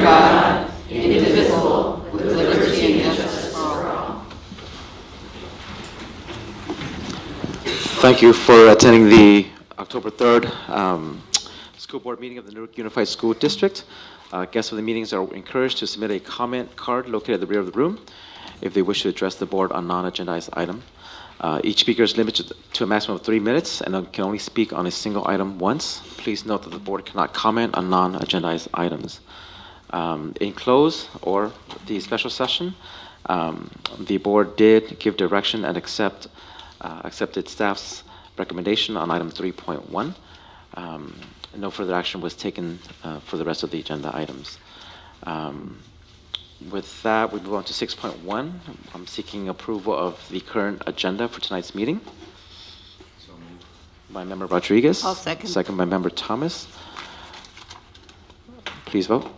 God, indivisible, with liberty and justice for all. Thank you for attending the October 3rd school board meeting of the Newark Unified School District. Guests of the meetings are encouraged to submit a comment card located at the rear of the room if they wish to address the board on non-agendized item. Each speaker is limited to a maximum of 3 minutes and can only speak on a single item once. Please note that the board cannot comment on non-agendized items. In close or the special session, the board did give direction and accepted staff's recommendation on item 3.1. No further action was taken for the rest of the agenda items. With that, we move on to 6.1. I'm seeking approval of the current agenda for tonight's meeting. So moved. By Member Rodriguez. I'll second. Second by Member Thomas. Please vote.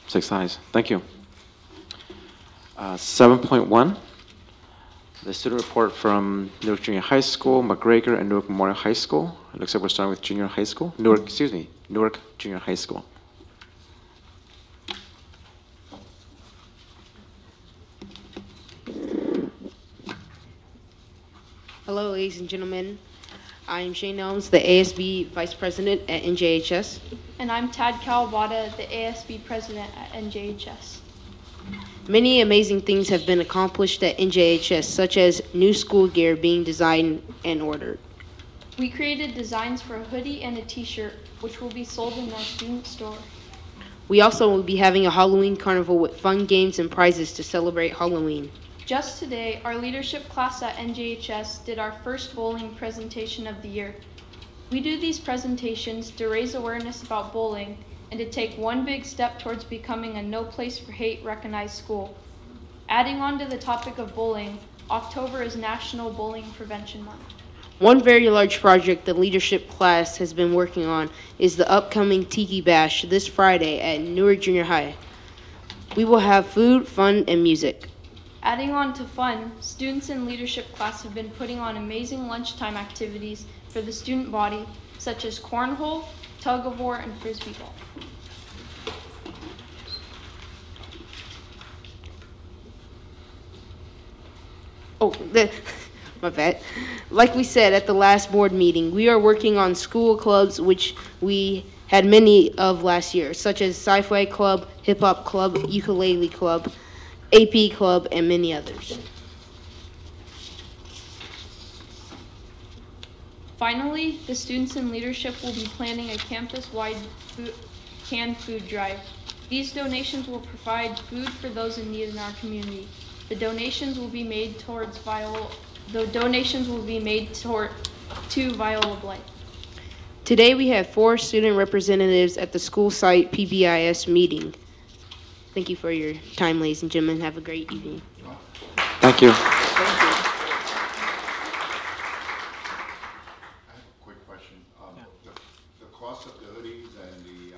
Six ayes. Thank you. 7.1. The student report from Newark Junior High School, McGregor, and Newark Memorial High School. It looks like we're starting with Junior High School. Newark Junior High School. Hello, ladies and gentlemen. I am Shane Elms, the ASB Vice President at NJHS. And I'm Tad Kawabata, the ASB President at NJHS. Many amazing things have been accomplished at NJHS, such as new school gear being designed and ordered. We created designs for a hoodie and a t-shirt, which will be sold in our student store. We also will be having a Halloween carnival with fun games and prizes to celebrate Halloween. Just today, our leadership class at NJHS did our first bowling presentation of the year. We do these presentations to raise awareness about bowling and to take one big step towards becoming a No Place for Hate recognized school. Adding on to the topic of bowling, October is National Bowling Prevention Month. One very large project the leadership class has been working on is the upcoming Tiki Bash this Friday at Newark Junior High. We will have food, fun, and music. Adding on to fun, students in leadership class have been putting on amazing lunchtime activities for the student body, such as cornhole, tug of war, and frisbee golf. My bad. Like we said at the last board meeting, we are working on school clubs, which we had many of last year, such as Sci-Fi Club, Hip Hop Club, Ukulele Club, AP Club, and many others. Finally, the students in leadership will be planning a campus-wide canned food drive. These donations will provide food for those in need in our community. The donations will be made to Viola Blight. Today we have 4 student representatives at the school site PBIS meeting. Thank you for your time, ladies and gentlemen. Have a great evening. Thank you. I have a quick question. The cost of the hoodies and the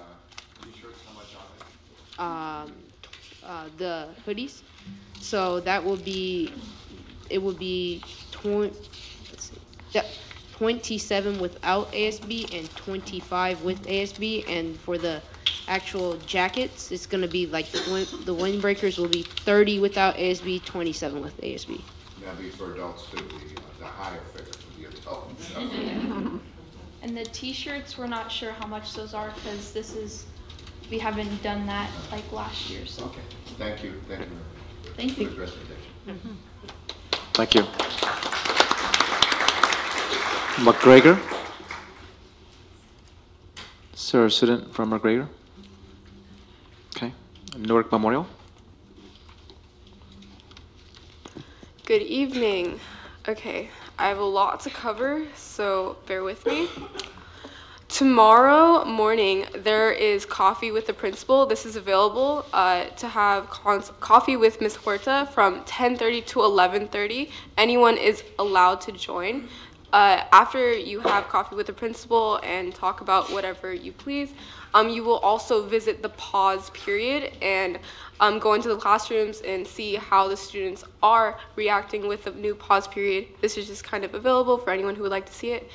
t-shirts, how much are they? The hoodies. So that will be, it will be 27 without ASB and 25 with ASB. And for the actual jackets, it's going to be like the windbreakers will be 30 without ASB, 27 with ASB. That'll be for adults too, the higher figure for the adults. And the t-shirts, we're not sure how much those are because we haven't done that like last year. So. Okay, thank you. Thank you. For the presentation. Thank you. McGregor. Sir, a student from McGregor. Okay. Newark Memorial. Good evening. Okay, I have a lot to cover, so bear with me. Tomorrow morning, there is coffee with the principal. This is available to have coffee with Ms. Huerta from 10:30 to 11:30. Anyone is allowed to join. After you have coffee with the principal and talk about whatever you please, you will also visit the pause period and go into the classrooms and see how the students are reacting with the new pause period. This is just kind of available for anyone who would like to see it.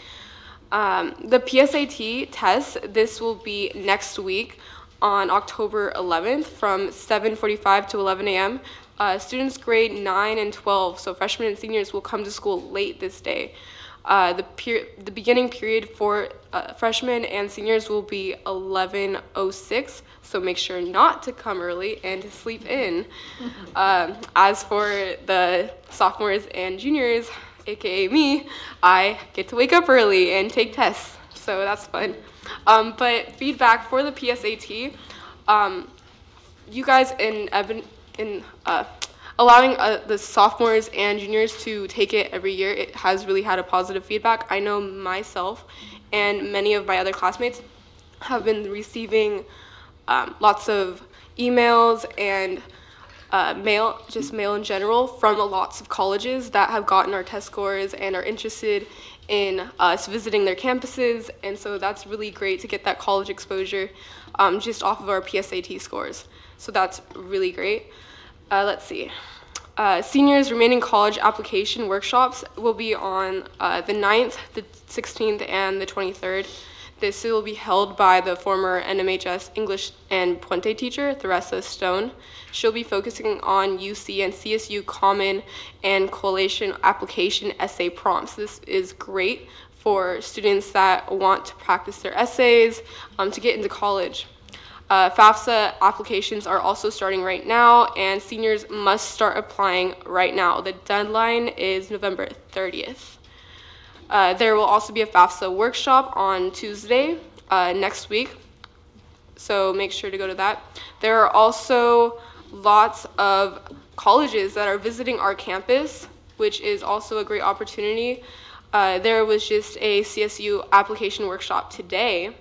The PSAT test, this will be next week on October 11th from 7:45 to 11 a.m. Students grade 9 and 12, so freshmen and seniors, will come to school late this day. The beginning period for freshmen and seniors will be 11:06, so make sure not to come early and to sleep in. As for the sophomores and juniors, aka me, I get to wake up early and take tests, so that's fun. But feedback for the PSAT, you guys in allowing the sophomores and juniors to take it every year, it has really had a positive feedback. I know myself and many of my other classmates have been receiving lots of emails and mail in general from lots of colleges that have gotten our test scores and are interested in us visiting their campuses, and so that's really great to get that college exposure just off of our PSAT scores. So that's really great. Let's see. Seniors remaining college application workshops will be on the 9th, the 16th, and the 23rd. This will be held by the former NMHS English and Puente teacher, Theresa Stone. She'll be focusing on UC and CSU common and collation application essay prompts. This is great for students that want to practice their essays to get into college. FAFSA applications are also starting right now, and seniors must start applying right now. The deadline is November 30th. There will also be a FAFSA workshop on Tuesday next week, so make sure to go to that. There are also lots of colleges that are visiting our campus, which is also a great opportunity. There was just a CSU application workshop today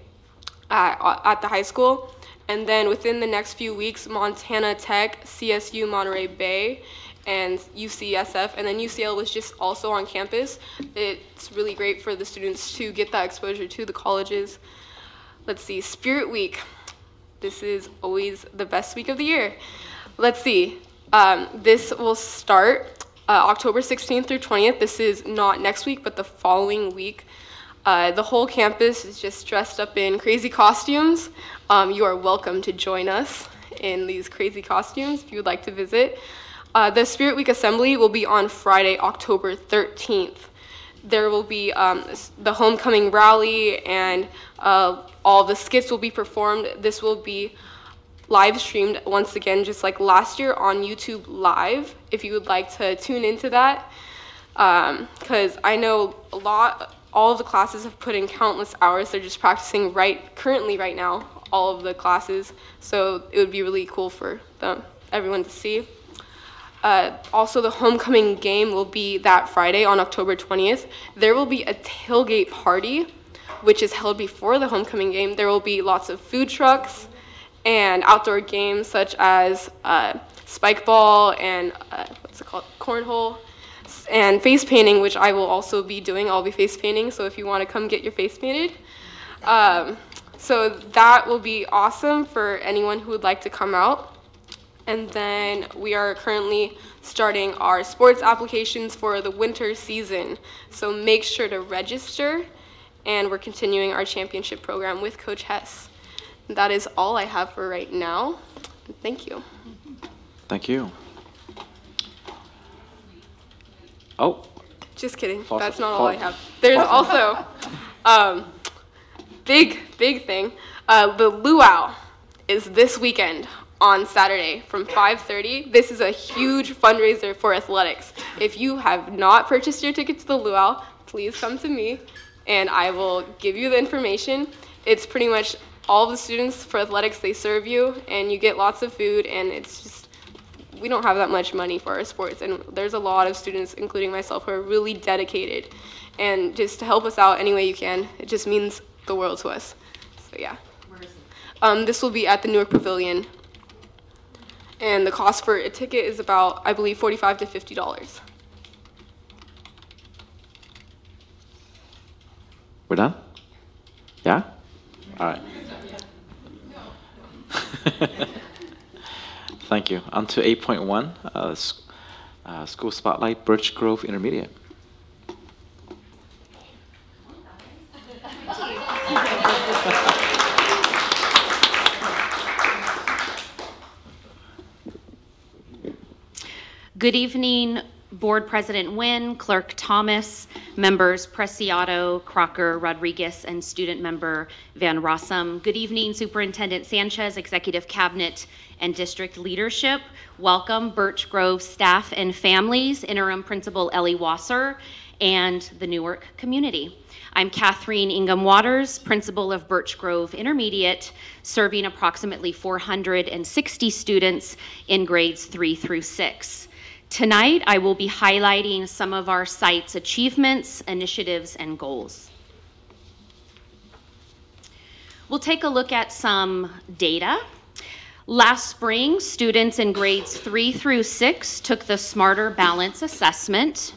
at the high school, and then within the next few weeks, Montana Tech, CSU Monterey Bay, and UCSF, and then UCL was just also on campus. It's really great for the students to get that exposure to the colleges. Let's see, Spirit Week. This is always the best week of the year. Let's see, this will start October 16th through 20th. This is not next week, but the following week. The whole campus is just dressed up in crazy costumes. You are welcome to join us in these crazy costumes if you would like to visit. The Spirit Week Assembly will be on Friday, October 13th. There will be the homecoming rally, and all the skits will be performed. This will be live streamed once again, just like last year, on YouTube Live, if you would like to tune into that. Because I know all of the classes have put in countless hours. They're just practicing currently right now, all of the classes. So it would be really cool for everyone to see. Also, the homecoming game will be that Friday on October 20th. There will be a tailgate party, which is held before the homecoming game. There will be lots of food trucks and outdoor games such as spike ball and cornhole, and face painting, which I will also be doing. I'll be face painting, so if you want to come get your face painted. So that will be awesome for anyone who would like to come out. And then we are currently starting our sports applications for the winter season. So make sure to register, and we're continuing our championship program with Coach Hess. That is all I have for right now. Thank you. Thank you. Oh. Just kidding. That's not all I have. There's also big thing. The luau is this weekend on Saturday from 5:30. This is a huge fundraiser for athletics. If you have not purchased your ticket to the luau, please come to me and I will give you the information. It's pretty much all the students for athletics, they serve you and you get lots of food, and it's just, we don't have that much money for our sports, and there's a lot of students, including myself, who are really dedicated, and just to help us out any way you can, it just means the world to us. So yeah. Where is it? This will be at the Newark Pavilion, and the cost for a ticket is about, I believe, $45 to $50. We're done? Yeah? All right. Thank you. On to 8.1, School Spotlight, Birch Grove Intermediate. Good evening, Board President Nguyen, Clerk Thomas, members Preciado, Crocker, Rodriguez, and student member Van Rossum. Good evening, Superintendent Sanchez, Executive Cabinet, and District Leadership. Welcome, Birch Grove staff and families, Interim Principal Ellie Wasser, and the Newark community. I'm Catherine Ingham Waters, Principal of Birch Grove Intermediate, serving approximately 460 students in grades 3 through 6. Tonight, I will be highlighting some of our site's achievements, initiatives, and goals. We'll take a look at some data. Last spring, students in grades 3 through 6 took the Smarter Balance Assessment.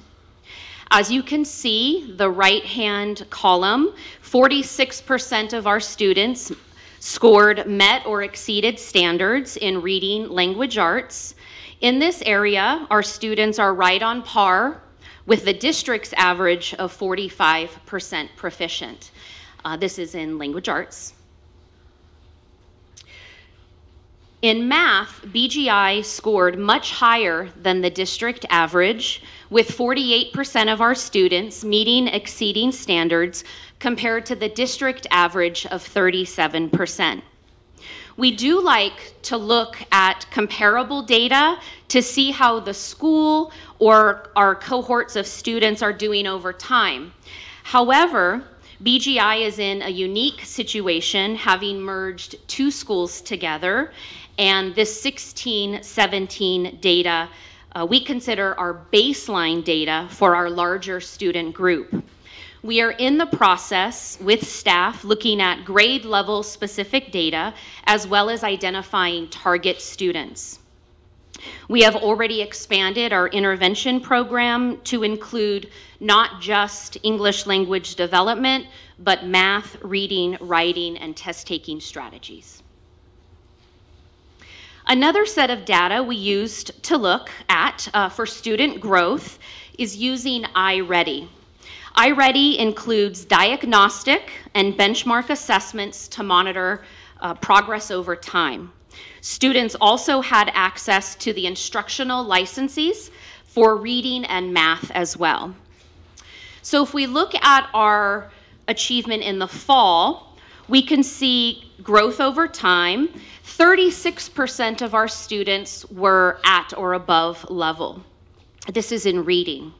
As you can see, the right-hand column, 46% of our students scored met or exceeded standards in reading language arts. In this area, our students are right on par with the district's average of 45% proficient. This is in language arts. In math, BGI scored much higher than the district average, with 48% of our students meeting exceeding standards compared to the district average of 37%. We do like to look at comparable data to see how the school or our cohorts of students are doing over time. However, BGI is in a unique situation, having merged 2 schools together, and this 16-17 data we consider our baseline data for our larger student group. We are in the process with staff looking at grade level specific data as well as identifying target students. We have already expanded our intervention program to include not just English language development, but math, reading, writing, and test-taking strategies. Another set of data we used to look at for student growth is using iReady. iReady includes diagnostic and benchmark assessments to monitor progress over time. Students also had access to the instructional licenses for reading and math as well. So if we look at our achievement in the fall, we can see growth over time. 36% of our students were at or above level. This is in reading.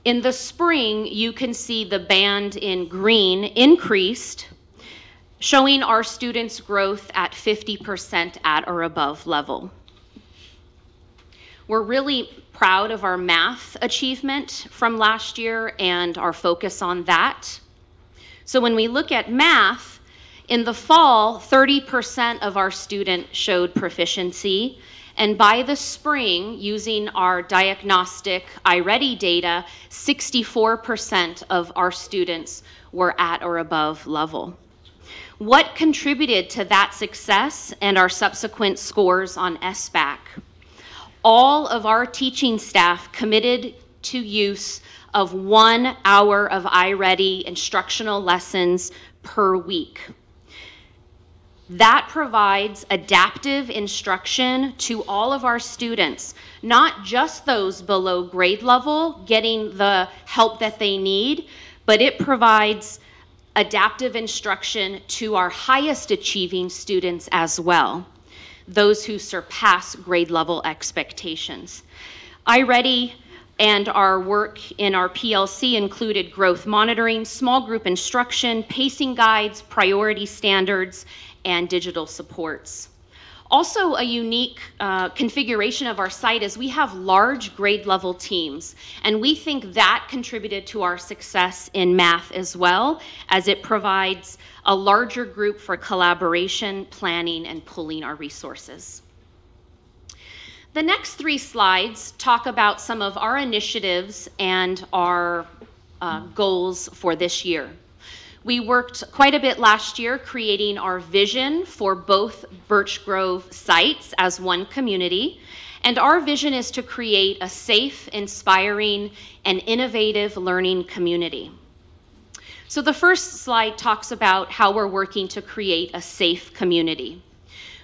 In the spring, you can see the band in green increased, showing our students' growth at 50% at or above level. We're really proud of our math achievement from last year and our focus on that. So when we look at math, in the fall, 30% of our students showed proficiency, and by the spring, using our diagnostic iReady data, 64% of our students were at or above level. What contributed to that success and our subsequent scores on SBAC? All of our teaching staff committed to use of 1 hour of iReady instructional lessons per week. That provides adaptive instruction to all of our students, not just those below grade level getting the help that they need, but it provides adaptive instruction to our highest achieving students as well, those who surpass grade level expectations. iReady and our work in our PLC included growth monitoring, small group instruction, pacing guides, priority standards, and digital supports. Also, a unique configuration of our site is we have large grade level teams, and we think that contributed to our success in math as well, as it provides a larger group for collaboration, planning, and pooling our resources. The next 3 slides talk about some of our initiatives and our goals for this year. We worked quite a bit last year creating our vision for both Birch Grove sites as one community. And our vision is to create a safe, inspiring, and innovative learning community. So the first slide talks about how we're working to create a safe community.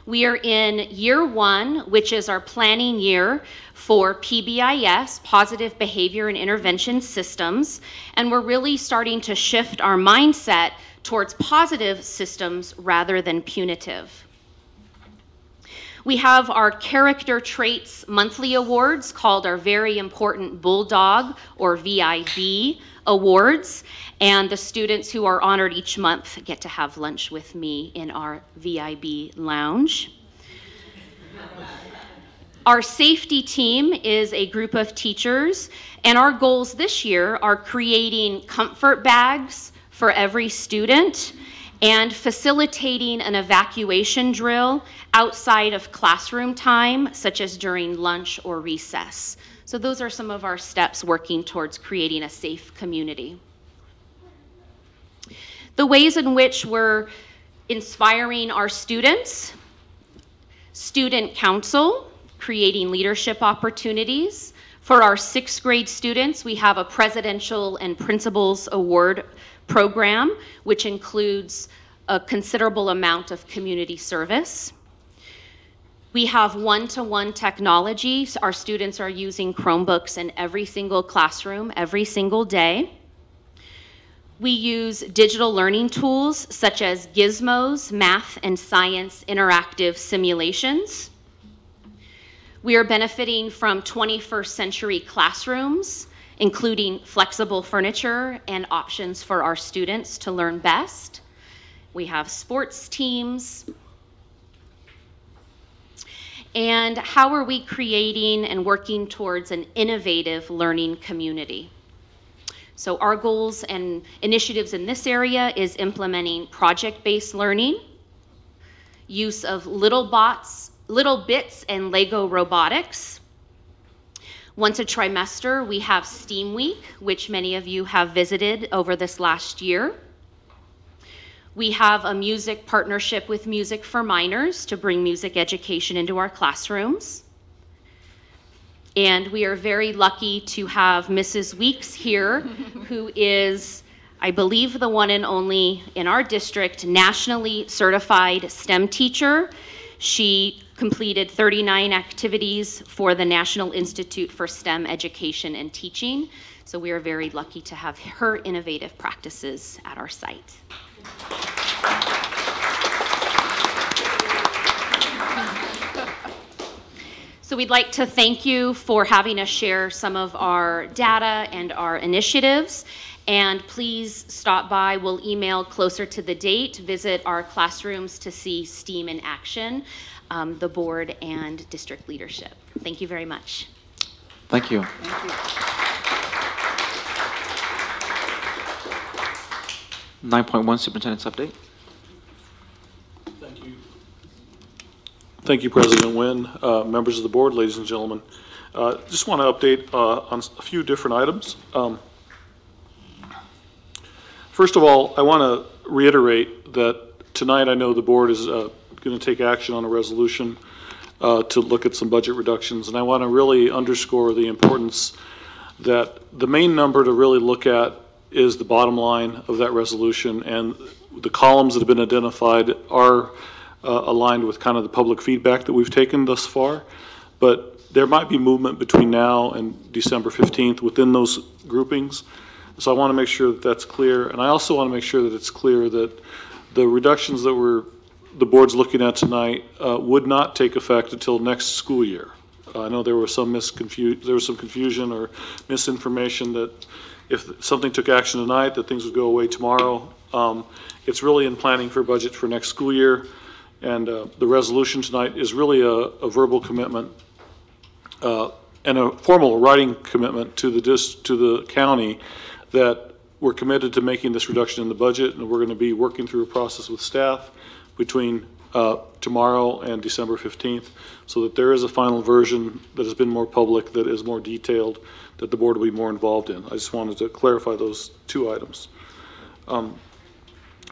We are in year 1, which is our planning year for PBIS, Positive Behavior and Intervention Systems, and we're really starting to shift our mindset towards positive systems rather than punitive. We have our Character Traits Monthly Awards called our Very Important Bulldog or VIB Awards, and the students who are honored each month get to have lunch with me in our VIB lounge. Our safety team is a group of teachers, and our goals this year are creating comfort bags for every student and facilitating an evacuation drill outside of classroom time, such as during lunch or recess. So those are some of our steps working towards creating a safe community. The ways in which we're inspiring our students: student council, creating leadership opportunities. For our 6th grade students, we have a Presidential and Principals Award program, which includes a considerable amount of community service. We have one-to-one technology. Our students are using Chromebooks in every single classroom, every single day. We use digital learning tools such as Gizmos, math and science interactive simulations. We are benefiting from 21st century classrooms, including flexible furniture and options for our students to learn best. We have sports teams. And how are we creating and working towards an innovative learning community? So our goals and initiatives in this area is implementing project-based learning, use of little bits and Lego robotics. Once a trimester, we have STEAM Week, which many of you have visited over this last year. We have a music partnership with Music for Minors to bring music education into our classrooms. And we are very lucky to have Mrs. Weeks here, who is, I believe, the one and only in our district nationally certified STEM teacher. She completed 39 activities for the National Institute for STEM Education and Teaching. So we are very lucky to have her innovative practices at our site. So we'd like to thank you for having us share some of our data and our initiatives. And please stop by. We'll email closer to the date. Visit our classrooms to see STEAM in action, the board and district leadership. Thank you very much. Thank you. Thank you. 9.1 Superintendent's update. Thank you. Thank you, President Nguyen, members of the board, ladies and gentlemen. Just want to update on a few different items. First of all, I want to reiterate that tonight I know the board is going to take action on a resolution to look at some budget reductions, and I want to really underscore the importance that the main number to really look at is the bottom line of that resolution, and the columns that have been identified are aligned with kind of the public feedback that we've taken thus far, but there might be movement between now and December 15th within those groupings. So I want to make sure that that's clear, and I also want to make sure that it's clear that the reductions that the board's looking at tonight would not take effect until next school year. I know there was some confusion or misinformation that if something took action tonight, that things would go away tomorrow. It's really in planning for budget for next school year, and the resolution tonight is really a verbal commitment and a formal writing commitment to the county that we're committed to making this reduction in the budget, and we're going to be working through a process with staff between tomorrow and December 15th, so that there is a final version that has been more public, that is more detailed, that the board will be more involved in. I just wanted to clarify those two items.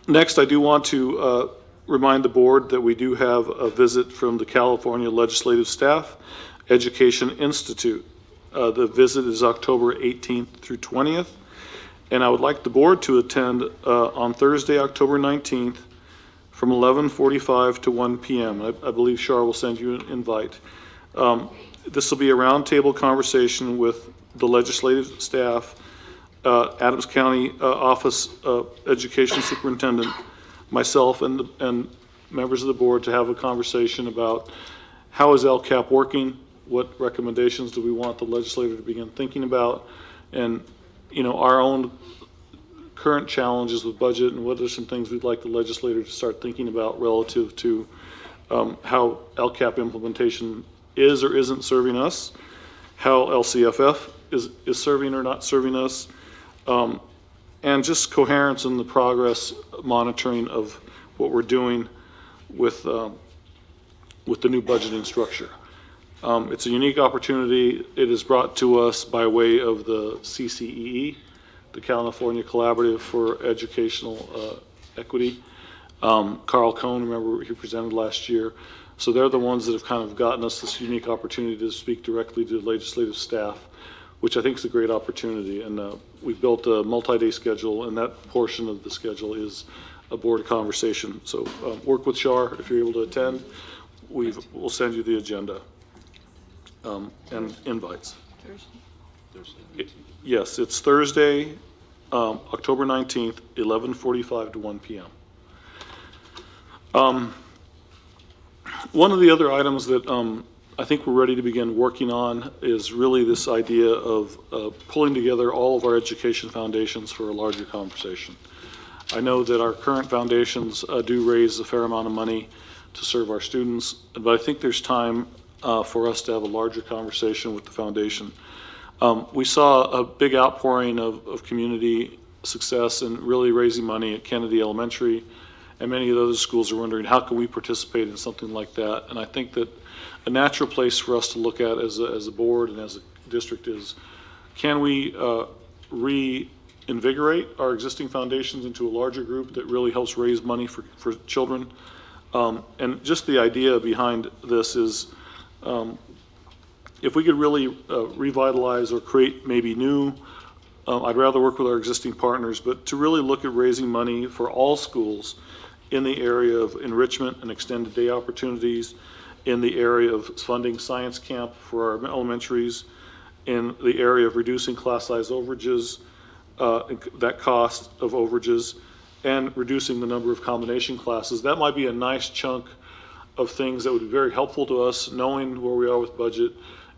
Next, I do want to remind the board that we do have a visit from the California Legislative Staff Education Institute. The visit is October 18th through 20th, and I would like the board to attend on Thursday, October 19th, from 11:45 to 1 p.m. I believe Shar will send you an invite. This will be a roundtable conversation with the legislative staff, Adams County Office of Education Superintendent, myself, and members of the board to have a conversation about how is LCAP working, what recommendations do we want the legislator to begin thinking about, and our own current challenges with budget, and what are some things we'd like the legislator to start thinking about relative to how LCAP implementation is or isn't serving us, how LCFF is serving or not serving us, and just coherence in the progress monitoring of what we're doing with the new budgeting structure. It's a unique opportunity. It is brought to us by way of the CCEE, the California Collaborative for Educational Equity. Carl Cohn, remember, he presented last year. So they're the ones that have kind of gotten us this unique opportunity to speak directly to legislative staff, which I think is a great opportunity. And we built a multi-day schedule, and that portion of the schedule is a board conversation. So work with Shar if you're able to attend. We'll send you the agenda and invites. Yes, it's Thursday, October 19th, 11:45 to 1 p.m. One of the other items that I think we're ready to begin working on is really this idea of pulling together all of our education foundations for a larger conversation. I know that our current foundations do raise a fair amount of money to serve our students, but I think there's time for us to have a larger conversation with the foundation. We saw a big outpouring of community success and really raising money at Kennedy Elementary, and many of those schools are wondering, how can we participate in something like that? And I think that a natural place for us to look at as a board and as a district is, can we reinvigorate our existing foundations into a larger group that really helps raise money for children? And just the idea behind this is, if we could really revitalize or create maybe new, I'd rather work with our existing partners, but to really look at raising money for all schools in the area of enrichment and extended day opportunities, in the area of funding science camp for our elementaries, in the area of reducing class size overages, that cost of overages, and reducing the number of combination classes. That might be a nice chunk of things that would be very helpful to us, knowing where we are with budget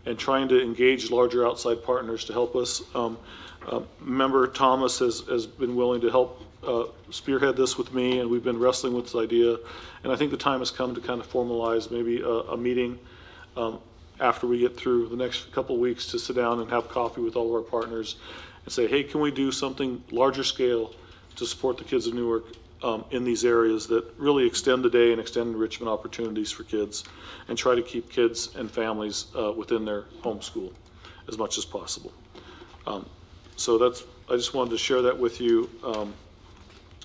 and trying to engage larger outside partners to help us. Member Thomas has been willing to help spearhead this with me, and we've been wrestling with this idea. And I think the time has come to kind of formalize maybe a meeting after we get through the next couple of weeks to sit down and have coffee with all of our partners and say, hey, can we do something larger scale to support the kids of Newark in these areas that really extend the day and extend enrichment opportunities for kids, and try to keep kids and families within their home school as much as possible. So I just wanted to share that with you.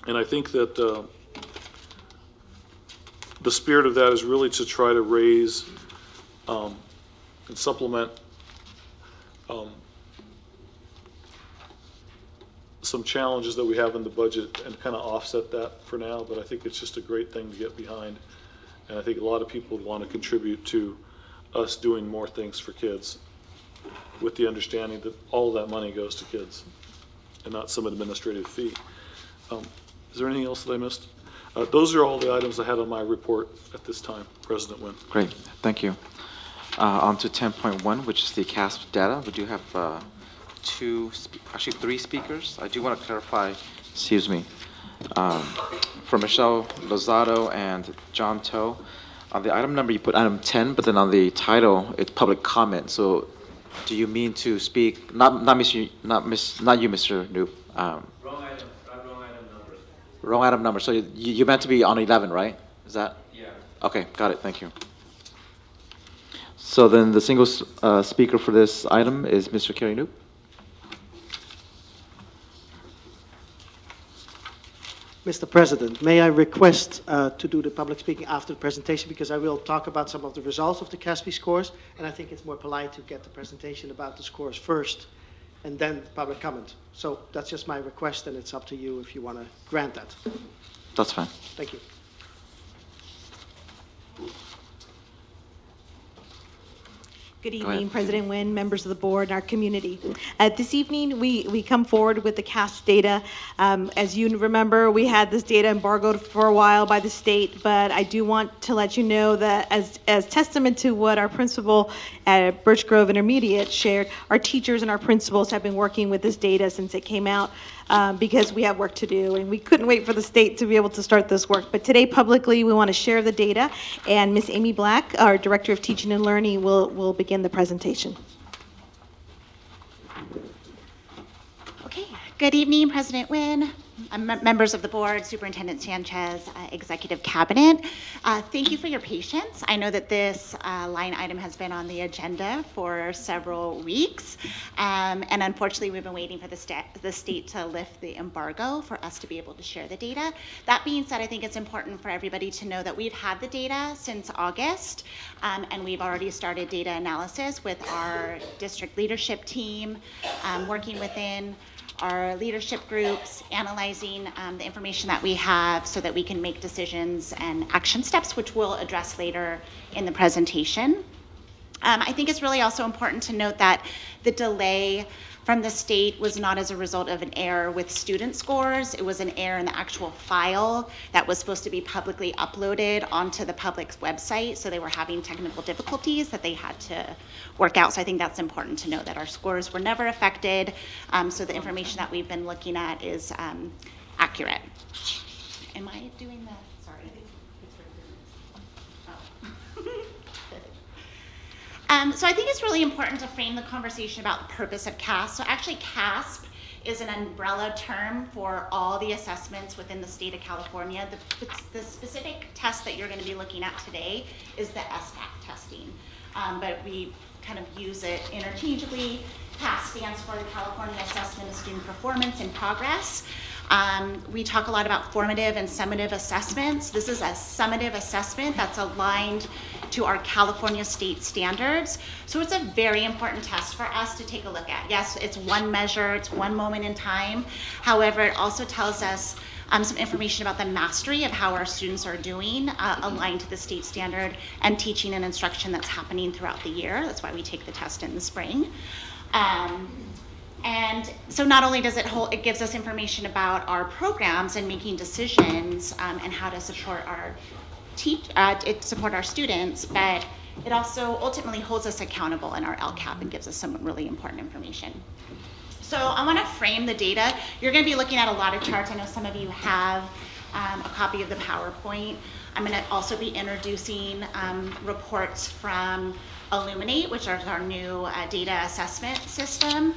And I think that the spirit of that is really to try to raise and supplement some challenges that we have in the budget and kind of offset that for now, but I think it's just a great thing to get behind. And I think a lot of people would want to contribute to us doing more things for kids, with the understanding that all of that money goes to kids and not some administrative fee. Is there anything else that I missed? Those are all the items I had on my report at this time, President Nguyen. Great, thank you. On to 10.1, which is the CASP data. We do have three speakers. I do want to clarify, excuse me, for Michelle Lozado and John Toe. On the item number, you put item 10, but then on the title, it's public comment. So do you mean to speak, not you, Mr. Noob? Wrong item number. Wrong item number. So you meant to be on 11, right? Is that? Yeah. Okay, got it, thank you. So then the single speaker for this item is Mr. Kerry Noop. Mr. President, may I request to do the public speaking after the presentation, because I will talk about some of the results of the CASP scores, and I think it's more polite to get the presentation about the scores first and then public comment. So that's just my request, and it's up to you if you want to grant that. That's fine. Thank you. Good Go ahead. evening, President Nguyen, members of the board, and our community. This evening, we come forward with the CASP data. As you remember, we had this data embargoed for a while by the state, but I do want to let you know that as testament to what our principal at Birch Grove Intermediate shared, our teachers and our principals have been working with this data since it came out. Because we have work to do, and we couldn't wait for the state to be able to start this work. But today, publicly, we want to share the data, and Ms. Amy Black, our Director of Teaching and Learning, will begin the presentation. Okay, good evening, President Nguyen, members of the board, Superintendent Sanchez, Executive Cabinet. Thank you for your patience. I know that this line item has been on the agenda for several weeks, and unfortunately we've been waiting for the state to lift the embargo for us to be able to share the data. That being said, I think it's important for everybody to know that we've had the data since August, and we've already started data analysis with our district leadership team, working within our leadership groups, analyzing the information that we have so that we can make decisions and action steps, which we'll address later in the presentation. I think it's really also important to note that the delay from the state was not as a result of an error with student scores. It was an error in the actual file that was supposed to be publicly uploaded onto the public's website. So they were having technical difficulties that they had to work out. So I think that's important to note that our scores were never affected. So the information that we've been looking at is accurate. Am I doing that? Sorry. So I think it's really important to frame the conversation about the purpose of CASP. So actually CASP is an umbrella term for all the assessments within the state of California. The specific test that you're going to be looking at today is the SPAC testing, but we kind of use it interchangeably. CASP stands for the California Assessment of Student Performance and Progress. We talk a lot about formative and summative assessments. This is a summative assessment that's aligned to our California state standards. So it's a very important test for us to take a look at. Yes, it's one measure, it's one moment in time. However, it also tells us some information about the mastery of how our students are doing, aligned to the state standard, and teaching and instruction that's happening throughout the year. That's why we take the test in the spring. And so not only does it gives us information about our programs and making decisions and how to support our students, but it also ultimately holds us accountable in our LCAP and gives us some really important information. So I want to frame the data. You're going to be looking at a lot of charts. I know some of you have a copy of the PowerPoint. I'm going to also be introducing reports from Illuminate, which is our new data assessment system.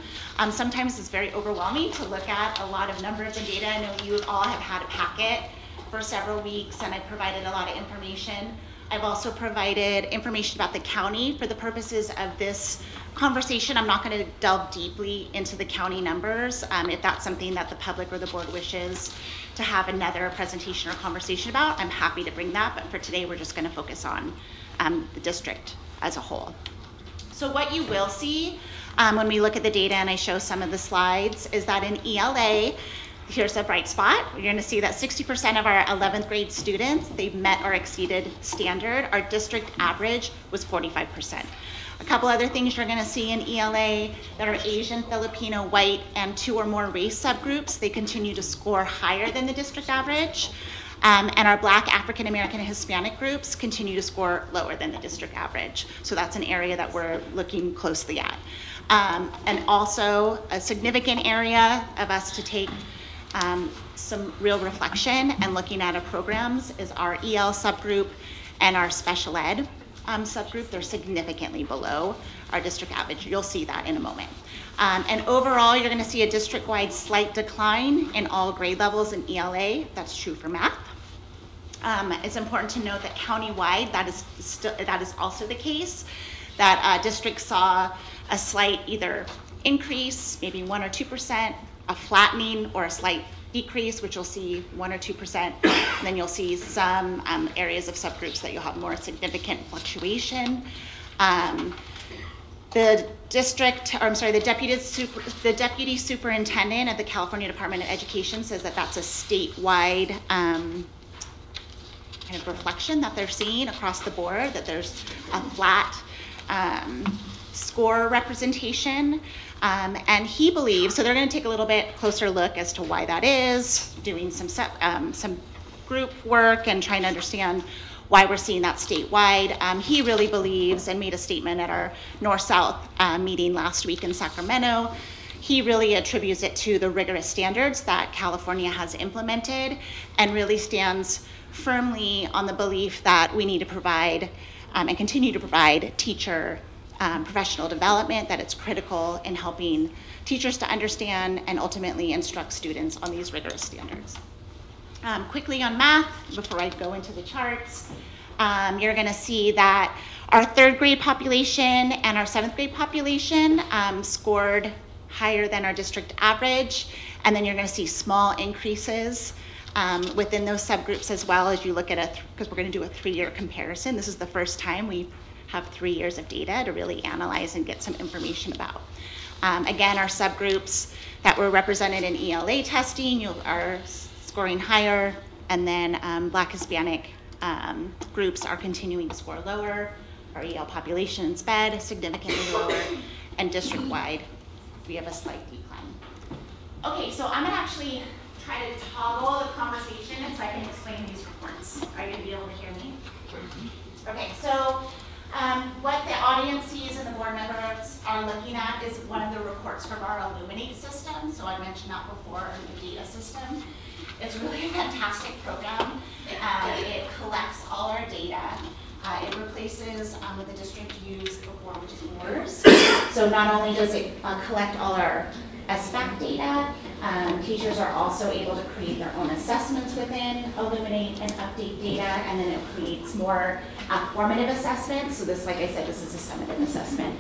Sometimes it's very overwhelming to look at a lot of numbers and data. I know you all have had a packet for several weeks, and I've provided a lot of information. I've also provided information about the county for the purposes of this conversation. I'm not going to delve deeply into the county numbers. If that's something that the public or the board wishes to have another presentation or conversation about, I'm happy to bring that, but for today we're just going to focus on the district as a whole. So what you will see when we look at the data, and I show some of the slides, is that in ELA, here's a bright spot. You're going to see that 60% of our 11th grade students, they've met or exceeded standard. Our district average was 45%. A couple other things you're going to see in ELA that are Asian, Filipino, white, and 2 or more race subgroups. They continue to score higher than the district average. And our Black, African American, and Hispanic groups continue to score lower than the district average. So that's an area that we're looking closely at. And also a significant area of us to take some real reflection and looking at our programs is our EL subgroup and our special ed subgroup. They're significantly below our district average. You'll see that in a moment. And overall, you're going to see a district-wide slight decline in all grade levels in ELA. That's true for math. It's important to note that countywide, that is also the case, that districts saw a slight either increase, maybe 1 or 2%, a flattening, or a slight decrease, which you'll see 1 or 2%. And then you'll see some areas of subgroups that you'll have more significant fluctuation. The deputy superintendent of the California Department of Education says that that's a statewide kind of reflection that they're seeing across the board, that there's a flat score representation. And he believes, so they're going to take a little bit closer look as to why that is, doing some group work and trying to understand why we're seeing that statewide. He really believes, and made a statement at our North-South meeting last week in Sacramento, he really attributes it to the rigorous standards that California has implemented, and really stands firmly on the belief that we need to provide and continue to provide teacher professional development, that it's critical in helping teachers to understand and ultimately instruct students on these rigorous standards. Quickly on math, before I go into the charts, you're going to see that our 3rd grade population and our 7th grade population scored higher than our district average, and then you're going to see small increases within those subgroups as well, as you look at because we're going to do a 3-year comparison. This is the first time we have 3 years of data to really analyze and get some information about. Again, our subgroups that were represented in ELA testing are scoring higher, and then Black Hispanic groups are continuing to score lower. Our EL population in SPED significantly lower, and district-wide, we have a slight decline. Okay, so I'm gonna actually try to toggle the conversation so I can explain these reports. Are you gonna be able to hear me? Okay, so what the audience sees and the board members are looking at is one of the reports from our Illuminate system. So I mentioned that before, the data system. It's really a fantastic program. It collects all our data. It replaces what the district used before, which is WARS. So not only does it collect all our SBAC data, teachers are also able to create their own assessments within Illuminate and update data, and then it creates more formative assessments. So this, like I said, this is a summative assessment.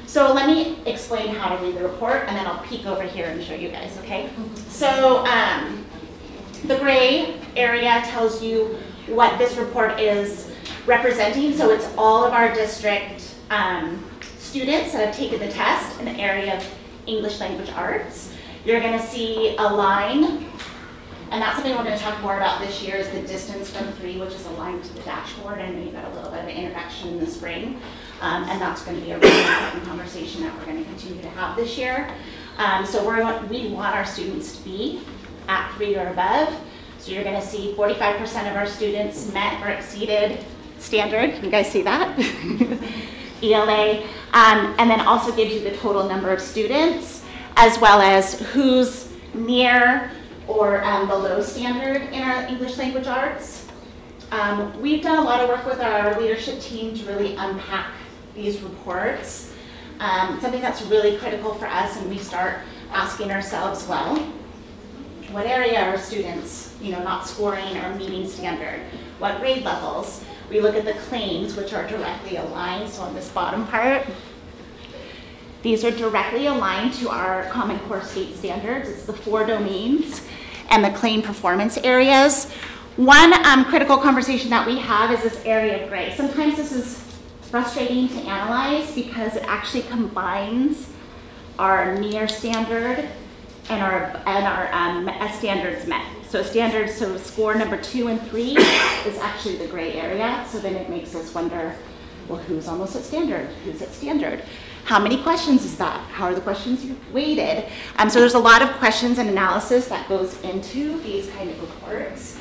So let me explain how to read the report, and then I'll peek over here and show you guys, okay? So the gray area tells you what this report is representing. So it's all of our district students that have taken the test in the area of English language arts. You're going to see a line, and that's something we're going to talk more about this year, is the distance from 3, which is aligned to the dashboard. I know you got a little bit of an introduction in the spring, and that's going to be a really important conversation that we're going to continue to have this year. So we want our students to be at 3 or above. So you're going to see 45% of our students met or exceeded standard. Can you guys see that? ELA, and then also gives you the total number of students, as well as who's near or below standard in our English language arts. We've done a lot of work with our leadership team to really unpack these reports. Something that's really critical for us, and we start asking ourselves, well, what area are students, not scoring or meeting standard? What grade levels? We look at the claims, which are directly aligned. So on this bottom part, these are directly aligned to our Common Core state standards. It's the 4 domains and the claim performance areas. One critical conversation that we have is this area of gray. Sometimes this is frustrating to analyze because it actually combines our near standard and our standards met. So score number 2 and 3 is actually the gray area. So then it makes us wonder, well, who's almost at standard? Who's at standard? How many questions is that? How are the questions weighted? So there's a lot of questions and analysis that goes into these kind of reports.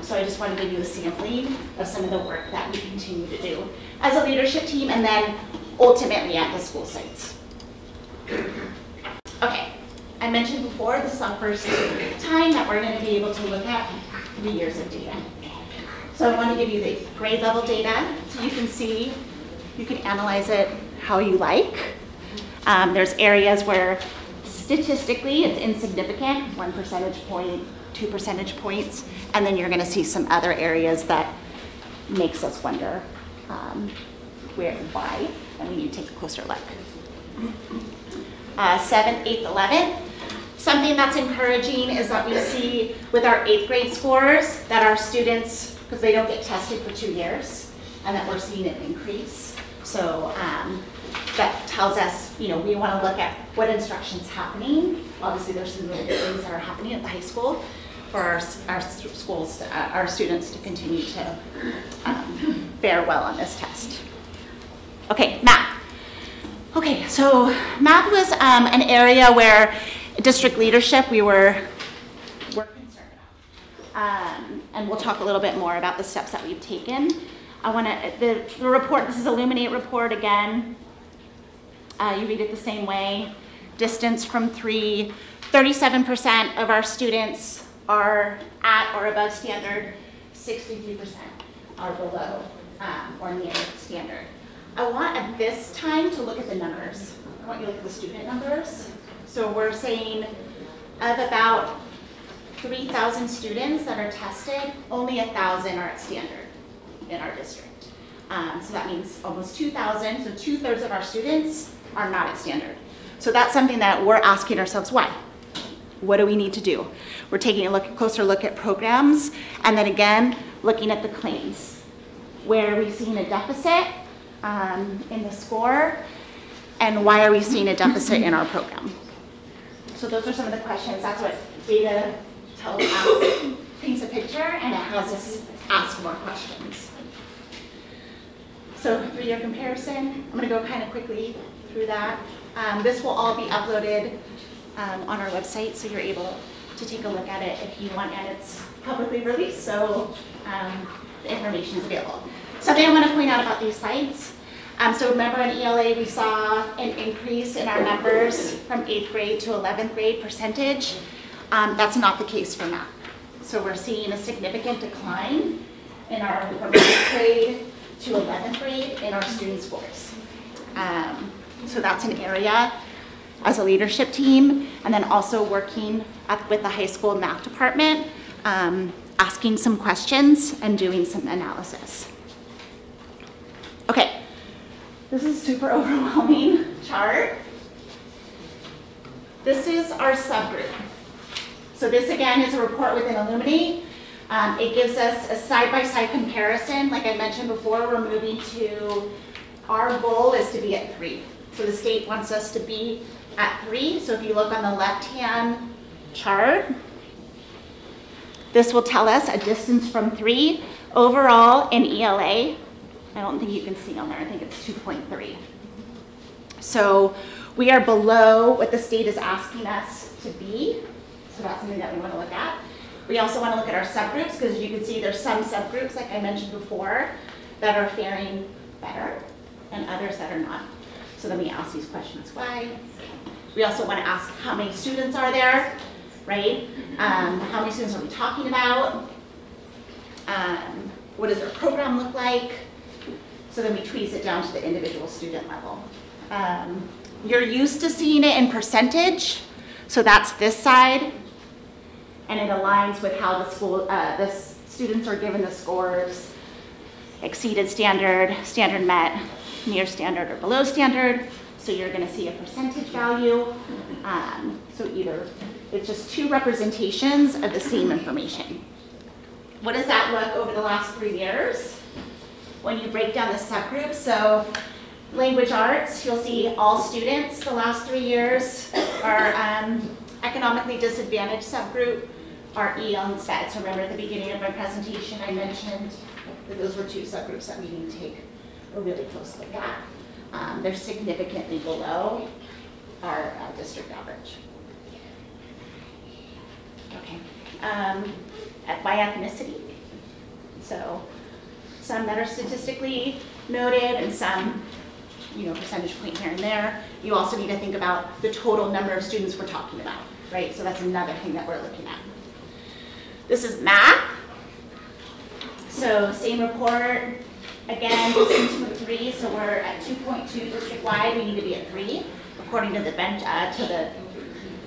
So I just want to give you a sampling of some of the work that we continue to do as a leadership team, and then ultimately at the school sites. Okay. I mentioned before, this is our first time that we're going to be able to look at 3 years of data. So I want to give you the grade level data so you can see, you can analyze it how you like. There's areas where statistically it's insignificant, 1 percentage point 2 percentage points, and then you're going to see some other areas that makes us wonder why, and we need to take a closer look. 7th, 8th, 11th. Something that's encouraging is that we see with our 8th grade scores that our students, because they don't get tested for 2 years, and that we're seeing an increase. So that tells us, we want to look at what instruction's happening. Obviously, there's some really good things that are happening at the high school for our schools, our students to continue to fare well on this test. Okay, math. Okay, so math was an area where district leadership we were concerned about. And we'll talk a little bit more about the steps that we've taken. The report, this is Illuminate report again. You read it the same way. Distance from 3, 37% of our students are at or above standard, 63% are below or near standard. I want at this time to look at the numbers. I want you to look at the student numbers. So we're saying of about 3,000 students that are tested, only 1,000 are at standard in our district. So that means almost 2,000, so 2/3 of our students are not at standard. So that's something that we're asking ourselves, why? What do we need to do? We're taking a closer look at programs, and then again, looking at the claims. Where are we seeing a deficit in the score, and why are we seeing a deficit in our program? So those are some of the questions. That's what data tells us, paints a picture, and it has us ask more questions. So 3-year comparison, I'm going to go kind of quickly through that. This will all be uploaded on our website, so you're able to take a look at it if you want, and it's publicly released, so the information is available. Something I want to point out about these sites. So remember in ELA we saw an increase in our numbers from 8th grade to 11th grade percentage. That's not the case for math. So we're seeing a significant decline in our from 8th grade to 11th grade in our student scores. So that's an area as a leadership team, and then also working with the high school math department, asking some questions and doing some analysis. Okay, this is a super overwhelming chart. This is our subgroup. So this again is a report within Illuminate. It gives us a side-by-side comparison. Like I mentioned before, we're moving to, our goal is to be at 3. So the state wants us to be at 3. So if you look on the left-hand chart, this will tell us a distance from 3. Overall in ELA, I don't think you can see on there, I think it's 2.3. So we are below what the state is asking us to be. So that's something that we want to look at. We also want to look at our subgroups, because as you can see there's some subgroups, like I mentioned before, that are faring better and others that are not. So then we ask these questions, why? We also want to ask how many students are there, right? How many students are we talking about? What does their program look like? So then we tweeze it down to the individual student level. You're used to seeing it in percentage, so that's this side, and it aligns with how the school, the students are given the scores: exceeded standard, standard met, near standard or below standard. So you're going to see a percentage value. So either it's just 2 representations of the same information. What does that look over the last 3 years? When you break down the subgroups, so language arts, you'll see all students the last 3 years. Our economically disadvantaged subgroup, our EL and SPED. So remember at the beginning of my presentation I mentioned that those were 2 subgroups that we need to take a really close look at. They're significantly below our district average. Okay, by ethnicity. So some that are statistically noted and some, percentage point here and there. You also need to think about the total number of students we're talking about, right? So that's another thing that we're looking at. This is math. So same report. Again, distance from 3, so we're at 2.2 district-wide. We need to be at 3, according to the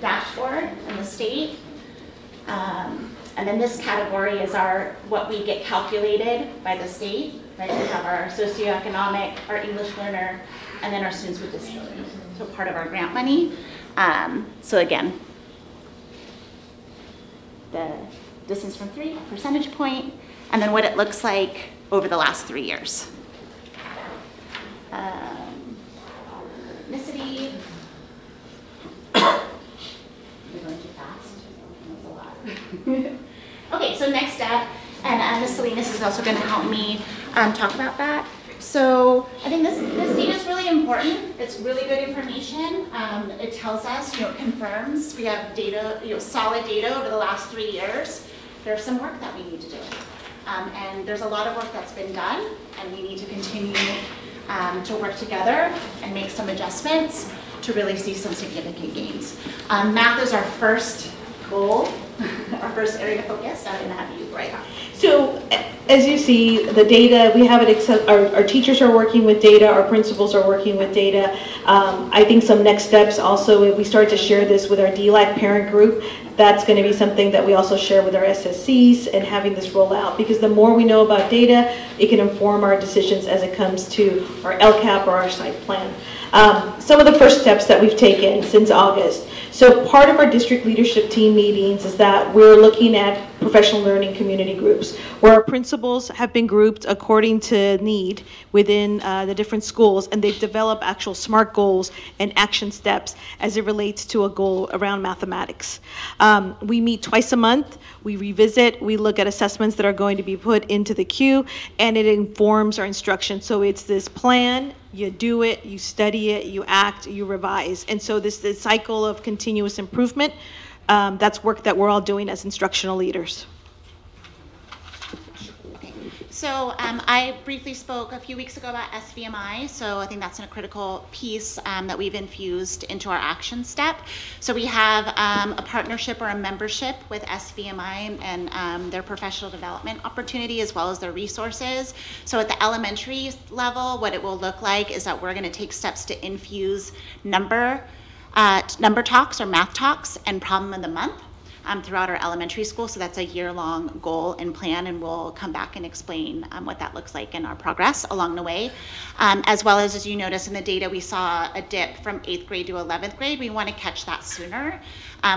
dashboard in the state. And then this category is what we get calculated by the state, right? We have our socioeconomic, our English learner, and then our students with disabilities. So part of our grant money. So again, the distance from 3, percentage point, and then what it looks like over the last 3 years. Ethnicity. You're going too fast. That's a lot. Okay, so next step, and Ms. Salinas is also going to help me talk about that. So I think this data is really important. It's really good information. It tells us, it confirms we have data, solid data over the last 3 years. There's some work that we need to do. And there's a lot of work that's been done, and we need to continue to work together and make some adjustments to really see some significant gains. Math is our first goal, our first area of focus. I'm going to have you right on. So as you see, the data, we have it, our teachers are working with data, our principals are working with data. I think some next steps also, if we start to share this with our DLAC parent group, that's going to be something that we also share with our SSCs and having this roll out, because the more we know about data, it can inform our decisions as it comes to our LCAP or our site plan. Some of the first steps that we've taken since August. So part of our district leadership team meetings is that we're looking at professional learning community groups, where our principals have been grouped according to need within the different schools, and they've developed actual SMART goals and action steps as it relates to a goal around mathematics. We meet twice a month, we revisit, we look at assessments that are going to be put into the queue, and it informs our instruction. So it's this plan, you do it, you study it, you act, you revise. And so this cycle of continuous improvement, that's work that we're all doing as instructional leaders. So I briefly spoke a few weeks ago about SVMI, so I think that's a critical piece that we've infused into our action step. So we have a partnership or a membership with SVMI and their professional development opportunity, as well as their resources. So at the elementary level, what it will look like is that we're going to take steps to infuse number talks or math talks and problem of the month throughout our elementary school. So that's a year-long goal and plan, and we'll come back and explain what that looks like in our progress along the way. As well as you notice in the data, we saw a dip from 8th grade to 11th grade. We want to catch that sooner.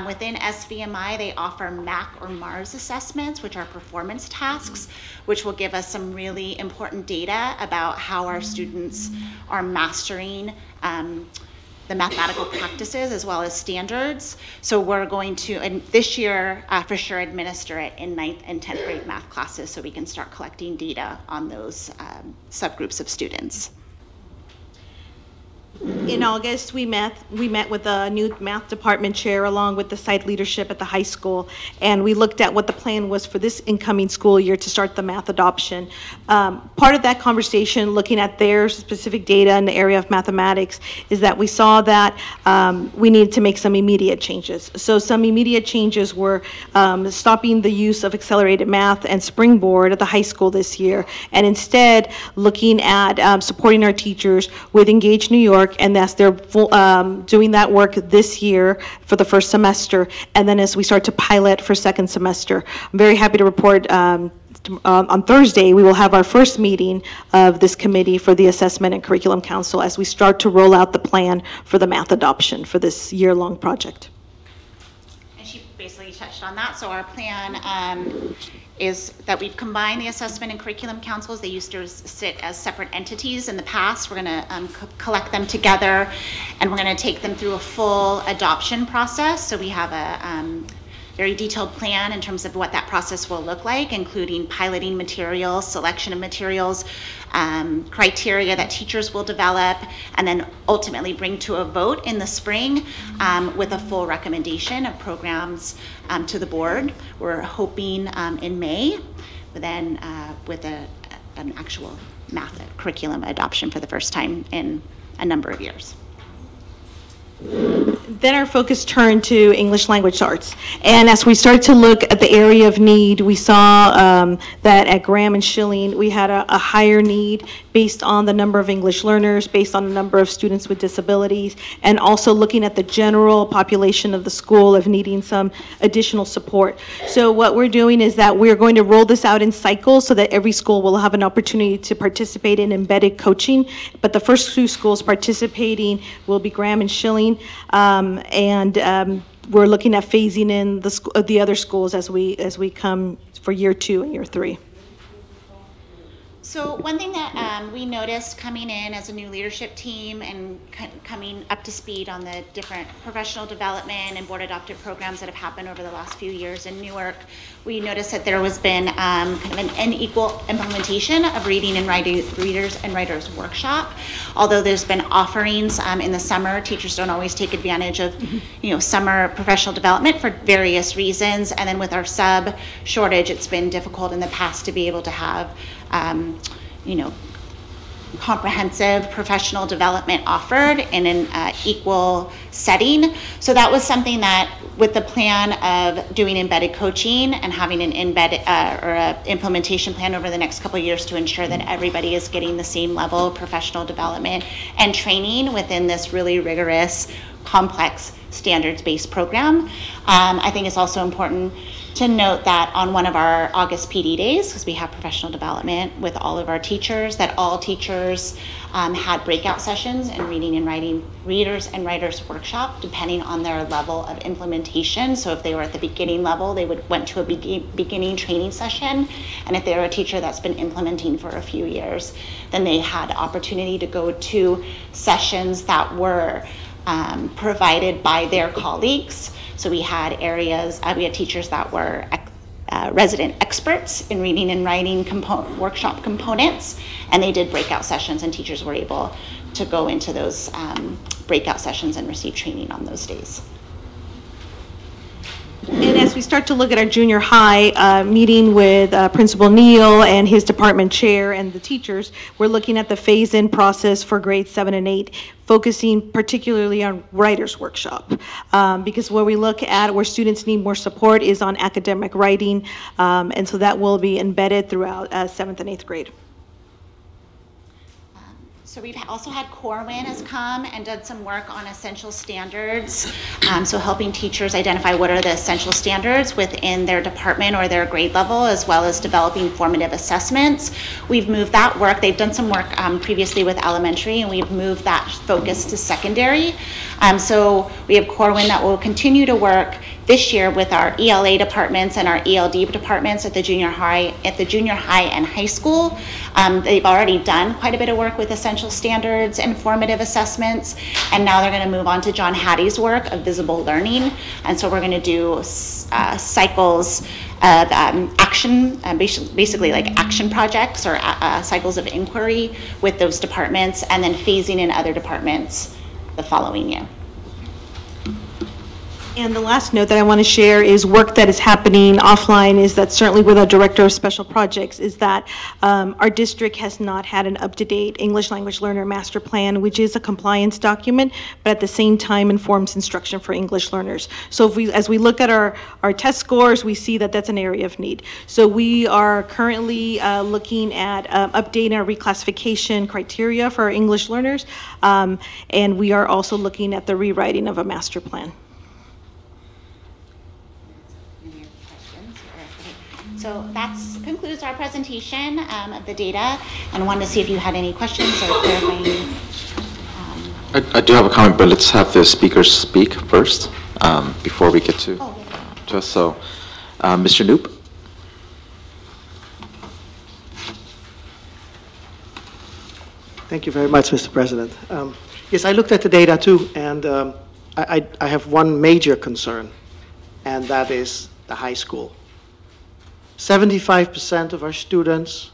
Within SVMI, they offer MAC or MARS assessments, which are performance tasks, which will give us some really important data about how our students are mastering the mathematical practices as well as standards. So we're going to, and this year, for sure, administer it in 9th and 10th grade math classes so we can start collecting data on those subgroups of students. In August, we met with the new math department chair along with the site leadership at the high school, and we looked at what the plan was for this incoming school year to start the math adoption. Part of that conversation, looking at their specific data in the area of mathematics, is that we saw that we needed to make some immediate changes. So some immediate changes were stopping the use of accelerated math and Springboard at the high school this year, and instead looking at supporting our teachers with Engage New York, and that's they're doing that work this year for the first semester, and then as we start to pilot for second semester. I'm very happy to report on Thursday we will have our first meeting of this committee for the Assessment and Curriculum Council as we start to roll out the plan for the math adoption for this year-long project. And she basically touched on that. So our plan is that we've combined the assessment and curriculum councils. They used to sit as separate entities in the past. We're going to collect them together, and we're going to take them through a full adoption process. So we have a very detailed plan in terms of what that process will look like, including piloting materials, selection of materials, criteria that teachers will develop, and then ultimately bring to a vote in the spring with a full recommendation of programs to the board. We're hoping in May, but then with an actual math curriculum adoption for the first time in a number of years. Then our focus turned to English language arts. And as we started to look at the area of need, we saw that at Graham and Schilling, we had a higher need based on the number of English learners, based on the number of students with disabilities, and also looking at the general population of the school of needing some additional support. So what we're doing is that we're going to roll this out in cycles so that every school will have an opportunity to participate in embedded coaching. But the first 2 schools participating will be Graham and Schilling. We're looking at phasing in the other schools as we come for year 2 and year 3. So one thing that we noticed coming in as a new leadership team and coming up to speed on the different professional development and board adopted programs that have happened over the last few years in Newark, we noticed that there has been kind of an unequal implementation of readers and writers workshop. Although there's been offerings in the summer, teachers don't always take advantage of summer professional development for various reasons. And then with our sub shortage, it's been difficult in the past to be able to have comprehensive professional development offered in an equal setting. So that was something that, with the plan of doing embedded coaching and having an implementation plan over the next couple of years to ensure that everybody is getting the same level of professional development and training within this really rigorous, complex, standards-based program. I think it's also important to note that on one of our August PD days, because we have professional development with all of our teachers, that all teachers had breakout sessions in reading and writing readers and writers workshop, depending on their level of implementation. So if they were at the beginning level, they went to a beginning training session. And if they were a teacher that's been implementing for a few years, then they had opportunity to go to sessions that were provided by their colleagues. So we had we had teachers that were resident experts in reading and writing workshop components, and they did breakout sessions, and teachers were able to go into those breakout sessions and receive training on those days. And as we start to look at our junior high, meeting with Principal Neal and his department chair and the teachers, we're looking at the phase-in process for grades 7 and 8, focusing particularly on writers workshop. Because where we look at where students need more support is on academic writing, and so that will be embedded throughout 7th and 8th grade. So we've also had Corwin has come and done some work on essential standards. So helping teachers identify what are the essential standards within their department or their grade level, as well as developing formative assessments. We've moved that work. They've done some work previously with elementary, and we've moved that focus to secondary. So we have Corwin that will continue to work this year with our ELA departments and our ELD departments at the junior high and high school. They've already done quite a bit of work with essential standards and formative assessments, and now they're going to move on to John Hattie's work of visible learning. And so we're going to do cycles of action, basically like action projects or cycles of inquiry with those departments, and then phasing in other departments the following year. And the last note that I want to share is work that is happening offline, is that certainly with our Director of Special Projects, is that our district has not had an up-to-date English Language Learner Master Plan, which is a compliance document, but at the same time informs instruction for English learners. So as we look at our test scores, we see that that's an area of need. So we are currently looking at updating our reclassification criteria for our English learners, and we are also looking at the rewriting of a master plan. So that concludes our presentation of the data, and wanted to see if you had any questions or clarifying. I do have a comment, but let's have the speakers speak first before we get to us. So, Mr. Knoop. Thank you very much, Mr. President. Yes, I looked at the data too, and I have one major concern, and that is the high school. 75% of our students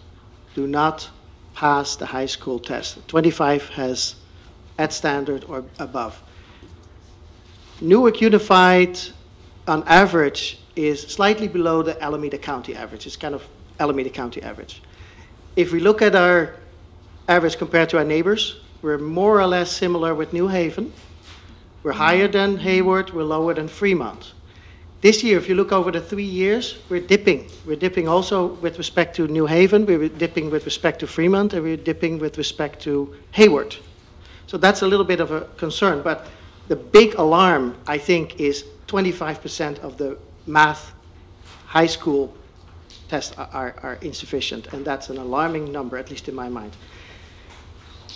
do not pass the high school test. 25 has at standard or above. Newark Unified, on average, is slightly below the Alameda County average. It's kind of Alameda County average. If we look at our average compared to our neighbors, we're more or less similar with New Haven. We're higher than Hayward, we're lower than Fremont. This year, if you look over the 3 years, we're dipping. We're dipping also with respect to New Haven, we're dipping with respect to Fremont, and we're dipping with respect to Hayward. So that's a little bit of a concern, but the big alarm, I think, is 25% of the math high school tests are insufficient, and that's an alarming number, at least in my mind.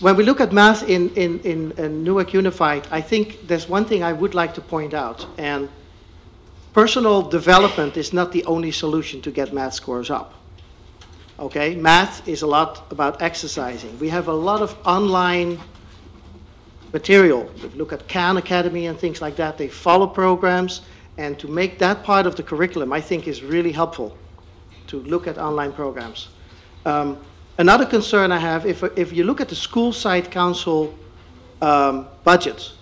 When we look at math in Newark Unified, I think there's one thing I would like to point out, and personal development is not the only solution to get math scores up. Okay, math is a lot about exercising. We have a lot of online material. If you look at Khan Academy and things like that, they follow programs, and to make that part of the curriculum, I think is really helpful to look at online programs. Another concern I have, if you look at the school site council budgets,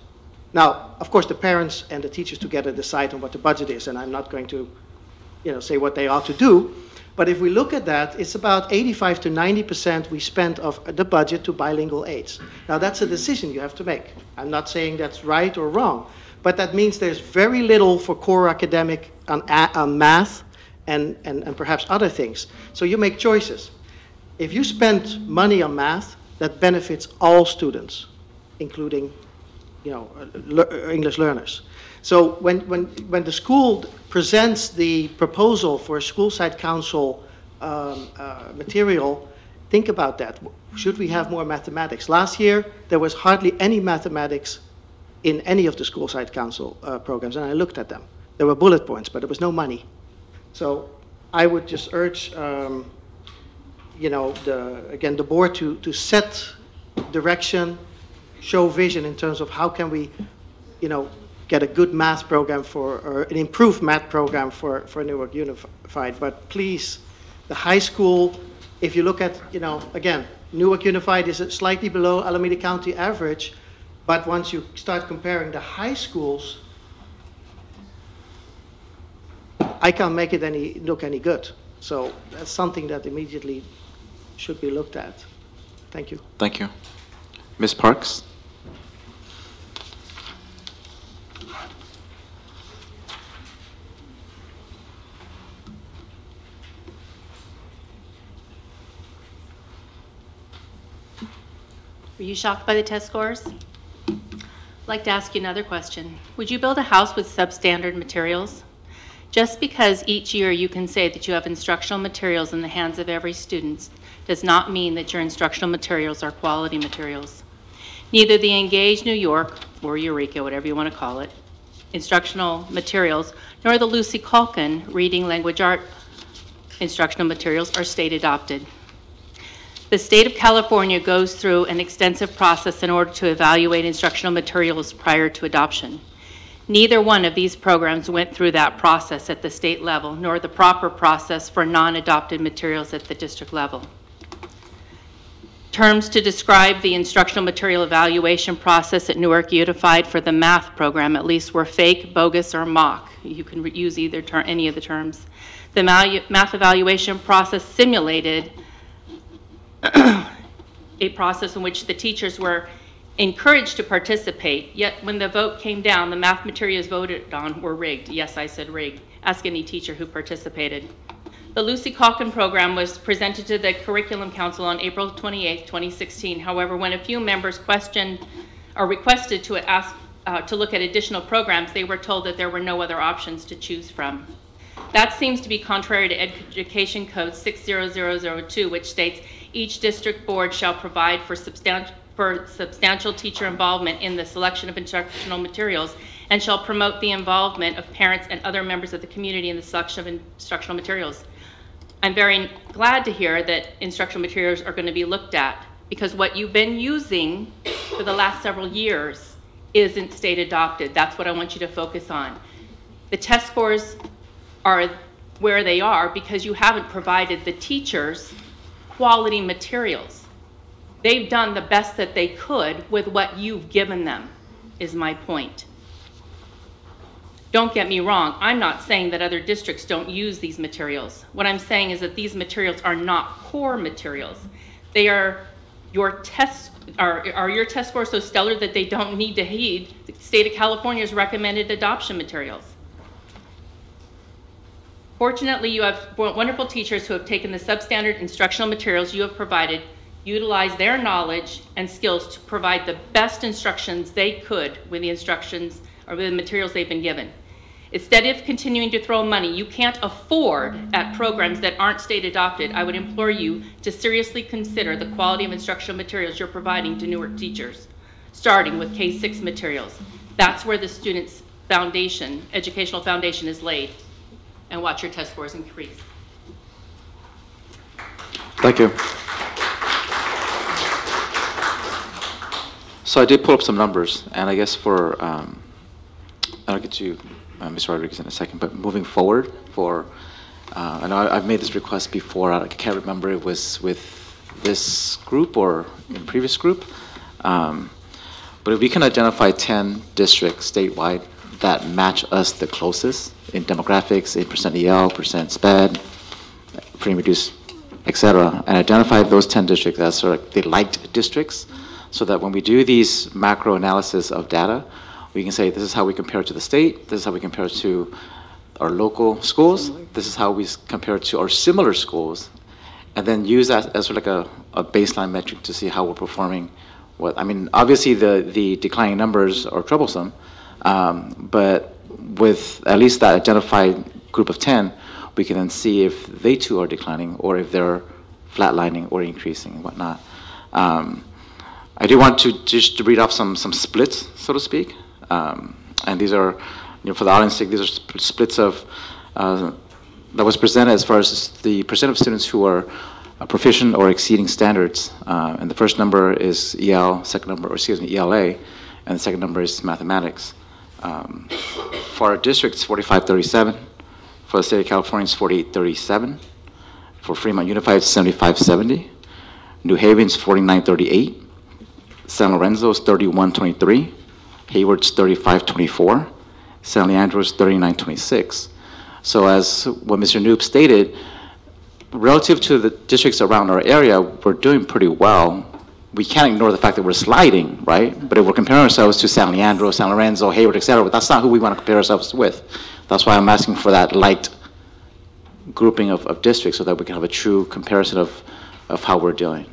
now, of course, the parents and the teachers together decide on what the budget is, and I'm not going to, say what they ought to do. But if we look at that, it's about 85 to 90% we spend of the budget to bilingual aids. Now, that's a decision you have to make. I'm not saying that's right or wrong, but that means there's very little for core academic on math and perhaps other things. So you make choices. If you spend money on math, that benefits all students, including English learners. So when the school presents the proposal for a school site council material, think about that. Should we have more mathematics? Last year, there was hardly any mathematics in any of the school site council programs, and I looked at them. There were bullet points, but there was no money. So I would just urge, the board to set direction, show vision in terms of how can we, get a good math program or an improved math program for Newark Unified. But please, the high school, if you look at, again, Newark Unified is slightly below Alameda County average, but once you start comparing the high schools, I can't make it look any good. So that's something that immediately should be looked at. Thank you. Thank you. Ms. Parks? Were you shocked by the test scores? I'd like to ask you another question. Would you build a house with substandard materials? Just because each year you can say that you have instructional materials in the hands of every student does not mean that your instructional materials are quality materials. Neither the Engage New York, or Eureka, whatever you want to call it, instructional materials, nor the Lucy Culkin Reading Language Art instructional materials are state adopted. The state of California goes through an extensive process in order to evaluate instructional materials prior to adoption. Neither one of these programs went through that process at the state level, nor the proper process for non-adopted materials at the district level. Terms to describe the instructional material evaluation process at Newark Unified for the math program at least were fake, bogus, or mock. You can use either any of the terms. The math evaluation process simulated a process in which the teachers were encouraged to participate, yet when the vote came down, the math materials voted on were rigged. Yes, I said rigged. Ask any teacher who participated. The Lucy Culkin program was presented to the Curriculum Council on April 28, 2016. However, when a few members questioned or requested to look at additional programs, they were told that there were no other options to choose from. That seems to be contrary to Education Code 60002, which states each district board shall provide for substantial teacher involvement in the selection of instructional materials and shall promote the involvement of parents and other members of the community in the selection of instructional materials. I'm very glad to hear that instructional materials are going to be looked at, because what you've been using for the last several years isn't state adopted. That's what I want you to focus on. The test scores are where they are because you haven't provided the teachers quality materials. They've done the best that they could with what you've given them, is my point. Don't get me wrong, I'm not saying that other districts don't use these materials. What I'm saying is that these materials are not core materials. They are Your tests, are your test scores so stellar that they don't need to heed the state of California's recommended adoption materials? Fortunately, you have wonderful teachers who have taken the substandard instructional materials you have provided, utilized their knowledge and skills to provide the best instructions they could with the instructions or with the materials they've been given. Instead of continuing to throw money you can't afford at programs that aren't state adopted, I would implore you to seriously consider the quality of instructional materials you're providing to newer teachers, starting with K-6 materials. That's where the student's foundation, educational foundation is laid, and watch your test scores increase. Thank you. So I did pull up some numbers, and I guess for, I'll get to Ms. Rodriguez in a second, but moving forward for, I know I've made this request before, I can't remember it was with this group or in previous group, but if we can identify 10 districts statewide that match us the closest in demographics, in percent EL, percent SPED, free and reduced, et cetera, and identify those 10 districts as sort of the liked districts, so that when we do these macro analysis of data, we can say this is how we compare to the state, this is how we compare to our local schools, this is how we compare to our similar schools, and then use that as sort of like a baseline metric to see how we're performing. I mean, obviously the declining numbers are troublesome, but with at least that identified group of 10, we can then see if they too are declining or if they're flatlining or increasing and whatnot. I do want to just to read off some splits, so to speak. And these are, for the audience sake, these are splits of, that was presented as far as the percent of students who are proficient or exceeding standards. And the first number is EL, ELA, and the second number is mathematics. For our district, it's 4537. For the state of California, it's 4837. For Fremont Unified, it's 7570. New Haven's 4938. San Lorenzo's 3123. Hayward's 3524. San Leandro's 3926. So as what Mr. Noob stated, relative to the districts around our area, we're doing pretty well. We can't ignore the fact that we're sliding, right? But if we're comparing ourselves to San Leandro, San Lorenzo, Hayward, et cetera, that's not who we want to compare ourselves with. That's why I'm asking for that light grouping of districts so that we can have a true comparison of how we're doing.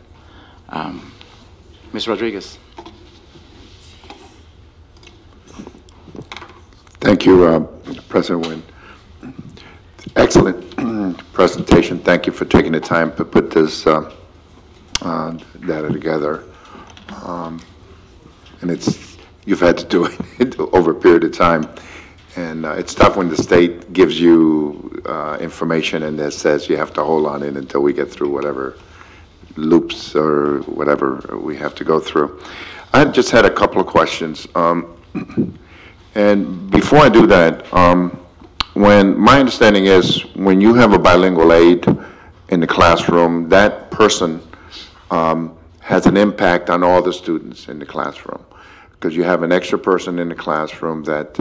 Ms. Rodriguez. Thank you, President Nguyen. Excellent presentation. Thank you for taking the time to put this data together. And you've had to do it over a period of time. And it's tough when the state gives you information and that says you have to hold on it until we get through whatever loops or whatever we have to go through. I just had a couple of questions. And before I do that, my understanding is when you have a bilingual aide in the classroom, that person has an impact on all the students in the classroom, because you have an extra person in the classroom that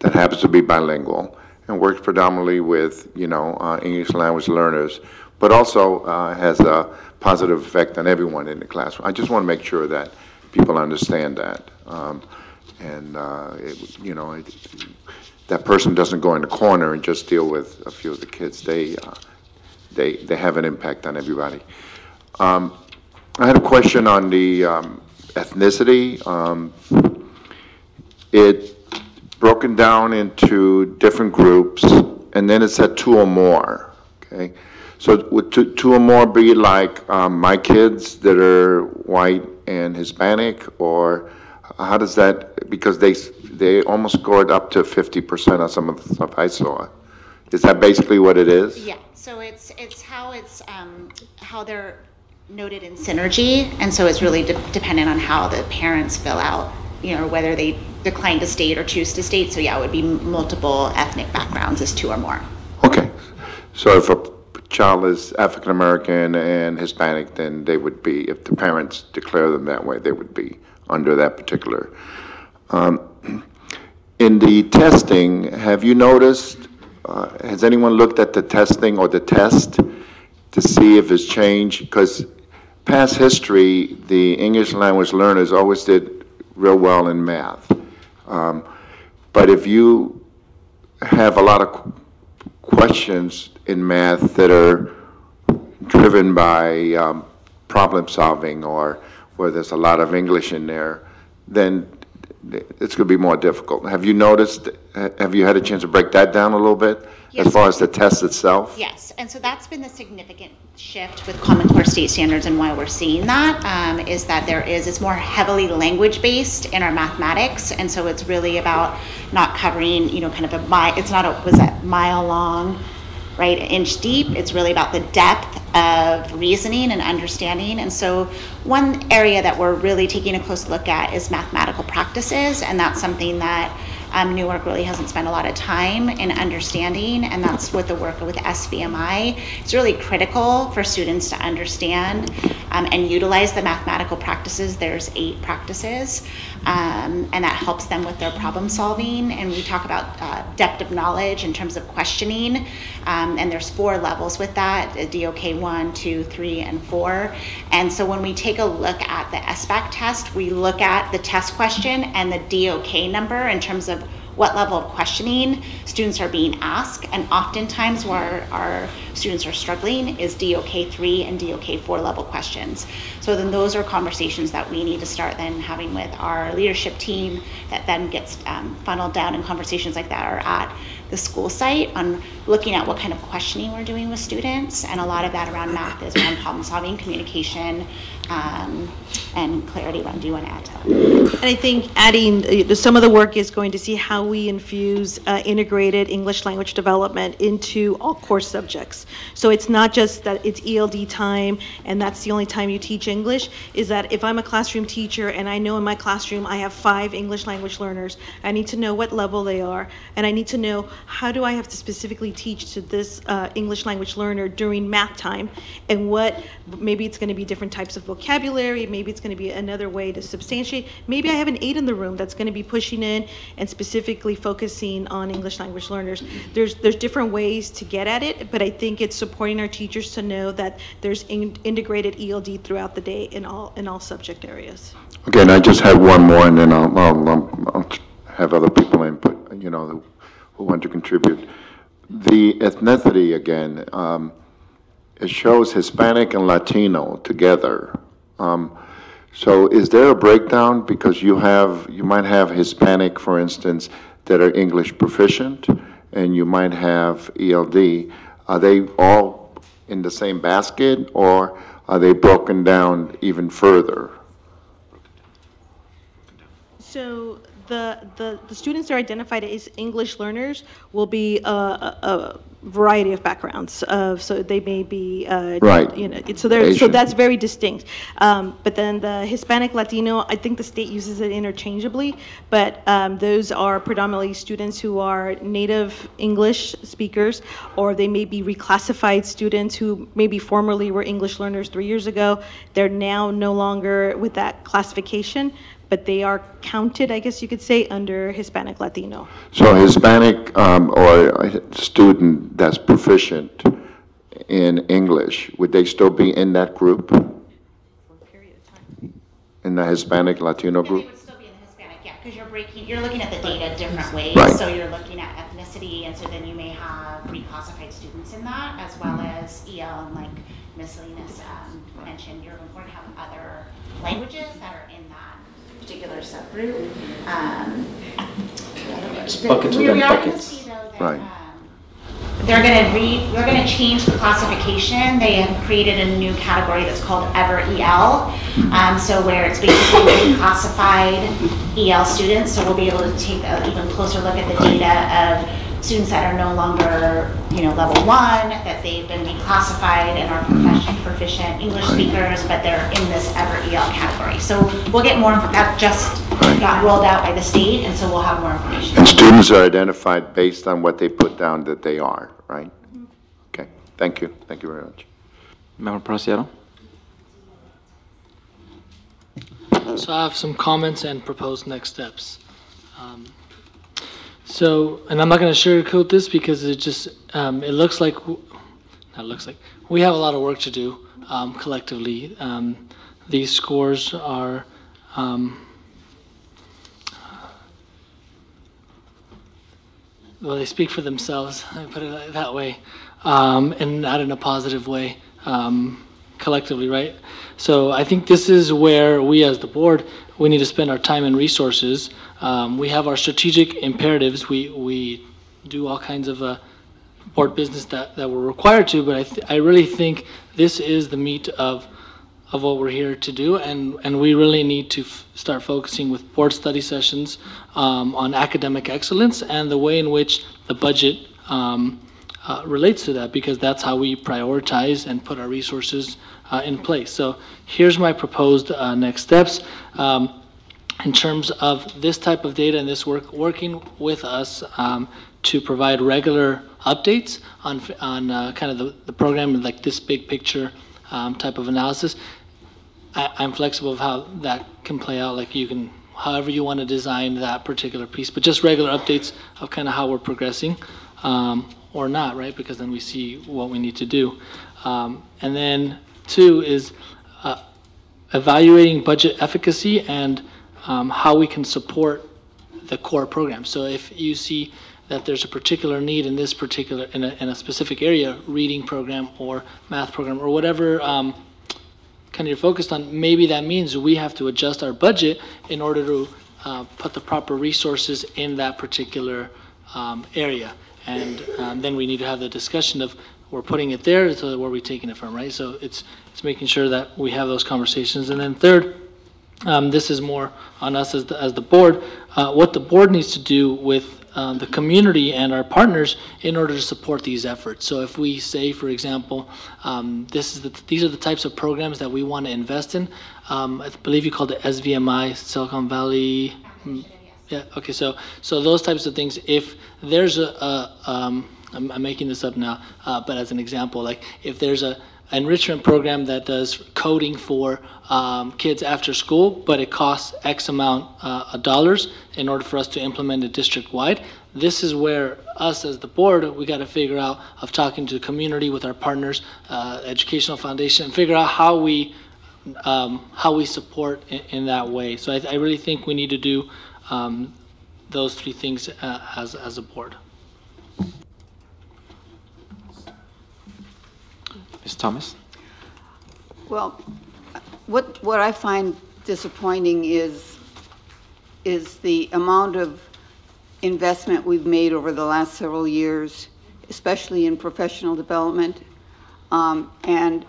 happens to be bilingual and works predominantly with English language learners, but also has a positive effect on everyone in the classroom. I just want to make sure that people understand that. That person doesn't go in the corner and just deal with a few of the kids. They have an impact on everybody. I had a question on the ethnicity. It broken down into different groups, and then it said 2 or more. Okay, so would 2 or more be like my kids that are white and Hispanic, or how does that, because they almost scored up to 50% on some of the stuff I saw. Is that basically what it is? Yeah, so it's how they're noted in synergy, and so it's really dependent on how the parents fill out, whether they decline to state or choose to state. So yeah, it would be multiple ethnic backgrounds as 2 or more. Okay, so if a child is African American and Hispanic, then they would be, if the parents declare them that way, they would be under that particular. In the testing, have you noticed, has anyone looked at the testing or the test to see if it's changed? Because past history, the English language learners always did real well in math. But if you have a lot of questions in math that are driven by problem solving, or where there's a lot of English in there, then it's going to be more difficult. Have you noticed, have you had a chance to break that down a little bit? Yes. As far as the test itself? Yes, and so that's been the significant shift with Common Core state standards, and why we're seeing that is that it's more heavily language based in our mathematics, and so it's really about not covering, kind of it's not a mile long, right, an inch deep. It's really about the depth of reasoning and understanding. And so one area that we're really taking a close look at is mathematical practices, and that's something that Newark really hasn't spent a lot of time in understanding, and that's with the work with SVMI. It's really critical for students to understand and utilize the mathematical practices. There's 8 practices, and that helps them with their problem solving. And we talk about depth of knowledge in terms of questioning, and there's 4 levels with that, DOK 1, 2, 3, and 4. And so when we take a look at the SBAC test, we look at the test question and the DOK number in terms of what level of questioning students are being asked, and oftentimes where our students are struggling is DOK 3 and DOK 4 level questions. So then those are conversations that we need to start then having with our leadership team, that then gets funneled down, and conversations like that are at the school site on looking at what kind of questioning we're doing with students, and a lot of that around math is around problem solving, communication, and clarity. What do you want to add to that? And I think adding some of the work is going to see how we infuse integrated English language development into all core subjects. So it's not just that it's ELD time and that's the only time you teach English, is that if I'm a classroom teacher and I know in my classroom I have 5 English language learners, I need to know what level they are, and I need to know how do I have to specifically teach to this English language learner during math time, and maybe it's going to be different types of vocabulary, maybe it's going to be another way to substantiate. Maybe I have an 8 in the room that's going to be pushing in and specifically focusing on English language learners. There's different ways to get at it, but I think it's supporting our teachers to know that there's integrated ELD throughout the day in all subject areas. Okay, and I just have one more, and then I'll have other people input, who want to contribute. The ethnicity, again, it shows Hispanic and Latino together. So is there a breakdown? Because you might have Hispanic, for instance, that are English proficient, and you might have ELD. Are they all in the same basket, or are they broken down even further? So the students that are identified as English learners will be a variety of backgrounds. So they may be, right. So that's very distinct. But then the Hispanic, Latino, I think the state uses it interchangeably, but those are predominantly students who are native English speakers, or they may be reclassified students who maybe formerly were English learners 3 years ago. They're now no longer with that classification, but they are counted, I guess you could say, under Hispanic, Latino. So Hispanic or a student that's proficient in English, would they still be in that group? For a period of time. In the Hispanic, Latino group? They would still be in the Hispanic, yeah, because you're looking at the data different ways. Right. So you're looking at ethnicity, and so then you may have reclassified students in that, as well as EL, and like miscellaneous mentioned, you're going to have other languages that are in that particular subgroup. We are going to see though that Right. they're going to change the classification. They have created a new category that's called Ever EL. So where it's basically reclassified EL students. So we'll be able to take an even closer look at the data of students that are no longer, level 1, that they've been reclassified and are proficient English speakers, but they're in this Ever EL category. So we'll get more, that just got rolled out by the state, and so we'll have more information. And students are identified based on what they put down that they are, right? Mm-hmm. Okay, thank you. Thank you very much. Member Preciado? So I have some comments and proposed next steps. And I'm not going to sugarcoat this because it just, it looks like, we have a lot of work to do. collectively. These scores are well, they speak for themselves, I put it that way, and not in a positive way, collectively, right? So I think this is where we as the board, we need to spend our time and resources. We have our strategic imperatives. We do all kinds of board business that we're required to, but I really think this is the meat of what we're here to do, and we really need to start focusing with board study sessions on academic excellence and the way in which the budget relates to that, because that's how we prioritize and put our resources in place. So here's my proposed next steps. In terms of this type of data and this working with us to provide regular updates on kind of the program, like this big picture type of analysis. I'm flexible of how that can play out. Like you can, however you want to design that particular piece, but just regular updates of kind of how we're progressing or not, right? Because then we see what we need to do. And then 2 is evaluating budget efficacy and how we can support the core program. So if you see that there's a particular need in this particular, in a specific area, reading program or math program or whatever kind of you're focused on, maybe that means we have to adjust our budget in order to put the proper resources in that particular area. And then we need to have the discussion of we're putting it there, so where are we taking it from, right? So it's making sure that we have those conversations. And then 3rd, this is more on us as the board, what the board needs to do with the community and our partners in order to support these efforts. So if we say, for example, these are the types of programs that we want to invest in. I believe you called it SVMI, Silicon Valley. Yeah. Okay. So those types of things. If there's I'm making this up now, but as an example, like if there's a enrichment program that does coding for kids after school, but it costs X amount of dollars in order for us to implement it district-wide. This is where us as the board, we got to figure out of talking to the community with our partners, educational foundation, and figure out how we support in that way. So I really think we need to do those 3 things as a board. Ms. Thomas? Well, what I find disappointing is the amount of investment we've made over the last several years, especially in professional development, and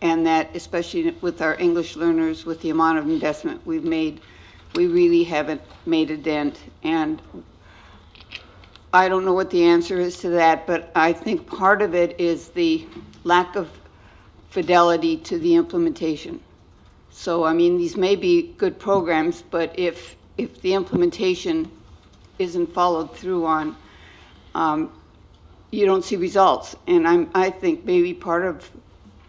that especially with our English learners, with the amount of investment we've made, we really haven't made a dent. And I don't know what the answer is to that, but I think part of it is the lack of fidelity to the implementation. So, I mean, these may be good programs, but if the implementation isn't followed through on, you don't see results. And I think maybe part of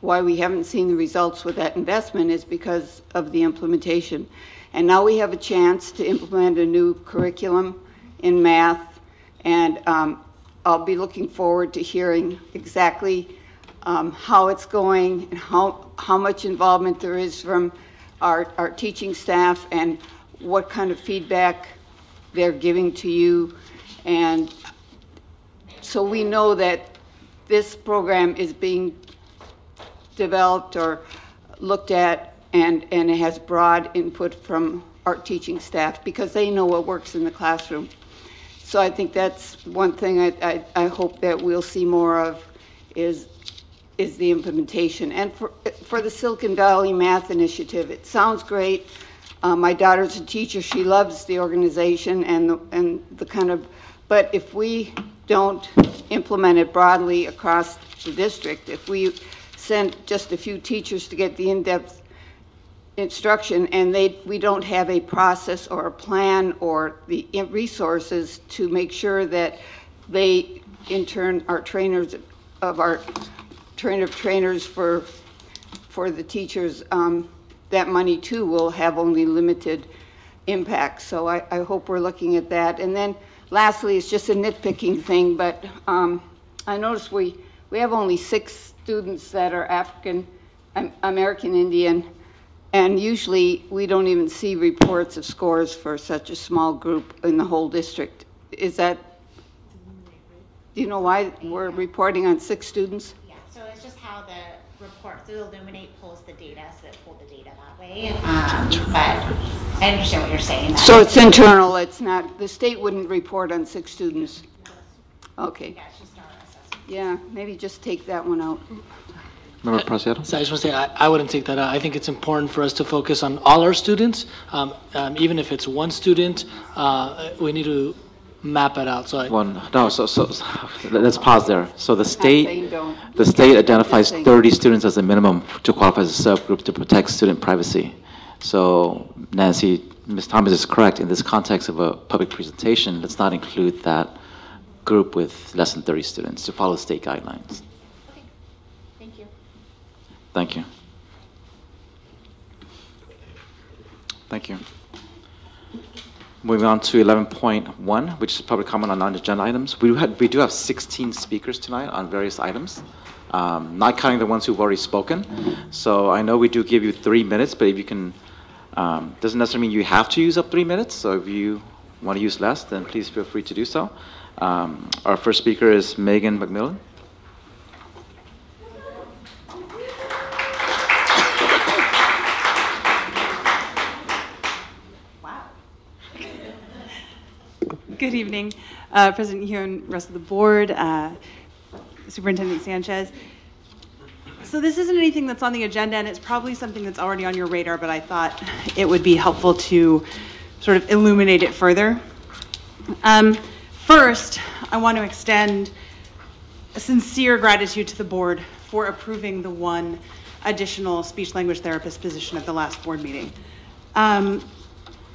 why we haven't seen the results with that investment is because of the implementation. And now we have a chance to implement a new curriculum in math, and I'll be looking forward to hearing exactly how it's going and how much involvement there is from our teaching staff and what kind of feedback they're giving to you. And so we know that this program is being developed or looked at, and it has broad input from our teaching staff because they know what works in the classroom. So I think that's one thing I hope that we'll see more of is the implementation. And for the Silicon Valley Math Initiative, it sounds great. My daughter's a teacher. She loves the organization and the kind of, but if we don't implement it broadly across the district, if we send just a few teachers to get the in-depth instruction and we don't have a process or a plan or the resources to make sure that they in turn are trainers of our trainers for the teachers, that money too will have only limited impact. So I hope we're looking at that. And then lastly, it's just a nitpicking thing, but I noticed we have only 6 students that are African American Indian, and usually we don't even see reports of scores for such a small group in the whole district. Is that, do you know why we're reporting on 6 students? Yeah, so it's just how the report through Illuminate pulls the data, so it pulled the data that way. But I understand what you're saying. So it's internal, it's not, the state wouldn't report on 6 students? Okay. Yeah, it's just our assessment. Yeah, maybe just take that one out. Member Preciado? So I just want to say, I wouldn't take that out. I think it's important for us to focus on all our students. Even if it's one student, we need to map it out. So Let's pause there. So the state identifies 30 students as a minimum to qualify as a subgroup to protect student privacy. So Nancy, Ms. Thomas is correct. In this context of a public presentation, let's not include that group with less than 30 students to follow state guidelines. Okay, thank you. Thank you. Thank you. Moving on to 11.1, which is public comment on non-agenda items. We do have 16 speakers tonight on various items, not counting the ones who've already spoken. So I know we do give you 3 minutes, but if you can, doesn't necessarily mean you have to use up 3 minutes. So if you want to use less, then please feel free to do so. Our first speaker is Megan McMillan. Good evening, President Hugh and rest of the board, Superintendent Sanchez. So this isn't anything that's on the agenda, and it's probably something that's already on your radar, but I thought it would be helpful to sort of illuminate it further. First, I want to extend a sincere gratitude to the board for approving the 1 additional speech-language therapist position at the last board meeting.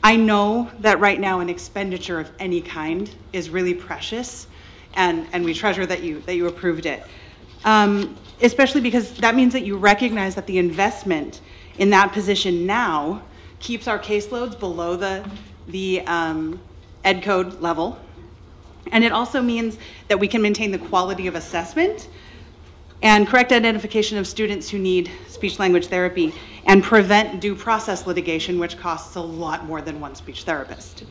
I know that right now an expenditure of any kind is really precious, and we treasure that you approved it. Especially because that means that you recognize that the investment in that position now keeps our caseloads below the ed code level. And it also means that we can maintain the quality of assessment and correct identification of students who need speech-language therapy and prevent due process litigation, which costs a lot more than 1 speech therapist.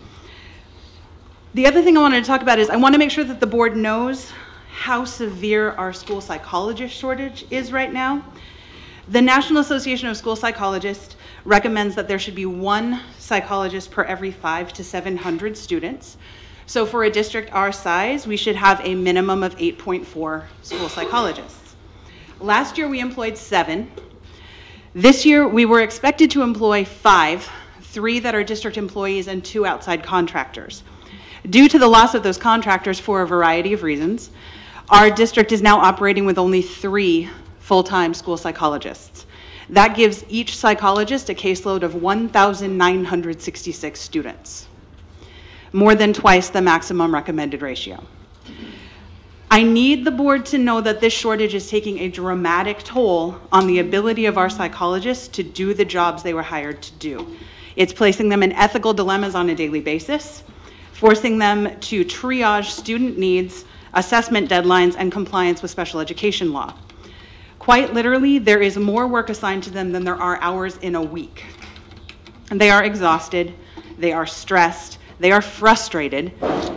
The other thing I wanted to talk about is I want to make sure that the board knows how severe our school psychologist shortage is right now. The National Association of School Psychologists recommends that there should be 1 psychologist per every 500 to 700 students. So for a district our size, we should have a minimum of 8.4 school psychologists. Last year we employed 7. This year we were expected to employ 5, 3 that are district employees and 2 outside contractors. Due to the loss of those contractors for a variety of reasons, our district is now operating with only 3 full-time school psychologists. That gives each psychologist a caseload of 1,966 students, more than twice the maximum recommended ratio. I need the board to know that this shortage is taking a dramatic toll on the ability of our psychologists to do the jobs they were hired to do. It's placing them in ethical dilemmas on a daily basis, forcing them to triage student needs, assessment deadlines, and compliance with special education law. Quite literally, there is more work assigned to them than there are hours in a week. And they are exhausted, they are stressed, they are frustrated,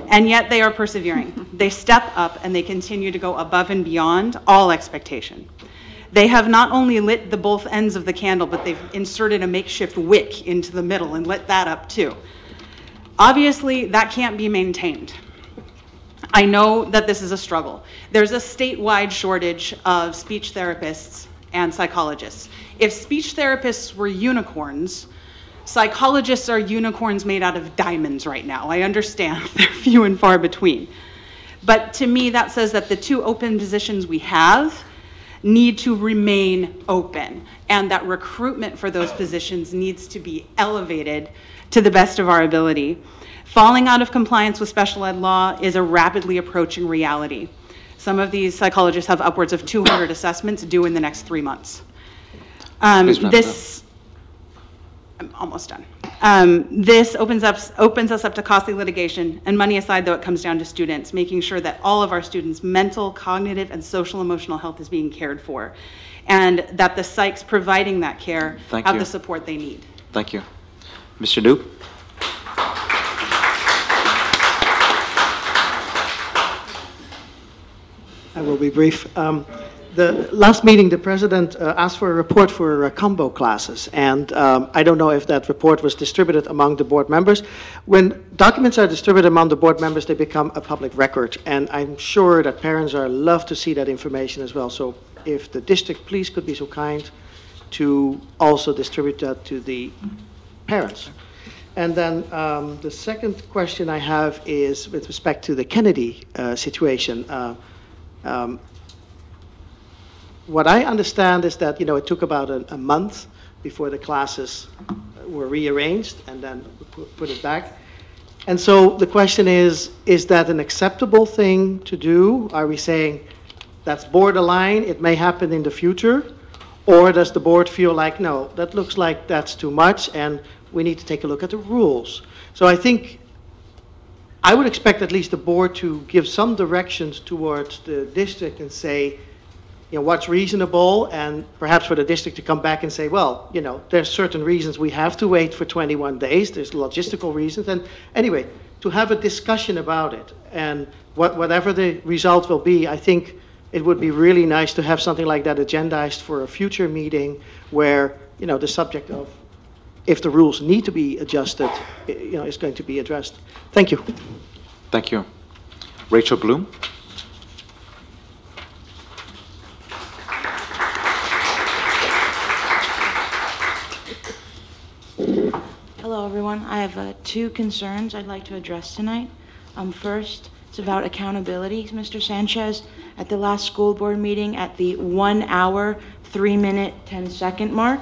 and yet they are persevering. They step up and they continue to go above and beyond all expectation. They have not only lit the both ends of the candle, but they've inserted a makeshift wick into the middle and lit that up too. Obviously, that can't be maintained. I know that this is a struggle. There's a statewide shortage of speech therapists and psychologists. If speech therapists were unicorns, psychologists are unicorns made out of diamonds right now. I understand they're few and far between. But to me, that says that the 2 open positions we have need to remain open, and that recruitment for those positions needs to be elevated to the best of our ability. Falling out of compliance with special ed law is a rapidly approaching reality. Some of these psychologists have upwards of 200 assessments due in the next 3 months. I'm almost done. This opens us up to costly litigation, and money aside, though, it comes down to students, making sure that all of our students' mental, cognitive, and social emotional health is being cared for, and that the psychs providing that care have the support they need. Thank you. Mr. Noob? I will be brief. The last meeting, the president asked for a report for combo classes, and I don't know if that report was distributed among the board members. When documents are distributed among the board members, they become a public record, and I'm sure that parents are love to see that information as well. So if the district, please, could be so kind to also distribute that to the parents. And then the second question I have is with respect to the Kennedy situation. What I understand is that, it took about a month before the classes were rearranged and then put it back. And so the question is that an acceptable thing to do? Are we saying that's borderline, it may happen in the future? Or does the board feel like, no, that looks like that's too much and we need to take a look at the rules? So I think I would expect at least the board to give some directions towards the district and say, what's reasonable, and perhaps for the district to come back and say, well, there's certain reasons we have to wait for 21 days, there's logistical reasons, and anyway, to have a discussion about it, and whatever the result will be, I think it would be really nice to have something like that agendized for a future meeting where, the subject of if the rules need to be adjusted, is going to be addressed. Thank you. Thank you. Rachel Bloom. Hello, everyone. I have two concerns I'd like to address tonight. First, it's about accountability. Mr. Sanchez, at the last school board meeting at the 1 hour, 3 minute, 10-second mark,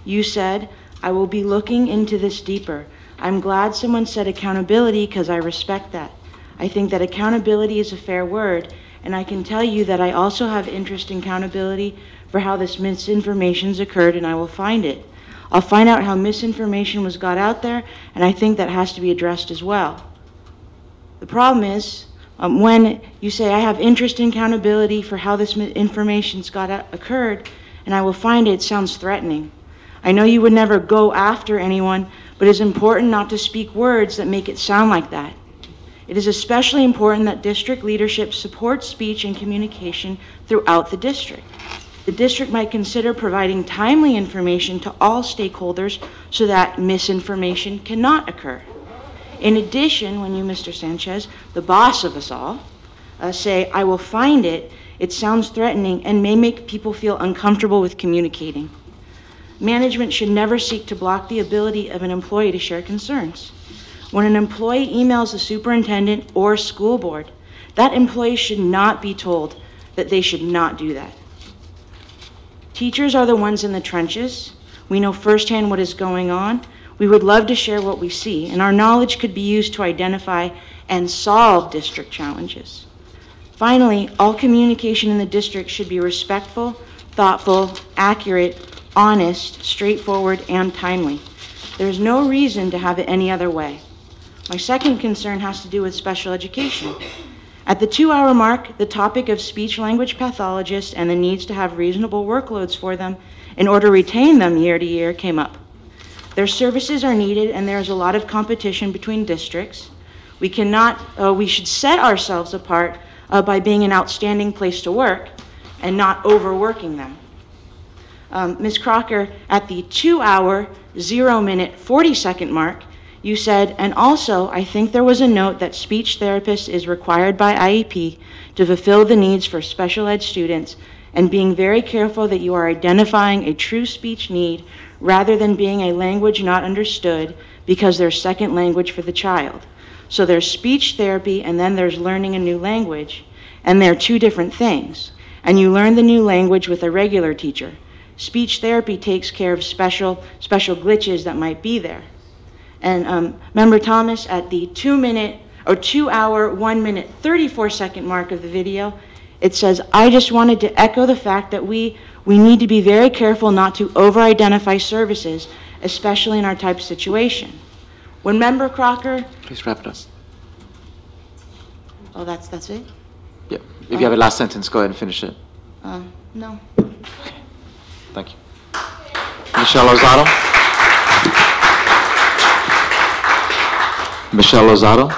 you said, I will be looking into this deeper. I'm glad someone said accountability because I respect that. I think that accountability is a fair word, and I can tell you that I also have interest in accountability for how this misinformation's occurred, and I will find it. I'll find out how misinformation was got out there, and I think that has to be addressed as well. The problem is, when you say I have interest in accountability for how this information's occurred, and I will find it, sounds threatening. I know you would never go after anyone, but it's important not to speak words that make it sound like that. It is especially important that district leadership supports speech and communication throughout the district. The district might consider providing timely information to all stakeholders so that misinformation cannot occur. In addition, when you, Mr. Sanchez, the boss of us all, say, I will find it, it sounds threatening and may make people feel uncomfortable with communicating. Management should never seek to block the ability of an employee to share concerns. When an employee emails the superintendent or school board, that employee should not be told that they should not do that. Teachers are the ones in the trenches. We know firsthand what is going on. We would love to share what we see, and our knowledge could be used to identify and solve district challenges. Finally, all communication in the district should be respectful, thoughtful, accurate, honest, straightforward, and timely. There is no reason to have it any other way. My second concern has to do with special education. At the 2-hour mark, the topic of speech-language pathologists and the needs to have reasonable workloads for them in order to retain them year to year came up. Their services are needed, and there is a lot of competition between districts. We should set ourselves apart by being an outstanding place to work and not overworking them. Ms. Crocker, at the 2-hour, 0-minute, 40-second mark, you said, and also, I think there was a note that speech therapist is required by IEP to fulfill the needs for special ed students and being very careful that you are identifying a true speech need rather than being a language not understood because there's second language for the child. So there's speech therapy and then there's learning a new language, and they're two different things. And you learn the new language with a regular teacher. Speech therapy takes care of special glitches that might be there. And Member Thomas, at the 2-hour, 1-minute, 34-second mark of the video, it says, I just wanted to echo the fact that we need to be very careful not to over-identify services especially in our type of situation. When Member Crocker... Please wrap it up. Oh, that's it? Yeah. If you have a last sentence, go ahead and finish it. No. Thank you. Michelle Lozado. Michelle Lozado.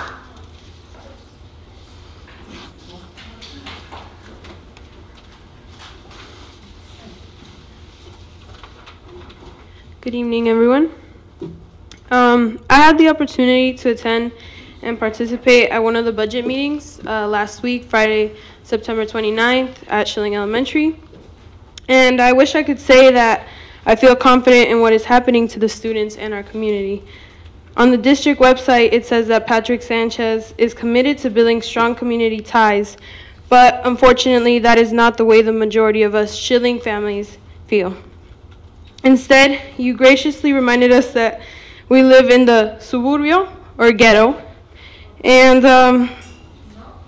Good evening, everyone. I had the opportunity to attend and participate at one of the budget meetings last week, Friday, September 29th at Schilling Elementary. And I wish I could say that I feel confident in what is happening to the students and our community. On the district website, it says that Patrick Sanchez is committed to building strong community ties, but unfortunately, that is not the way the majority of us Schilling families feel. Instead, you graciously reminded us that we live in the suburbio, or ghetto, and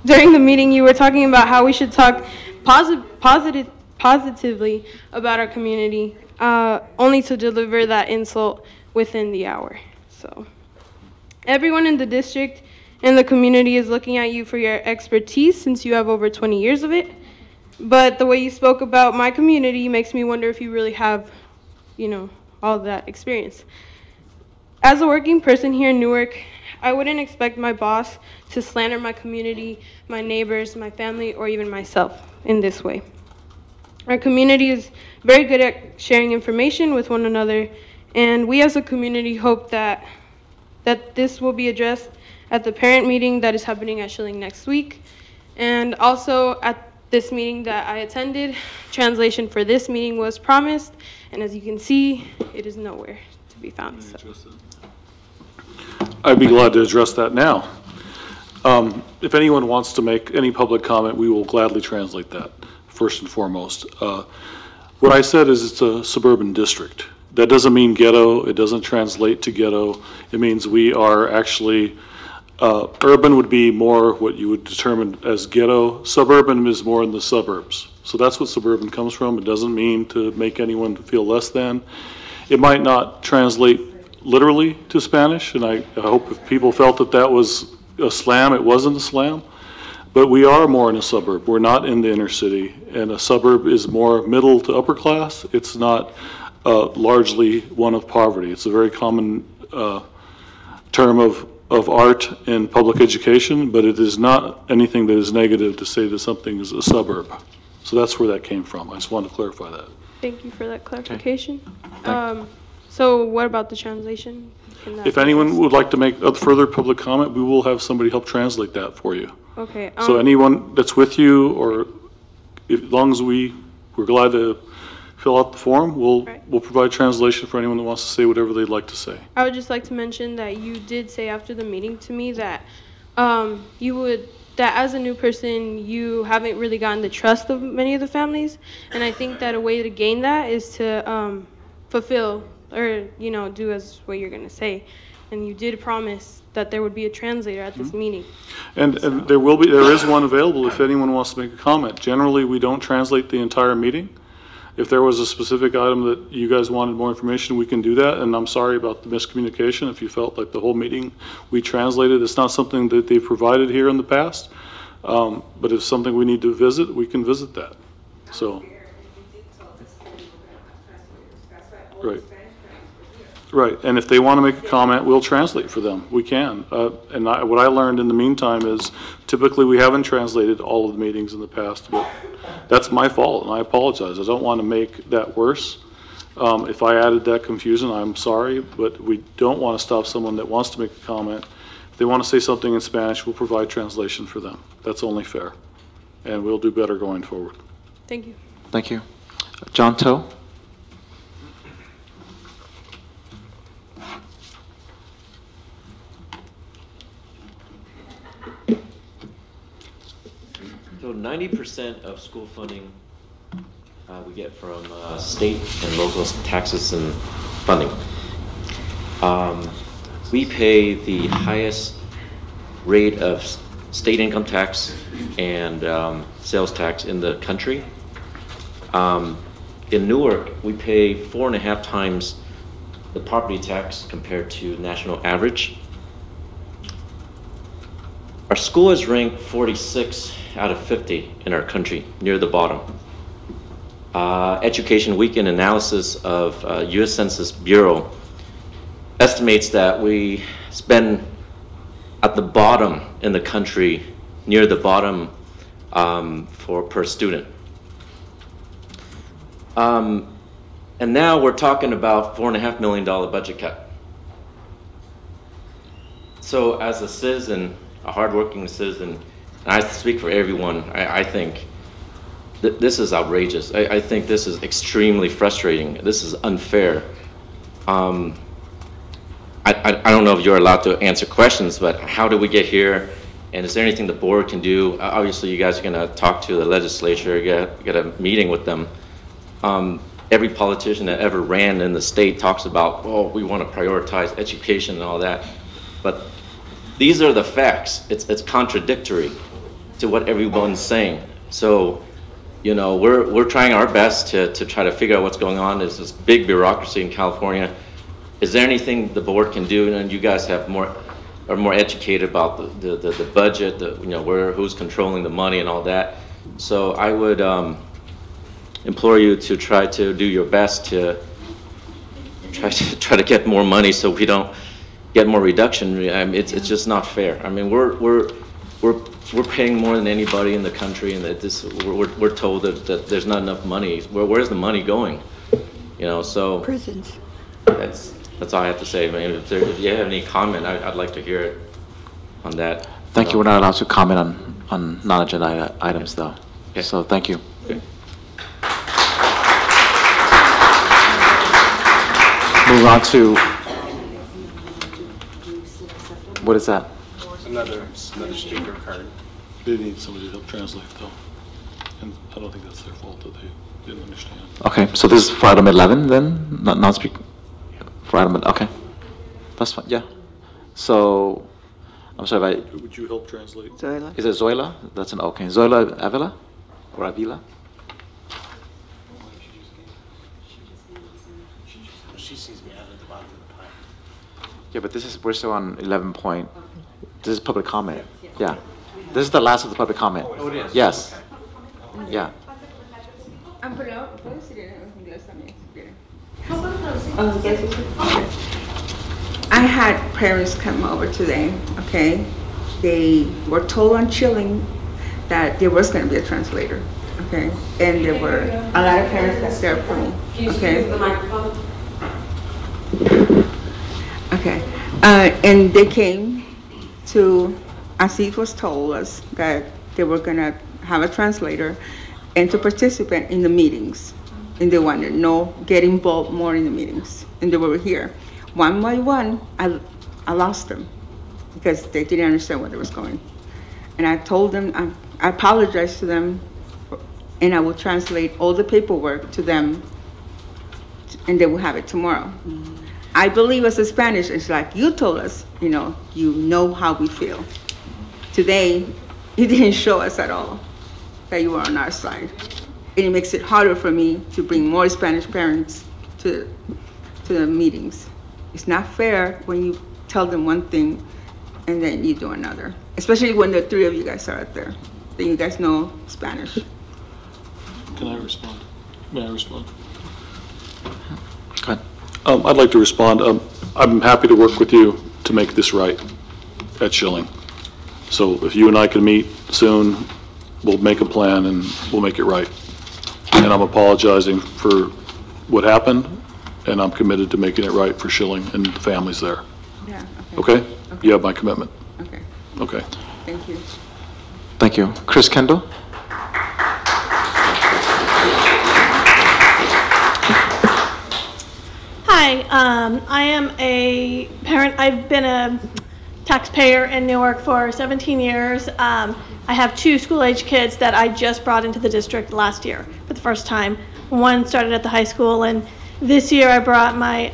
during the meeting, you were talking about how we should talk positively about our community, only to deliver that insult within the hour. So, everyone in the district and the community is looking at you for your expertise since you have over 20 years of it. But the way you spoke about my community makes me wonder if you really have, you know, all that experience. As a working person here in Newark, I wouldn't expect my boss to slander my community, my neighbors, my family, or even myself in this way. Our community is very good at sharing information with one another, and we as a community hope that this will be addressed at the parent meeting that is happening at Schilling next week. And also at this meeting that I attended, translation for this meeting was promised, and as you can see, it is nowhere to be found. So. I'd be glad to address that now. If anyone wants to make any public comment, we will gladly translate that, first and foremost. What I said is it's a suburban district. That doesn't mean ghetto. It doesn't translate to ghetto. It means we are actually, urban would be more what you would determine as ghetto. Suburban is more in the suburbs. So that's what suburban comes from. It doesn't mean to make anyone feel less than. It might not translate literally to Spanish, and I hope if people felt that that was a slam, it wasn't a slam. But we are more in a suburb. We're not in the inner city, and a suburb is more middle to upper class. It's not largely one of poverty. It's a very common term of art in public education, but it is not anything that is negative to say that something is a suburb. So that's where that came from. I just wanted to clarify that. Thank you for that clarification. Okay. So what about the translation? If anyone would like to make a further public comment, we will have somebody help translate that for you. Okay. So anyone that's with you, or as long as we're glad to fill out the form, we'll provide translation for anyone that wants to say whatever they'd like to say. I would just like to mention that you did say after the meeting to me that that as a new person, you haven't really gotten the trust of many of the families, and I think that a way to gain that is to fulfill or do as what you're going to say, and you did promise that there would be a translator at this meeting. And there is one available if anyone wants to make a comment. Generally, we don't translate the entire meeting. If there was a specific item that you guys wanted more information, we can do that. And I'm sorry about the miscommunication. If you felt like the whole meeting we translated, it's not something that they've provided here in the past. But if something we need to visit, we can visit that. So, right. Right, and if they want to make a comment, we'll translate for them. We can. And what I learned in the meantime is typically we haven't translated all of the meetings in the past, but that's my fault, and I apologize. I don't want to make that worse. If I added that confusion, I'm sorry, but we don't want to stop someone that wants to make a comment. If they want to say something in Spanish, we'll provide translation for them. That's only fair, and we'll do better going forward. Thank you. Thank you. John Toe. So 90% of school funding we get from state and local taxes and funding. We pay the highest rate of state income tax and sales tax in the country. In Newark, we pay 4.5 times the property tax compared to national average. Our school is ranked 46 out of 50 in our country, near the bottom. Education Weekend analysis of U.S. Census Bureau estimates that we spend at the bottom in the country, near the bottom per student. And now we're talking about $4.5 million budget cut. So as a citizen, a hardworking citizen, and I speak for everyone, I think this is outrageous. I think this is extremely frustrating. This is unfair. I don't know if you're allowed to answer questions, but how did we get here? And is there anything the board can do? Obviously, you guys are going to talk to the legislature, get a meeting with them. Every politician that ever ran in the state talks about, oh, we want to prioritize education and all that. But these are the facts. It's contradictory to what everyone's saying. So, you know, we're trying our best to try to figure out what's going on. There's this big bureaucracy in California. Is there anything the board can do? And you guys are more educated about the budget, you know, who's controlling the money and all that. So I would implore you to try to do your best to try to get more money so we don't get more reduction. I mean, it's just not fair. I mean, we're paying more than anybody in the country, and that we're told that there's not enough money. Where's the money going? You know, so prisons. That's all I have to say. I mean, if you have any comment, I'd like to hear it on that. Thank you. We're not allowed to comment on non-agenda items, though. Okay. So thank you. Okay. Move on to, what is that? Another speaker card. They need somebody to help translate, though. And I don't think that's their fault that they didn't understand. Okay, so this is for item 11 then? Non-speak for item, okay. That's fine, yeah. So, I'm sorry, Would you help translate? Is it Zoila? That's an, okay. Zoila Avila? Or Avila? She sees me out at the bottom of the pile. Yeah, but we're still on 11 point. This is public comment. Yeah. This is the last of the public comment. Oh, it is? Yes. Yeah. I had parents come over today, okay? They were told on Chilling that there was going to be a translator, okay? And there were a lot of parents that there for me, okay? Okay. And they came to, as it was told us, that they were going to have a translator and to participate in the meetings. And they wanted to get involved more in the meetings. And they were here. One by one, I lost them because they didn't understand where they was going. And I told them, I apologized to them, and I will translate all the paperwork to them, and they will have it tomorrow. Mm-hmm. I believe as a Spanish, it's like you told us, you know how we feel. Today, you didn't show us at all that you were on our side. And it makes it harder for me to bring more Spanish parents to the meetings. It's not fair when you tell them one thing and then you do another, especially when the three of you guys are out there. Then you guys know Spanish. Can I respond? May I respond? Go ahead. I'd like to respond. I'm happy to work with you to make this right at Schilling. So if you and I can meet soon, we'll make a plan and we'll make it right. And I'm apologizing for what happened, and I'm committed to making it right for Schilling and the families there. Yeah. Okay? You have my commitment. Okay. Okay. Thank you. Thank you. Chris Kendall? Hi, I am a parent. I've been a taxpayer in Newark for 17 years. I have 2 school-age kids that I just brought into the district last year for the first time. One started at the high school, and this year I brought my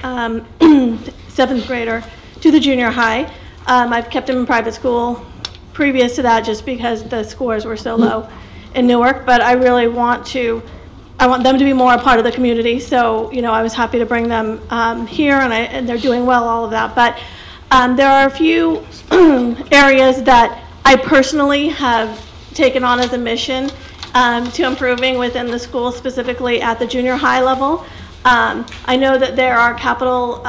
7th grader to the junior high. I've kept him in private school previous to that just because the scores were so low in Newark, but I really want to I want them to be more a part of the community. So, you know, I was happy to bring them here, and they're doing well, all of that. But there are a few areas that I personally have taken on as a mission to improving within the school, specifically at the junior high level. I know that there are capital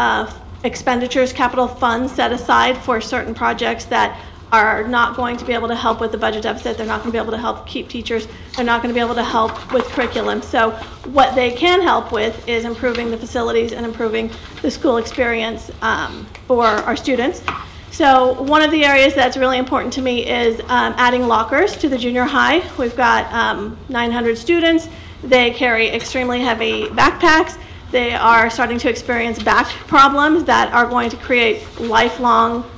expenditures, capital funds set aside for certain projects that are not going to be able to help with the budget deficit. They're not going to be able to help keep teachers. They're not going to be able to help with curriculum. So what they can help with is improving the facilities and improving the school experience for our students. So one of the areas that's really important to me is adding lockers to the junior high. We've got 900 students. They carry extremely heavy backpacks. They are starting to experience back problems that are going to create lifelong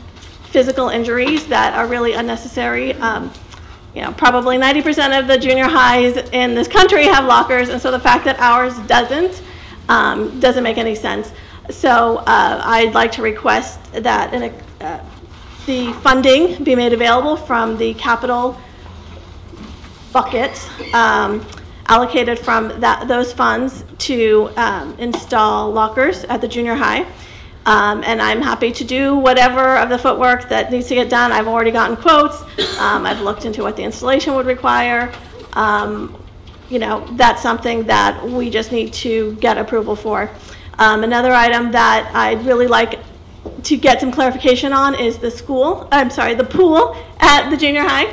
physical injuries that are really unnecessary. You know, probably 90% of the junior highs in this country have lockers, and so the fact that ours doesn't make any sense. So I'd like to request that the funding be made available from the capital bucket allocated from those funds to install lockers at the junior high. And I'm happy to do whatever of the footwork that needs to get done. I've already gotten quotes. I've looked into what the installation would require. You know, that's something that we just need to get approval for. Another item that I'd really like to get some clarification on is the pool at the junior high.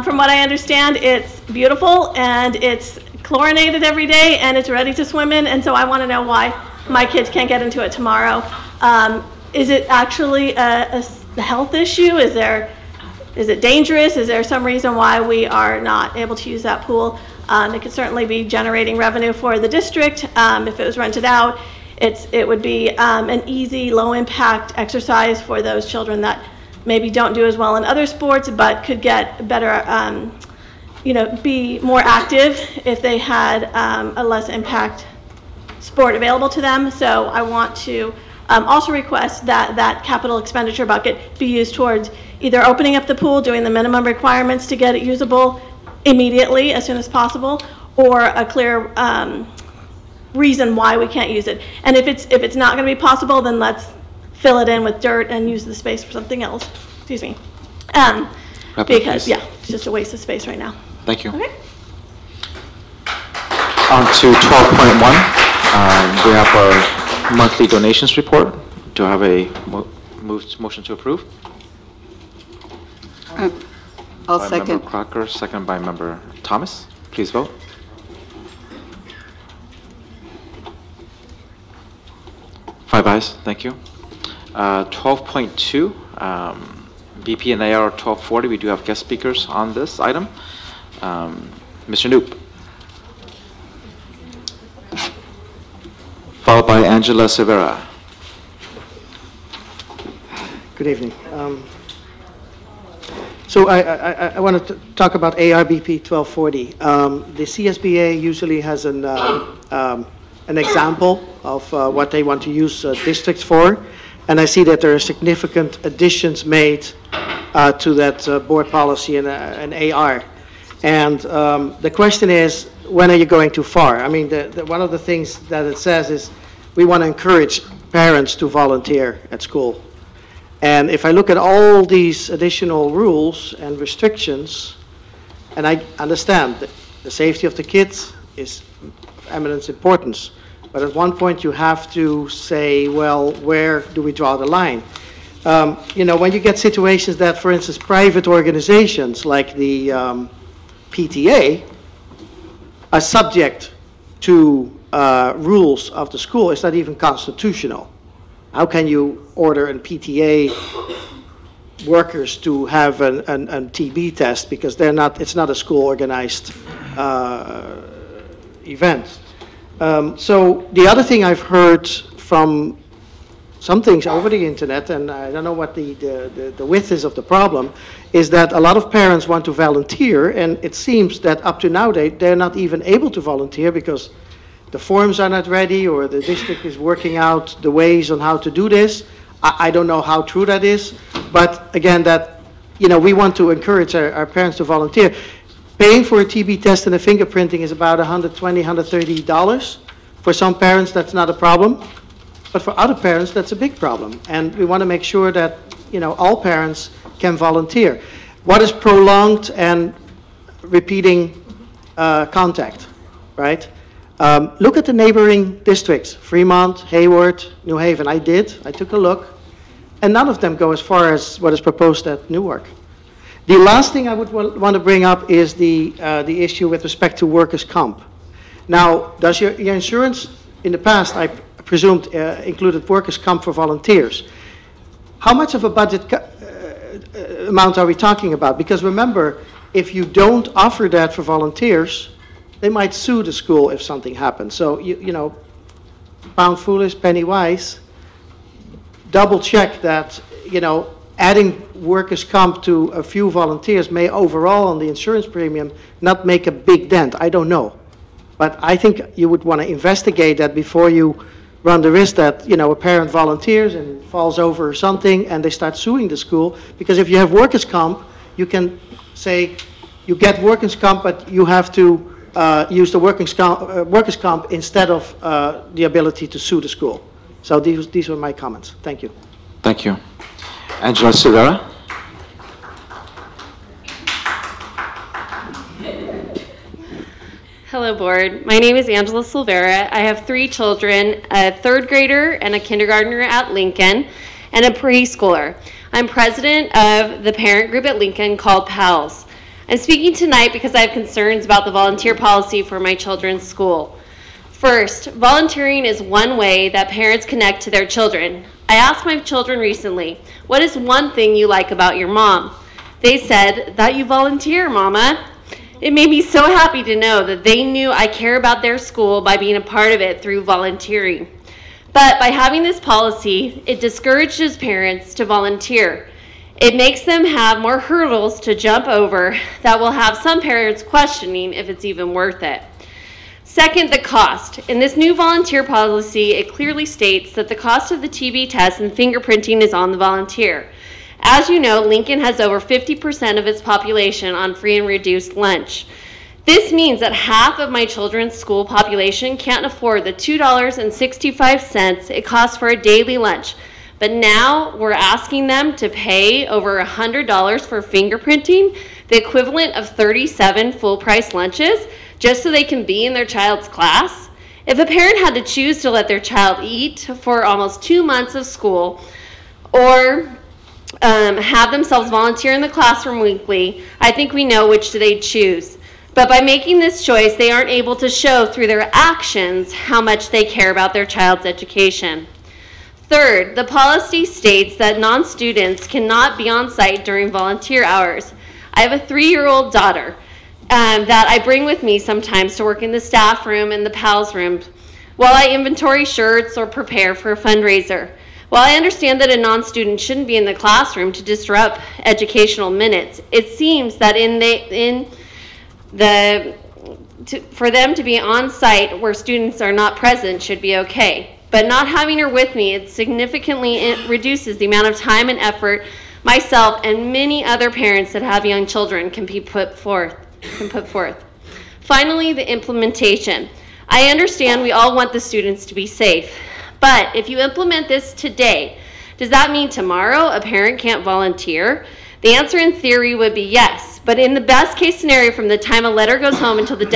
From what I understand, it's beautiful and it's chlorinated every day and it's ready to swim in, and so I want to know why my kids can't get into it tomorrow. Is it actually a health issue? Is it dangerous? Is there some reason why we are not able to use that pool? It could certainly be generating revenue for the district if it was rented out. It would be an easy, low-impact exercise for those children that maybe don't do as well in other sports, but could get better, you know, be more active if they had a less impact sport available to them. So I want to also request that that capital expenditure bucket be used towards either opening up the pool, doing the minimum requirements to get it usable immediately as soon as possible, or a clear reason why we can't use it. And if it's not going to be possible, then let's fill it in with dirt and use the space for something else. Excuse me. Because yeah, it's just a waste of space right now. Thank you. Okay. On to 12.1. We have our monthly donations report. Do I have a motion to approve? I'll by second. Member Crocker, second by Member Thomas. Please vote. Five ayes. Thank you. 12.2. BP and AR 1240. We do have guest speakers on this item. Mr. Knoop. Followed by Angela Severa. Good evening. So I want to talk about ARBP 1240. The CSBA usually has an example of what they want to use districts for, and I see that there are significant additions made to that board policy and AR. And the question is, when are you going too far? I mean, one of the things that it says is we want to encourage parents to volunteer at school. And if I look at all these additional rules and restrictions, and I understand that the safety of the kids is of eminent importance, but at one point you have to say, well, where do we draw the line? You know, when you get situations that, for instance, private organizations like the PTA are subject to rules of the school, it's not even constitutional. How can you order an PTA workers to have an TB test because they're not? It's not a school organized event. So the other thing I've heard from some things over the internet, and I don't know what the width is of the problem, is that a lot of parents want to volunteer, and it seems that up to now they're not even able to volunteer because the forms are not ready, or the district is working out the ways on how to do this. I don't know how true that is, but again, that, you know, we want to encourage our parents to volunteer. Paying for a TB test and a fingerprinting is about $120, $130. For some parents, that's not a problem. But for other parents, that's a big problem. And we want to make sure that, all parents can volunteer. What is prolonged and repeating contact, right? Look at the neighboring districts, Fremont, Hayward, New Haven. I took a look. And none of them go as far as what is proposed at Newark. The last thing I would want to bring up is the issue with respect to workers' comp. Now, does your insurance, in the past, I presumed, included workers' comp for volunteers? How much of a budget amount are we talking about? Because remember, if you don't offer that for volunteers, they might sue the school if something happens. So, pound foolish, penny wise, double check that, adding workers' comp to a few volunteers may overall on the insurance premium not make a big dent. I don't know. But I think you would want to investigate that before you run the risk that, a parent volunteers and falls over or something and they start suing the school. Because if you have workers' comp, you can say you get workers' comp, but you have to use the workers' comp instead of the ability to sue the school. So these were my comments. Thank you. Thank you. Angela Silvera. Hello, board. My name is Angela Silvera. I have 3 children, a 3rd grader and a kindergartner at Lincoln, and a preschooler. I'm president of the parent group at Lincoln called PALS. I'm speaking tonight because I have concerns about the volunteer policy for my children's school. First, volunteering is one way that parents connect to their children. I asked my children recently, what is one thing you like about your mom? They said, that you volunteer, Mama. It made me so happy to know that they knew I care about their school by being a part of it through volunteering. But by having this policy, it discourages parents to volunteer. It makes them have more hurdles to jump over that will have some parents questioning if it's even worth it. Second, the cost. In this new volunteer policy, it clearly states that the cost of the TB test and fingerprinting is on the volunteer. As you know, Lincoln has over 50% of its population on free and reduced lunch. This means that half of my children's school population can't afford the $2.65 it costs for a daily lunch. But now we're asking them to pay over $100 for fingerprinting, the equivalent of 37 full-price lunches, just so they can be in their child's class. If a parent had to choose to let their child eat for almost 2 months of school, or have themselves volunteer in the classroom weekly, I think we know which they'd choose. But by making this choice, they aren't able to show through their actions how much they care about their child's education. Third, the policy states that non-students cannot be on site during volunteer hours. I have a 3-year-old daughter that I bring with me sometimes to work in the staff room and the PALS room while I inventory shirts or prepare for a fundraiser. While I understand that a non-student shouldn't be in the classroom to disrupt educational minutes, it seems that for them to be on site where students are not present should be okay. But not having her with me, it significantly reduces the amount of time and effort myself and many other parents that have young children can put forth. Finally, the implementation. I understand we all want the students to be safe. But if you implement this today, does that mean tomorrow a parent can't volunteer? The answer in theory would be yes. But in the best case scenario, from the time a letter goes home until the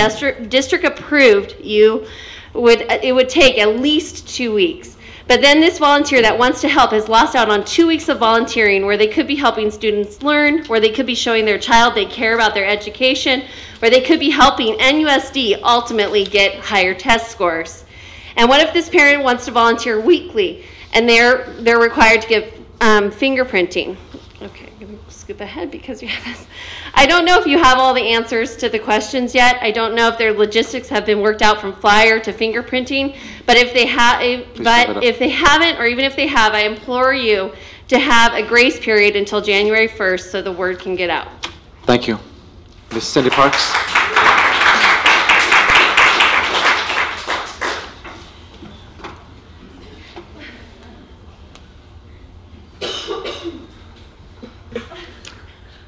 district approved it would take at least 2 weeks. But then this volunteer that wants to help has lost out on 2 weeks of volunteering where they could be helping students learn, where they could be showing their child they care about their education, where they could be helping NUSD ultimately get higher test scores. And what if this parent wants to volunteer weekly and they're required to give fingerprinting? Okay, I'm going to scoop ahead because you have this. I don't know if you have all the answers to the questions yet. I don't know if their logistics have been worked out from flyer to fingerprinting. But if they haven't, or even if they have, I implore you to have a grace period until January 1st so the word can get out. Thank you. Ms. Cindy Parks.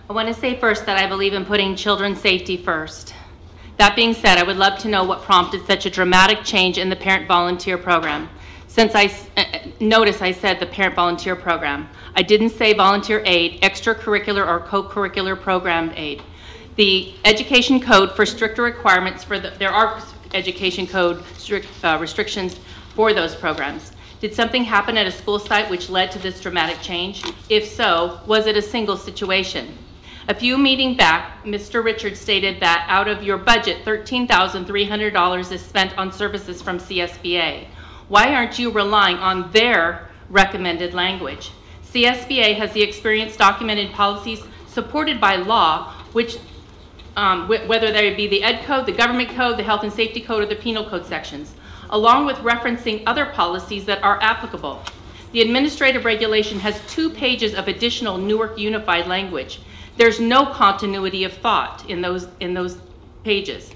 I want to say first that I believe in putting children's safety first. That being said, I would love to know what prompted such a dramatic change in the parent volunteer program. Since notice I said the parent volunteer program. I didn't say volunteer aid, extracurricular or co-curricular program aid. The education code for stricter requirements there are education code restrictions for those programs. Did something happen at a school site which led to this dramatic change? If so, was it a single situation? A few meetings back, Mr. Richards stated that out of your budget, $13,300 is spent on services from CSBA. Why aren't you relying on their recommended language? CSBA has the experience documented policies supported by law, which whether they be the Ed Code, the Government Code, the Health and Safety Code, or the Penal Code sections, along with referencing other policies that are applicable. The administrative regulation has 2 pages of additional Newark Unified language. There's no continuity of thought in those pages.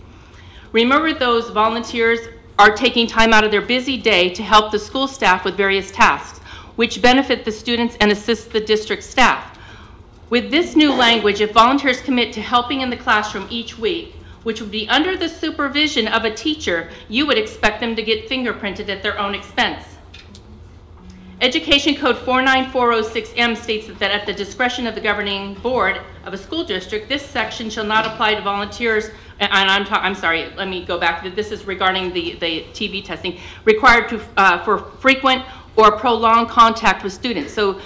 Remember, those volunteers are taking time out of their busy day to help the school staff with various tasks, which benefit the students and assist the district staff. With this new language, if volunteers commit to helping in the classroom each week, which would be under the supervision of a teacher, you would expect them to get fingerprinted at their own expense. Education Code 49406M states that at the discretion of the governing board of a school district, this section shall not apply to volunteers, and I'm sorry, let me go back. This is regarding the TB testing, required for frequent or prolonged contact with students. So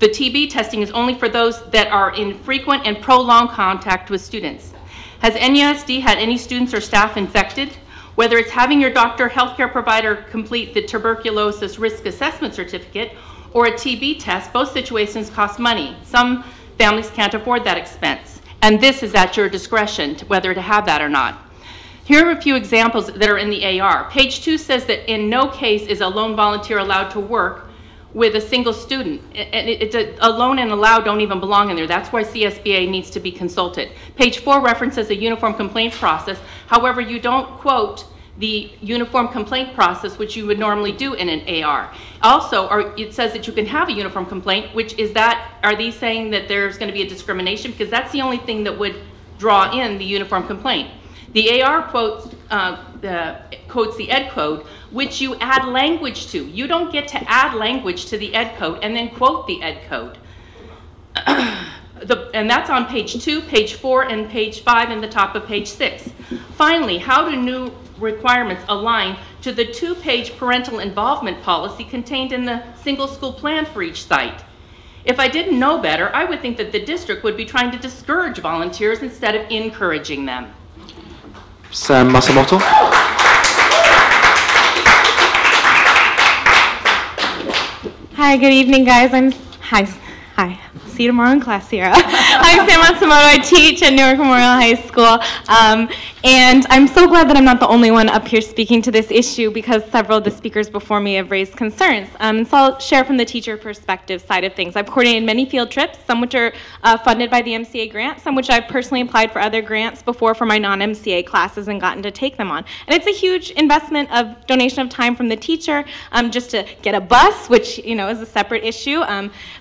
the TB testing is only for those that are in frequent and prolonged contact with students. Has NUSD had any students or staff infected? Whether it's having your doctor, healthcare provider complete the tuberculosis risk assessment certificate or a TB test, both situations cost money. Some families can't afford that expense. And this is at your discretion whether to have that or not. Here are a few examples that are in the AR. Page 2 says that in no case is a lone volunteer allowed to work with a single student. Alone and allowed don't even belong in there. That's why CSBA needs to be consulted. Page 4 references a uniform complaint process. However, you don't quote the uniform complaint process, which you would normally do in an AR. Also, it says that you can have a uniform complaint, which is that, are these saying that there's going to be a discrimination? Because that's the only thing that would draw in the uniform complaint. The AR quotes the Ed Code, which you add language to. You don't get to add language to the Ed Code and then quote the Ed Code. And that's on page 2, page 4, and page 5, and the top of page 6. Finally, how do new requirements align to the 2-page parental involvement policy contained in the single school plan for each site? If I didn't know better, I would think that the district would be trying to discourage volunteers instead of encouraging them. Sam Masamoto. Hi, good evening, guys. Hi. See you tomorrow in class, Sierra. I'm Sam Matsumoto. I teach at Newark Memorial High School. And I'm so glad that I'm not the only one up here speaking to this issue because several of the speakers before me have raised concerns. So I'll share from the teacher perspective side of things. I've coordinated many field trips, some which are funded by the MCA grant, some which I've personally applied for other grants before for my non-MCA classes and gotten to take them on. And it's a huge investment of donation of time from the teacher just to get a bus, which is a separate issue,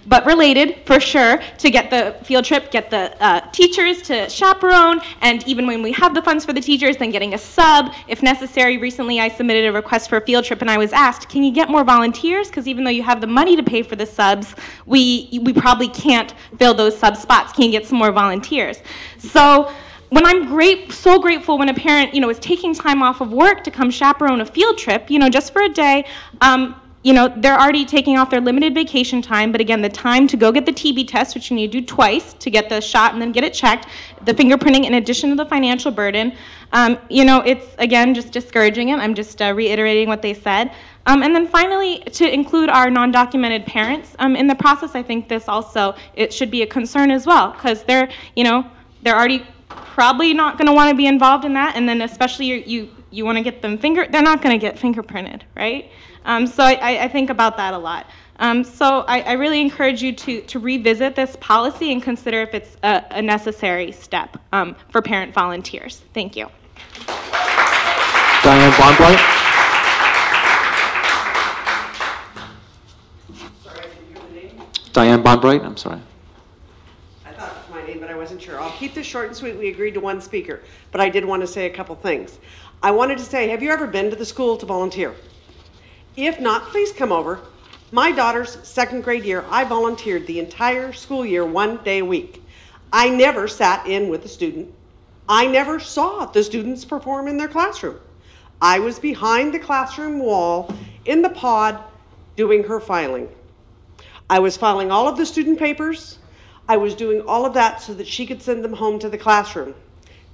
but related for sure, to get the field trip, get the teachers to chaperone, and even when we have the funds for the teachers, then getting a sub if necessary. Recently I submitted a request for a field trip and I was asked, can you get more volunteers? Because even though you have the money to pay for the subs, we probably can't fill those sub spots. Can you get some more volunteers? So when I'm so grateful when a parent, is taking time off of work to come chaperone a field trip, just for a day, they're already taking off their limited vacation time, but again, the time to go get the TB test, which you need to do twice to get the shot and then get it checked, the fingerprinting in addition to the financial burden, it's, again, just discouraging it. I'm just reiterating what they said. And then finally, to include our non-documented parents in the process, I think this also, it should be a concern as well, because they're already probably not going to want to be involved in that, and then especially you want to get them they're not going to get fingerprinted, right? So I think about that a lot. So I really encourage you to revisit this policy and consider if it's a necessary step for parent volunteers. Thank you. Diane Bonbright. Sorry, I didn't hear the name. Diane Bonbright, I'm sorry. I thought it was my name, but I wasn't sure. I'll keep this short and sweet. We agreed to one speaker, but I did want to say a couple things. I wanted to say, have you ever been to the school to volunteer? If not, please come over. My daughter's second grade year, I volunteered the entire school year, 1 day a week. I never sat in with a student. I never saw the students perform in their classroom. I was behind the classroom wall in the pod doing her filing. I was filing all of the student papers. I was doing all of that so that she could send them home to the classroom.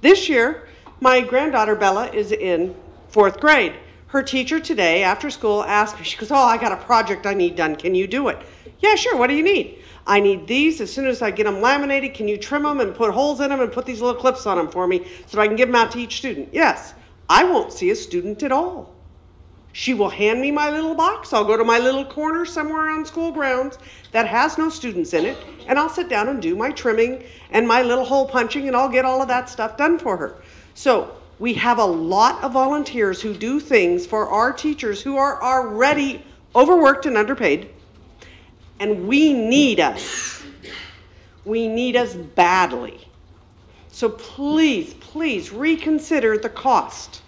This year, my granddaughter Bella is in 4th grade. Her teacher today, after school, asked me, she goes, oh, I got a project I need done. Can you do it? Yeah, sure. What do you need? I need these. As soon as I get them laminated, can you trim them and put holes in them and put these little clips on them for me so I can give them out to each student? Yes. I won't see a student at all. She will hand me my little box. I'll go to my little corner somewhere on school grounds that has no students in it, and I'll sit down and do my trimming and my little hole punching, and I'll get all of that stuff done for her. So we have a lot of volunteers who do things for our teachers who are already overworked and underpaid, and we need us. We need us badly. So please, please reconsider the cost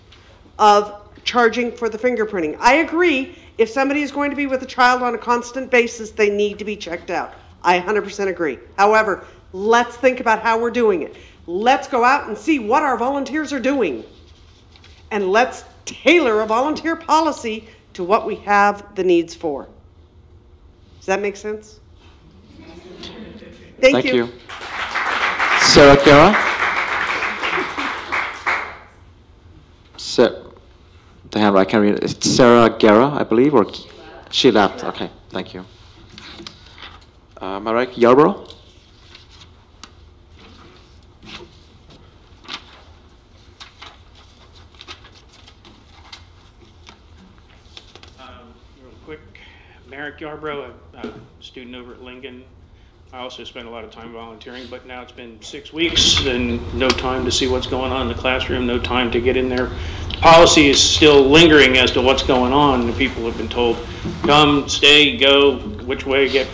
of charging for the fingerprinting. I agree, if somebody is going to be with a child on a constant basis, they need to be checked out. I 100% agree. However, let's think about how we're doing it. Let's go out and see what our volunteers are doing. And let's tailor a volunteer policy to what we have the needs for. Does that make sense? Thank you. Sarah Guerra? The hand, I can't read it. It's Sarah Guerra, I believe, or she left. Okay, thank you. Marek Yarborough? Real quick, Marek Yarborough, a student over at Lincoln. I also spent a lot of time volunteering, but now it's been 6 weeks and no time to see what's going on in the classroom, no time to get in there. The policy is still lingering as to what's going on. The people have been told, come, stay, go, which way, get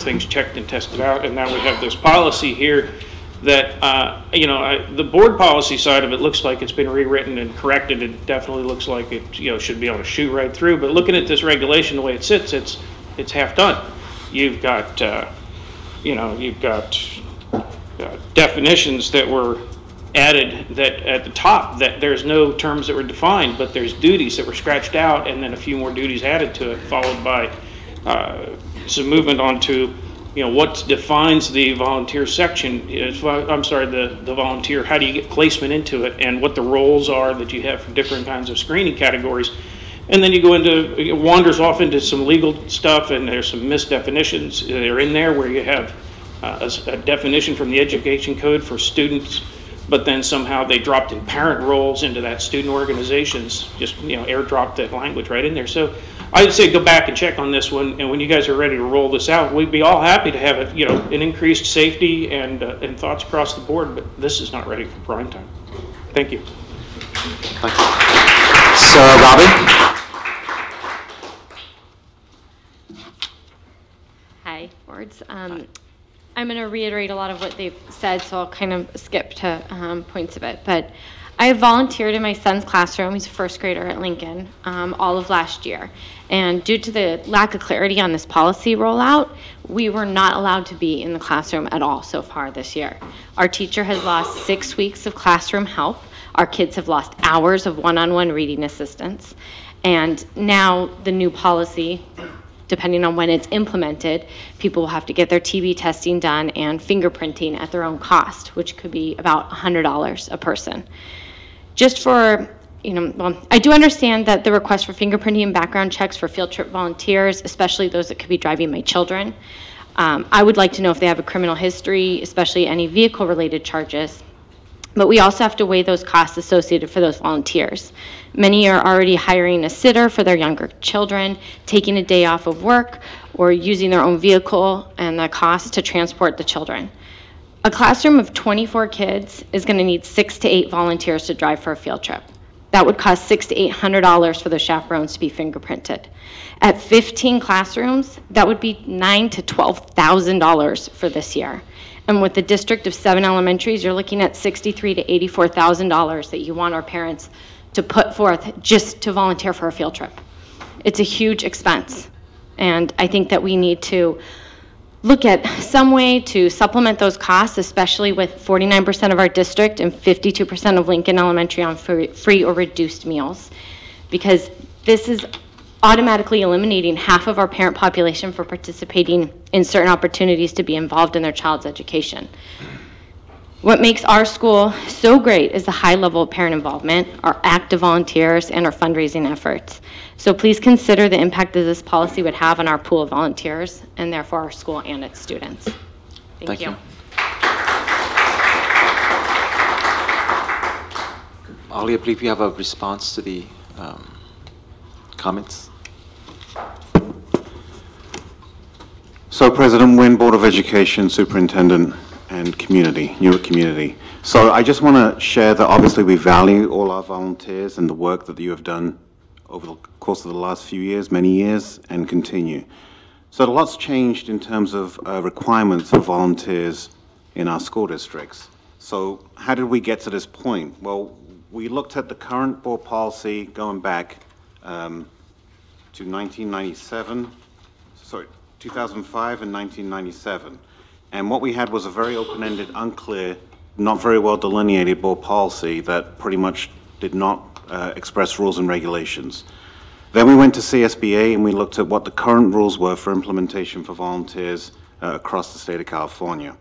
things checked and tested out. And now we have this policy here that, the board policy side of it looks like it's been rewritten and corrected. It definitely looks like it, should be able to shoot right through. But looking at this regulation, the way it sits, it's half done. You've got, definitions that were added that at the top that there's no terms that were defined, but there's duties that were scratched out and then a few more duties added to it, followed by some movement onto, what defines the volunteer section. The volunteer, how do you get placement into it and what the roles are that you have for different kinds of screening categories. And then you go into, it wanders off into some legal stuff, and there's some misdefinitions that are in there where you have a definition from the education code for students, but then somehow they dropped in parent roles into that student organizations, just airdropped that language right in there. So I'd say go back and check on this one, and when you guys are ready to roll this out, we'd be all happy to have it, an increased safety and thoughts across the board, but this is not ready for prime time. Thank you. Thank you. Sarah Robbie? Hi, boards. I'm going to reiterate a lot of what they've said, so I'll kind of skip to points of it. But I volunteered in my son's classroom. He's a first grader at Lincoln all of last year. And due to the lack of clarity on this policy rollout, we were not allowed to be in the classroom at all so far this year. Our teacher has lost 6 weeks of classroom help. Our kids have lost hours of one-on-one reading assistance. And now the new policy, depending on when it's implemented, people will have to get their TB testing done and fingerprinting at their own cost, which could be about $100 a person. Just for, I do understand that the request for fingerprinting and background checks for field trip volunteers, especially those that could be driving my children. I would like to know if they have a criminal history, especially any vehicle-related charges. But we also have to weigh those costs associated for those volunteers. Many are already hiring a sitter for their younger children, taking a day off of work, or using their own vehicle and the cost to transport the children. A classroom of 24 kids is going to need 6 to 8 volunteers to drive for a field trip. That would cost $600 to $800 for the chaperones to be fingerprinted. At 15 classrooms, that would be $9,000 to $12,000 for this year. And with the district of 7 elementaries, you're looking at $63,000 to $84,000 that you want our parents to put forth just to volunteer for a field trip. It's a huge expense. And I think that we need to look at some way to supplement those costs, especially with 49% of our district and 52% of Lincoln Elementary on free or reduced meals, because this is automatically eliminating half of our parent population for participating in certain opportunities to be involved in their child's education. What makes our school so great is the high level of parent involvement, our active volunteers, and our fundraising efforts. So please consider the impact that this policy would have on our pool of volunteers and therefore our school and its students. Thank you. Ollie, I believe you have a response to the comments. So President Nguyen, Board of Education, Superintendent, and community, Newark community. So I just want to share that obviously we value all our volunteers and the work that you have done over the course of the last few years, many years, and continue. So a lot's changed in terms of requirements for volunteers in our school districts. So how did we get to this point? Well, we looked at the current board policy going back to 2005 and 1997. And what we had was a very open-ended, unclear, not very well delineated board policy that pretty much did not express rules and regulations. Then we went to CSBA and we looked at what the current rules were for implementation for volunteers across the state of California.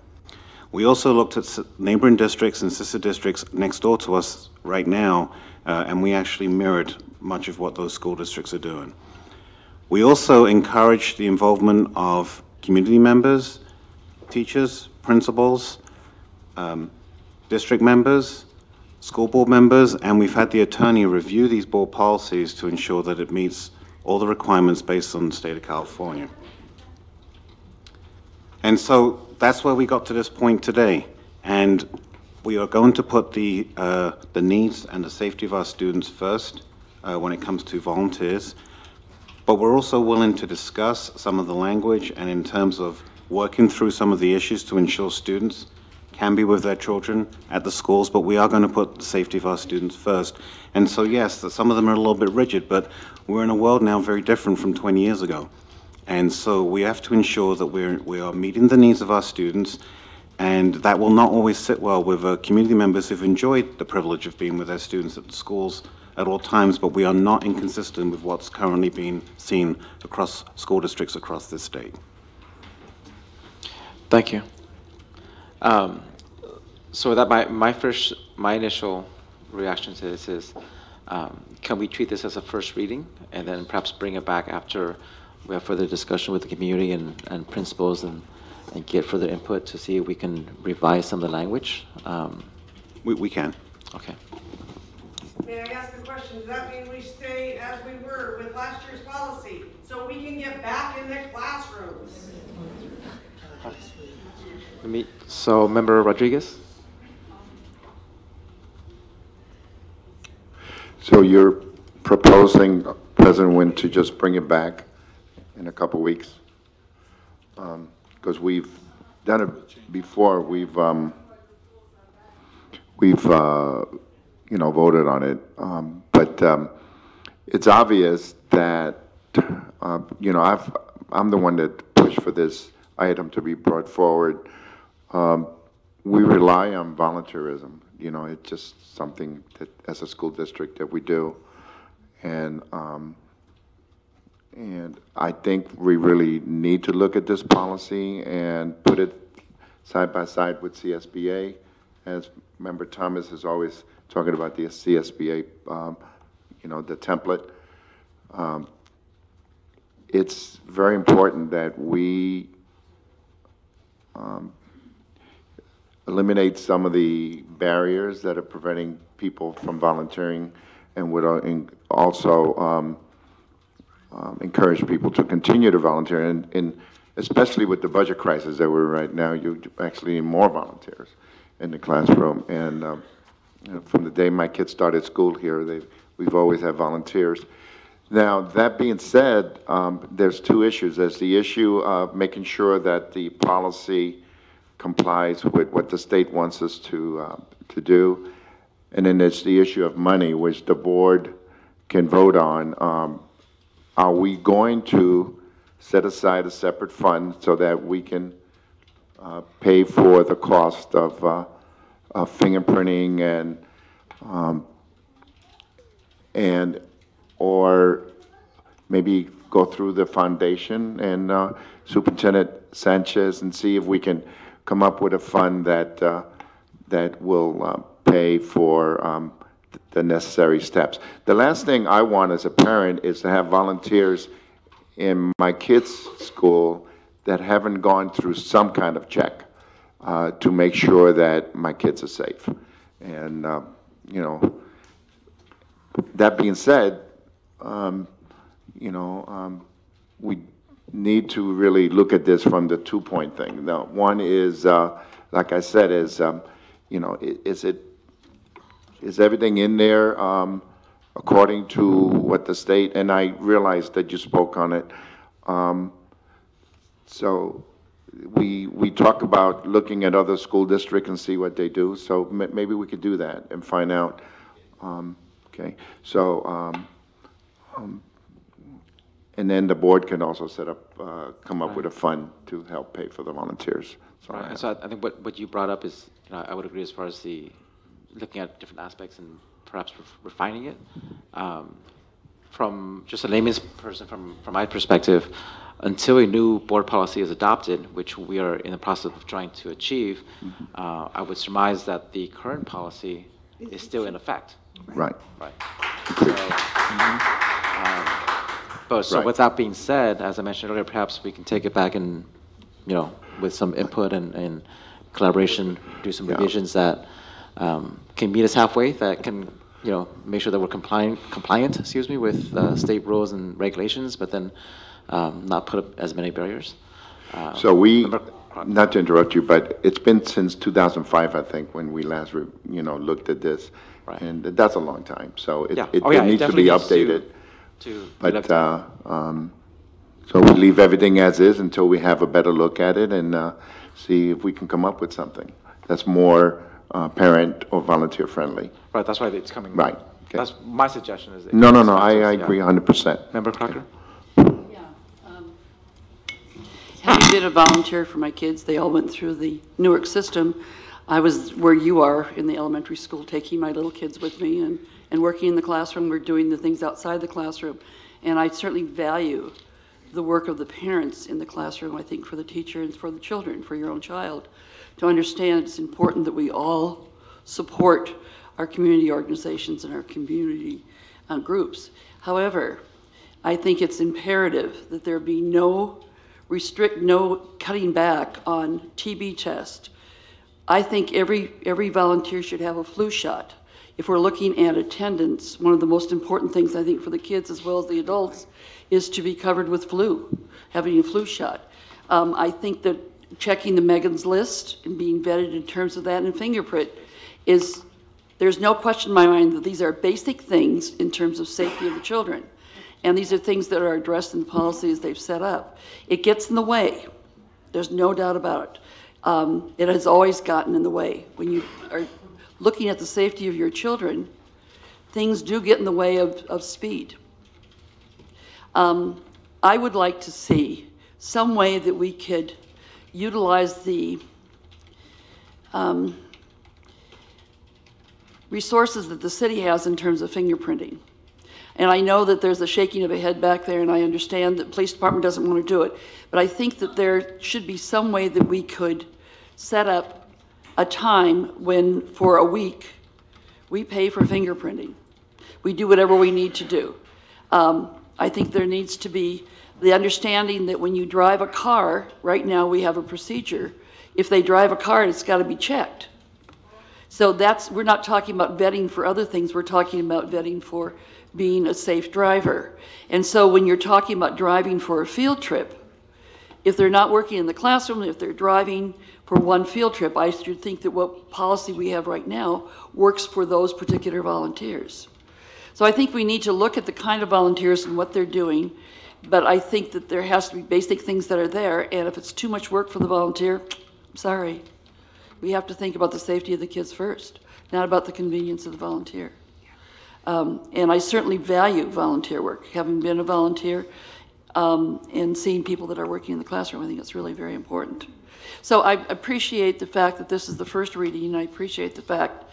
We also looked at neighboring districts and sister districts next door to us right now, and we actually mirrored much of what those school districts are doing. We also encouraged the involvement of community members, teachers, principals, district members, school board members, and we've had the attorney review these board policies to ensure that it meets all the requirements based on the state of California. And so that's where we got to this point today. And we are going to put the needs and the safety of our students first when it comes to volunteers. But we're also willing to discuss some of the language and in terms of working through some of the issues to ensure students can be with their children at the schools, but we are going to put the safety of our students first. And so yes, some of them are a little bit rigid, but we're in a world now very different from 20 years ago. And so we have to ensure that we are meeting the needs of our students, and that will not always sit well with community members who've enjoyed the privilege of being with their students at the schools at all times, but we are not inconsistent with what's currently being seen across school districts across this state. Thank you. So that my initial reaction to this is, can we treat this as a first reading and then perhaps bring it back after we have further discussion with the community and principals and get further input to see if we can revise some of the language? We can. Okay. May I ask a question? Does that mean we stay as we were with last year's policy so we can get back in the classrooms? So, Member Rodriguez? So you're proposing, President Nguyen, to just bring it back in a couple weeks? Because we've done it before. We've you know, voted on it. But it's obvious that, you know, I'm the one that pushed for this item to be brought forward. We rely on volunteerism. You know, it's just something that, as a school district, that we do. And I think we really need to look at this policy and put it side by side with CSBA. As Member Thomas is always talking about the CSBA, you know, the template. It's very important that we eliminate some of the barriers that are preventing people from volunteering, and would also encourage people to continue to volunteer. And especially with the budget crisis that we're right now, you actually need more volunteers in the classroom. And you know, from the day my kids started school here, we've always had volunteers. Now, that being said, there's two issues. There's the issue of making sure that the policy complies with what the state wants us to do. And then there's the issue of money, which the board can vote on. Are we going to set aside a separate fund so that we can pay for the cost of fingerprinting or maybe go through the foundation and Superintendent Sanchez and see if we can come up with a fund that will pay for the necessary steps. The last thing I want as a parent is to have volunteers in my kids' school that haven't gone through some kind of check to make sure that my kids are safe. And, you know, that being said, you know, we need to really look at this from the two-point thing. Now, one is, like I said, is, you know, is everything in there according to what the state, and I realized that you spoke on it. So we talk about looking at other school districts and see what they do. So maybe we could do that and find out. Okay, so and then the board can also set up, come up with a fund to help pay for the volunteers. So, right. So I think what you brought up is, you know, I would agree as far as the looking at different aspects and perhaps refining it. From just a layman's person, from my perspective, until a new board policy is adopted, which we are in the process of trying to achieve, I would surmise that the current policy is still in effect. Right. Right. So with that being said, as I mentioned earlier, perhaps we can take it back and, you know, with some input and collaboration, do some revisions that can meet us halfway, that can, you know, make sure that we're compliant, excuse me, with state rules and regulations, but then not put up as many barriers. So we, not to interrupt you, but it's been since 2005, I think, when we last, you know, looked at this, and that's a long time. So it needs to be updated. But so we leave everything as is until we have a better look at it and see if we can come up with something that's more parent or volunteer friendly. Right, that's why it's coming. Right. Okay. That's my suggestion. Is no, I agree 100%. Member Crocker? Having been a volunteer for my kids, they all went through the Newark system. I was where you are in the elementary school, taking my little kids with me and working in the classroom. We're doing the things outside the classroom. And I certainly value the work of the parents in the classroom, I think, for the teacher and for the children, for your own child, to understand it's important that we all support our community organizations and our community groups. However, I think it's imperative that there be no cutting back on TB test. I think every volunteer should have a flu shot. If we're looking at attendance, one of the most important things I think for the kids as well as the adults is to be covered with flu, having a flu shot. I think that checking the Megan's list and being vetted in terms of that and fingerprint there's no question in my mind that these are basic things in terms of safety of the children. And these are things that are addressed in the policies they've set up. It gets in the way. There's no doubt about it. It has always gotten in the way. When you are looking at the safety of your children, things do get in the way of speed. I would like to see some way that we could utilize the resources that the city has in terms of fingerprinting. And I know that there's a shaking of a head back there, and I understand that the police department doesn't want to do it. But I think that there should be some way that we could set up a time when, for a week, we pay for fingerprinting. We do whatever we need to do. I think there needs to be the understanding that when you drive a car, right now we have a procedure. If they drive a car, it's got to be checked. So we're not talking about vetting for other things. We're talking about vetting for being a safe driver. And so when you're talking about driving for a field trip, if they're not working in the classroom, if they're driving for one field trip, I should think that what policy we have right now works for those particular volunteers. So I think we need to look at the kind of volunteers and what they're doing, but I think that there has to be basic things that are there, and if it's too much work for the volunteer, Sorry. We have to think about the safety of the kids first, not about the convenience of the volunteer. And I certainly value volunteer work. Having been a volunteer and seeing people that are working in the classroom, I think it's really very important. So I appreciate the fact that this is the first reading, and I appreciate the fact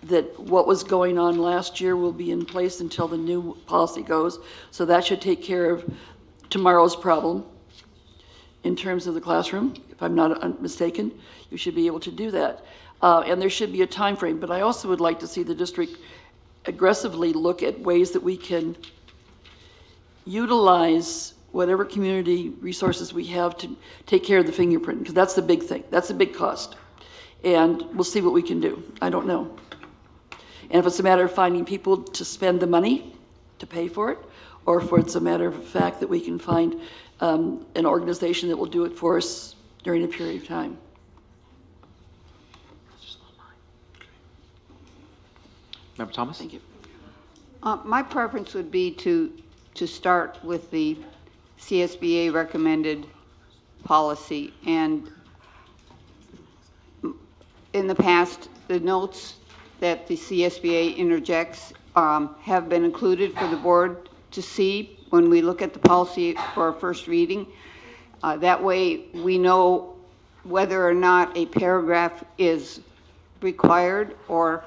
that what was going on last year will be in place until the new policy goes. So that should take care of tomorrow's problem in terms of the classroom. If I'm not mistaken, you should be able to do that. And there should be a time frame. But I also would like to see the district aggressively look at ways that we can utilize whatever community resources we have to take care of the fingerprint, because that's the big thing. That's the big cost. And we'll see what we can do. I don't know. And if it's a matter of finding people to spend the money to pay for it, or if it's a matter of fact that we can find an organization that will do it for us during a period of time. Member Thomas? Thank you. My preference would be to start with the CSBA recommended policy. And in the past, the notes that the CSBA interjects have been included for the board to see when we look at the policy for our first reading. That way we know whether or not a paragraph is required or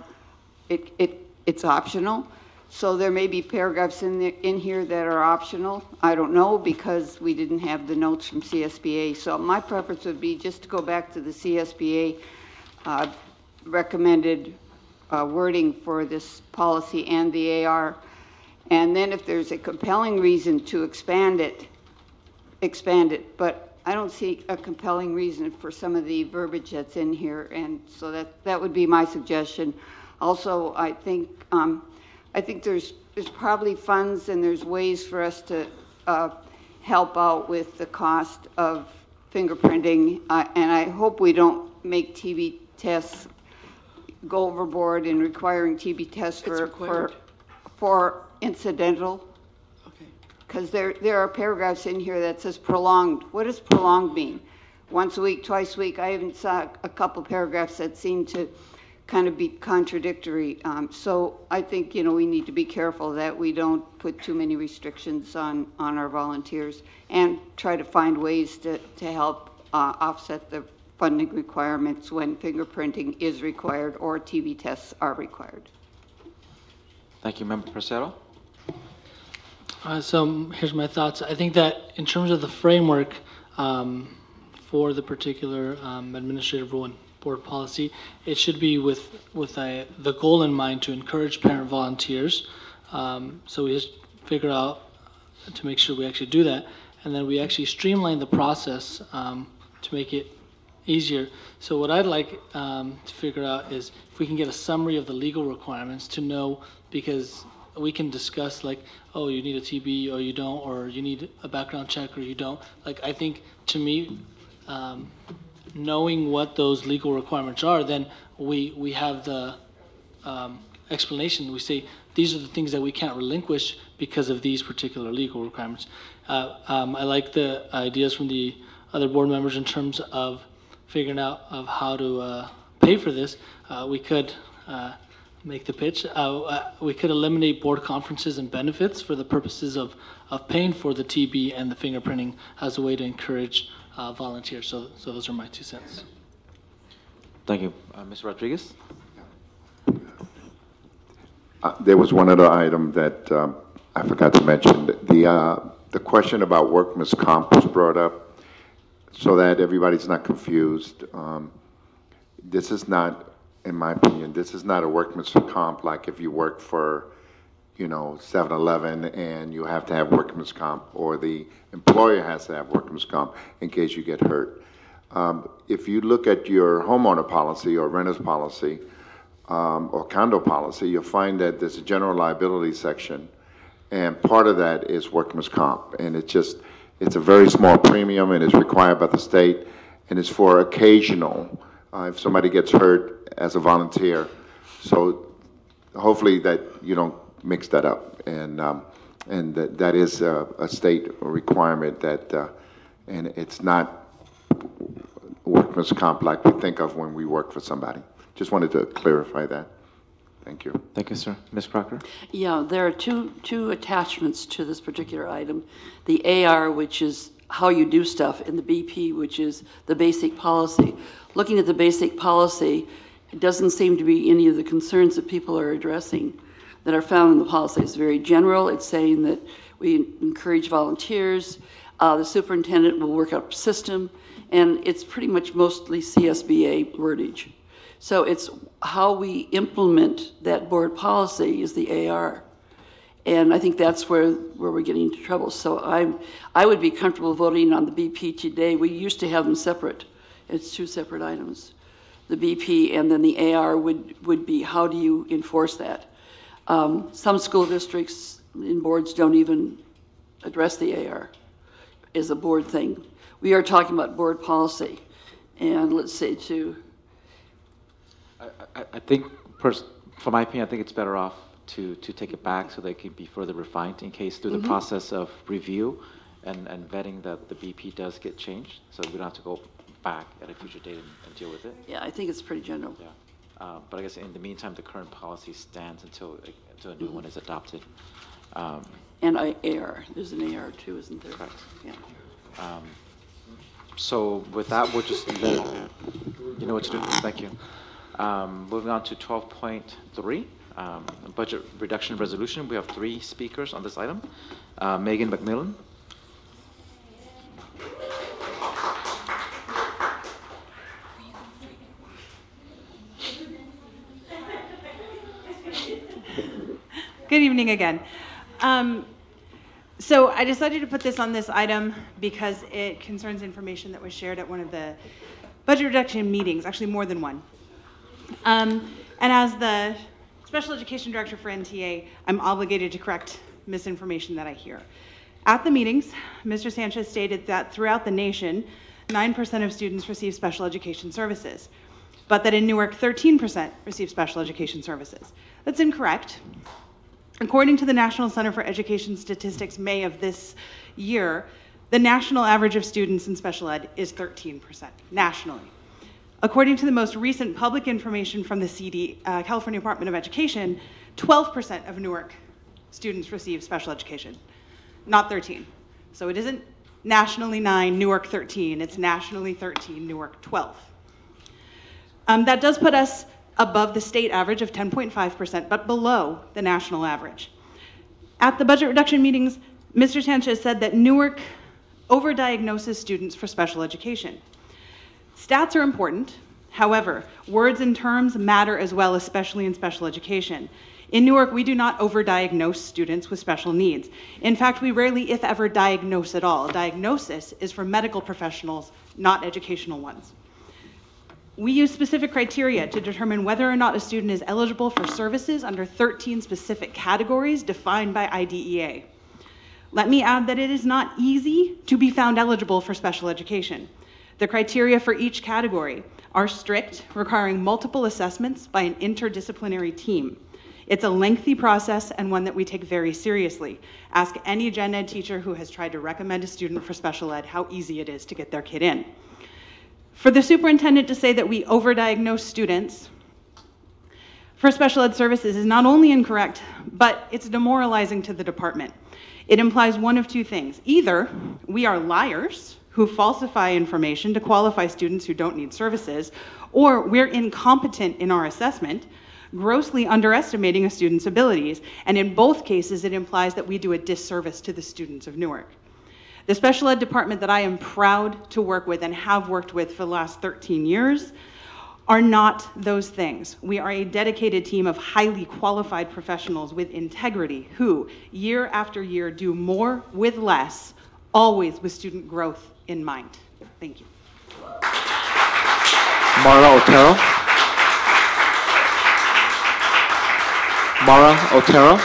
it's optional. So there may be paragraphs in here that are optional. I don't know, because we didn't have the notes from CSBA. So my preference would be just to go back to the CSBA recommended wording for this policy and the AR. And then if there's a compelling reason to expand it, expand it. But I don't see a compelling reason for some of the verbiage that's in here. And so that would be my suggestion. Also, I think there's probably funds and there's ways for us to help out with the cost of fingerprinting. And I hope we don't make TB tests go overboard in requiring TB tests for incidental. Okay. Because there are paragraphs in here that says prolonged. What does prolonged mean? Once a week, twice a week? I even saw a couple paragraphs that seem to kind of be contradictory. So I think, we need to be careful that we don't put too many restrictions on our volunteers and try to find ways to help offset the funding requirements when fingerprinting is required or TB tests are required. Thank you. Member Presero? So here's my thoughts. I think that in terms of the framework for the particular administrative rule and board policy, it should be with the goal in mind to encourage parent volunteers. So we just figure out to make sure we actually do that, and then we actually streamline the process to make it easier. So what I'd like to figure out is if we can get a summary of the legal requirements to know, because we can discuss like, oh, you need a TB or you don't, or you need a background check or you don't. Like, I think to me, knowing what those legal requirements are, then we have the explanation. We say these are the things that we can't relinquish because of these particular legal requirements. I like the ideas from the other board members in terms of figuring out of how to pay for this. We could make the pitch. We could eliminate board conferences and benefits for the purposes of paying for the TB and the fingerprinting as a way to encourage volunteers. So those are my 2 cents. Thank you. Ms. Rodriguez? There was one other item that I forgot to mention. The question about workman's comp was brought up so that everybody's not confused. This is not, in my opinion, this is not a workman's comp like if you work for 7-Eleven and you have to have workman's comp, or the employer has to have workman's comp in case you get hurt. If you look at your homeowner policy or renter's policy or condo policy, you'll find that there's a general liability section, and part of that is workman's comp, and it's a very small premium, and it's required by the state, and it's for occasional, if somebody gets hurt as a volunteer. So hopefully that you don't mix that up, and that is a state requirement that, and it's not workman's comp like we think of when we work for somebody. Just wanted to clarify that. Thank you. Thank you, sir. Ms. Crocker? Yeah, there are two attachments to this particular item. The AR, which is how you do stuff, and the BP, which is the basic policy. Looking at the basic policy, it doesn't seem to be any of the concerns that people are addressing that are found in the policy. It's very general. It's saying that we encourage volunteers. The superintendent will work up a system, and it's pretty much mostly CSBA wordage. So it's how we implement that board policy is the AR. And I think that's where we're getting into trouble. So I would be comfortable voting on the BP today. We used to have them separate. It's two separate items. The BP and then the AR would be how do you enforce that? Some school districts and boards don't even address the AR as a board thing. We are talking about board policy. And let's say I think, from my opinion, I think it's better off to take it back so they can be further refined in case through the process of review and vetting that the BP does get changed, so we don't have to go back at a future date and deal with it. Yeah, I think it's pretty general. Yeah, but I guess in the meantime, the current policy stands until a new one is adopted. And AR, there's an AR too, isn't there? Correct. Yeah. So with that, we'll just you know what to do. Thank you. Moving on to 12.3, budget reduction resolution. We have 3 speakers on this item. Megan McMillan. Good evening again. So I decided to put this on this item because it concerns information that was shared at one of the budget reduction meetings, actually more than one. And as the special education director for NTA, I'm obligated to correct misinformation that I hear. At the meetings, Mr. Sanchez stated that throughout the nation, 9% of students receive special education services, but that in Newark, 13% receive special education services. That's incorrect. According to the National Center for Education Statistics, May of this year, the national average of students in special ed is 13% nationally. According to the most recent public information from the California Department of Education, 12% of Newark students receive special education, not 13. So it isn't nationally 9, Newark 13, it's nationally 13, Newark 12. That does put us above the state average of 10.5%, but below the national average. At the budget reduction meetings, Mr. Sanchez said that Newark overdiagnoses students for special education. Stats are important. However, words and terms matter as well, especially in special education. In Newark, we do not overdiagnose students with special needs. In fact, we rarely, if ever, diagnose at all. Diagnosis is for medical professionals, not educational ones. We use specific criteria to determine whether or not a student is eligible for services under 13 specific categories defined by IDEA. Let me add that it is not easy to be found eligible for special education. The criteria for each category are strict, requiring multiple assessments by an interdisciplinary team. It's a lengthy process and one that we take very seriously. Ask any gen ed teacher who has tried to recommend a student for special ed how easy it is to get their kid in. For the superintendent to say that we overdiagnose students for special ed services is not only incorrect, but it's demoralizing to the department. It implies one of two things. Either we are liars who falsify information to qualify students who don't need services, or we're incompetent in our assessment, grossly underestimating a student's abilities, and in both cases it implies that we do a disservice to the students of Newark. The special ed department that I am proud to work with and have worked with for the last 13 years are not those things. We are a dedicated team of highly qualified professionals with integrity who, year after year, do more with less, always with student growth in mind. Thank you. Mara Otero. Mara Otero.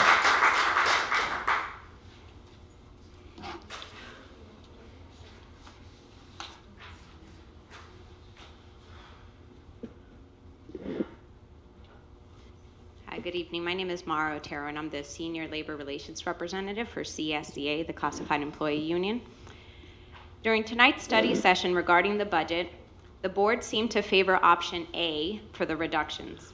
Good evening. My name is Mara Otero, and I'm the Senior Labor Relations Representative for CSDA, the Classified Employee Union. During tonight's study session regarding the budget, The board seemed to favor option A for the reductions.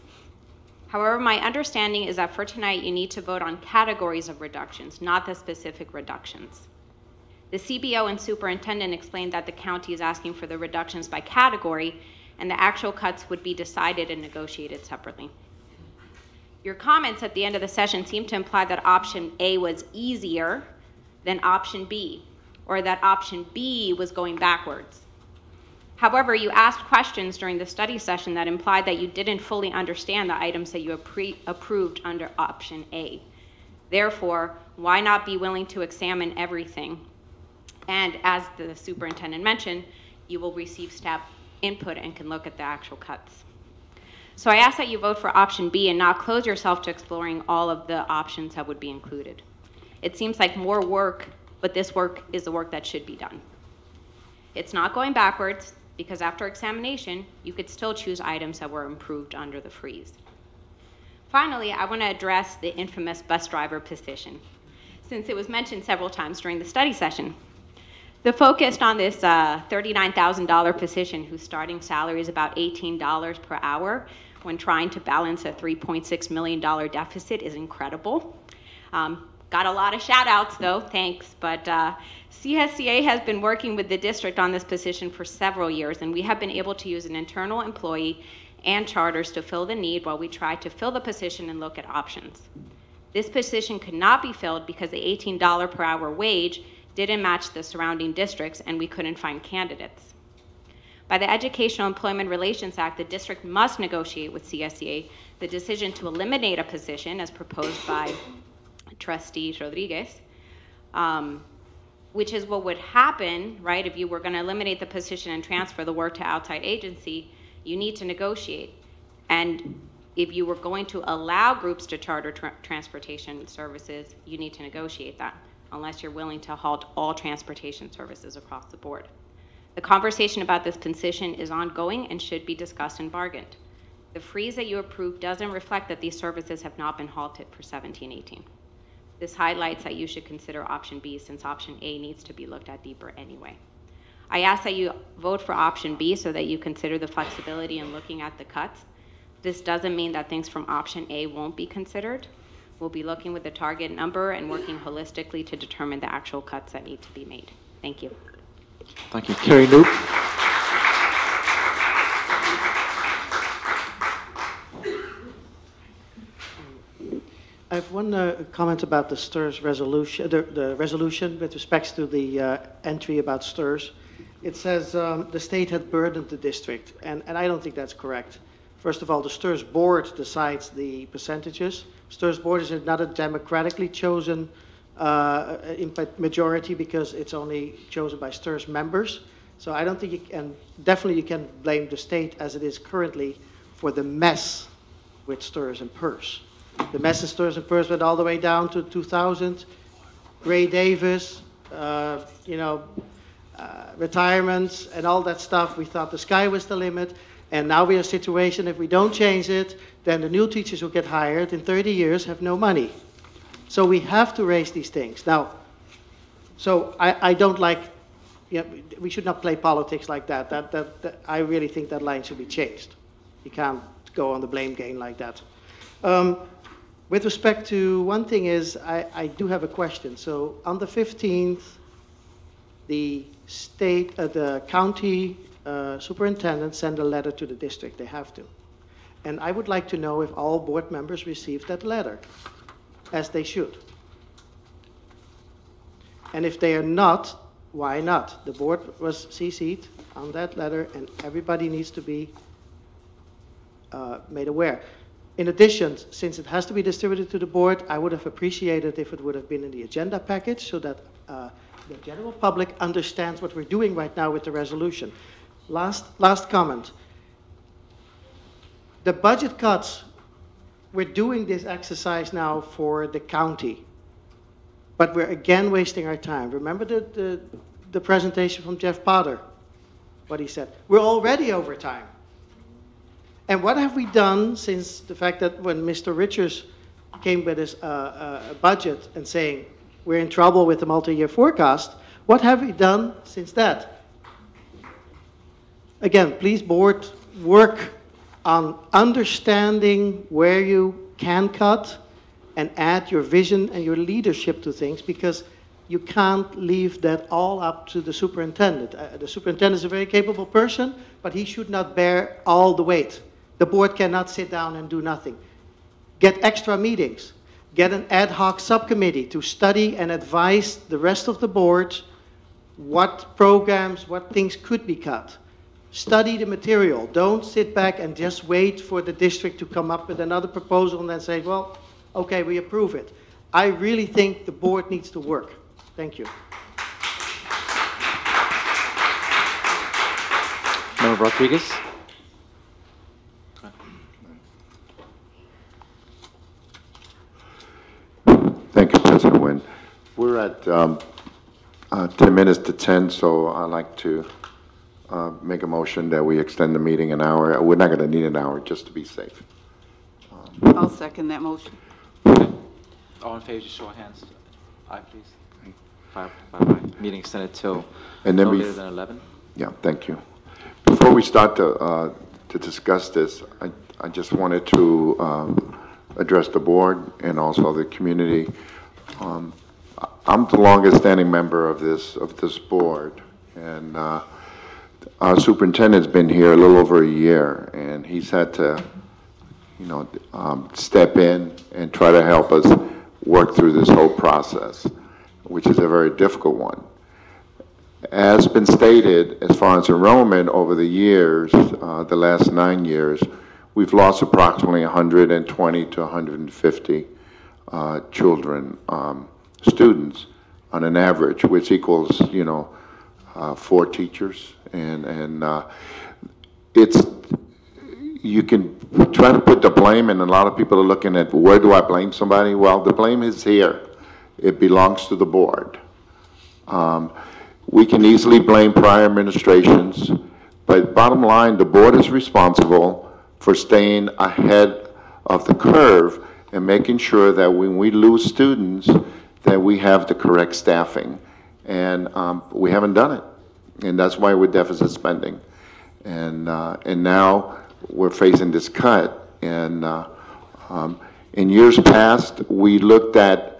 However, my understanding is that for tonight, you need to vote on categories of reductions, not the specific reductions. The CBO and superintendent explained that the county is asking for the reductions by category, and the actual cuts would be decided and negotiated separately. Your comments at the end of the session seem to imply that option A was easier than option B, or that option B was going backwards. However, you asked questions during the study session that implied that you didn't fully understand the items that you approved under option A. Therefore, why not be willing to examine everything? And as the superintendent mentioned, you will receive staff input and can look at the actual cuts. So I ask that you vote for option B and not close yourself to exploring all of the options that would be included. It seems like more work, but this work is the work that should be done. It's not going backwards, because after examination, you could still choose items that were improved under the freeze. Finally, I want to address the infamous bus driver position, since it was mentioned several times during the study session. The focus on this $39,000 position whose starting salary is about $18 per hour when trying to balance a $3.6 million deficit is incredible. Got a lot of shout outs though, thanks, but CSCA has been working with the district on this position for several years, and we have been able to use an internal employee and charters to fill the need while we try to fill the position and look at options. This position could not be filled because the $18 per hour wage didn't match the surrounding districts and we couldn't find candidates. By the Educational Employment Relations Act, the district must negotiate with CSCA the decision to eliminate a position as proposed by Trustee Rodriguez, which is what would happen, right? If you were going to eliminate the position and transfer the work to outside agency, you need to negotiate. And if you were going to allow groups to charter transportation services, you need to negotiate that, unless you're willing to halt all transportation services across the board. The conversation about this position is ongoing and should be discussed and bargained. The freeze that you approved doesn't reflect that these services have not been halted for 17-18. This highlights that you should consider option B, since option A needs to be looked at deeper anyway. I ask that you vote for option B so that you consider the flexibility in looking at the cuts. This doesn't mean that things from option A won't be considered. We'll be looking with the target number and working holistically to determine the actual cuts that need to be made. Thank you. Thank you. Carrie Loop. I have one comment about the STIRS resolution, the resolution with respect to the entry about STIRS. It says the state had burdened the district, and I don't think that's correct. First of all, the STIRS board decides the percentages. STIRS board is not a democratically chosen majority because it's only chosen by STIRS members. So I don't think you can, definitely you can blame the state as it is currently for the mess with STIRS and PERS. The mess in STIRS and PERS went all the way down to 2000, Gray Davis, retirements and all that stuff. We thought the sky was the limit. And now we are in a situation, if we don't change it, then the new teachers who get hired in 30 years have no money. So we have to raise these things. Now, so I don't like, we should not play politics like that. That I really think that line should be changed. You can't go on the blame game like that. With respect to one thing is, I do have a question. So on the 15th, the state, the county superintendent send a letter to the district. They have to. And I would like to know if all board members received that letter, as they should. And if they are not, why not? The board was CC'd on that letter, and everybody needs to be made aware. In addition, since it has to be distributed to the board, I would have appreciated if it would have been in the agenda package so that the general public understands what we're doing right now with the resolution. Last comment. The budget cuts, we're doing this exercise now for the county, but we're again wasting our time. Remember the presentation from Jeff Potter, what he said. We're already over time. And what have we done since the fact that when Mr. Richards came with his budget and saying we're in trouble with the multi-year forecast, what have we done since that? again, please, board, work on understanding where you can cut and add your vision and your leadership to things, because you can't leave that all up to the superintendent. The superintendent is a very capable person, but he should not bear all the weight. The board cannot sit down and do nothing. Get extra meetings. Get an ad hoc subcommittee to study and advise the rest of the board what programs, what things could be cut. Study the material. Don't sit back and just wait for the district to come up with another proposal and then say, well, okay, we approve it. I really think the board needs to work. Thank you. Member Rodriguez. Thank you, President Nguyen. We're at 10 minutes to 10, so I'd like to make a motion that we extend the meeting an hour. We're not going to need an hour, just to be safe. I'll second that motion. All in favor, just show of hands. Aye, please. Aye. Meeting extended till And then no later than 11. Yeah, thank you. Before we start to discuss this, I just wanted to address the board and also the community. I'm the longest standing member of this board, and our superintendent's been here a little over a year, and he's had to, step in and try to help us work through this whole process, which is a very difficult one. As been stated, as far as enrollment over the years, the last 9 years, we've lost approximately 120 to 150 children, students on an average, which equals, 4 teachers. And you can try to put the blame, and a lot of people are looking at, where do I blame somebody? Well, the blame is here. It belongs to the board. We can easily blame prior administrations, but bottom line, the board is responsible for staying ahead of the curve and making sure that when we lose students, that we have the correct staffing. And we haven't done it. And that's why we're deficit spending. And now we're facing this cut. And in years past, we looked at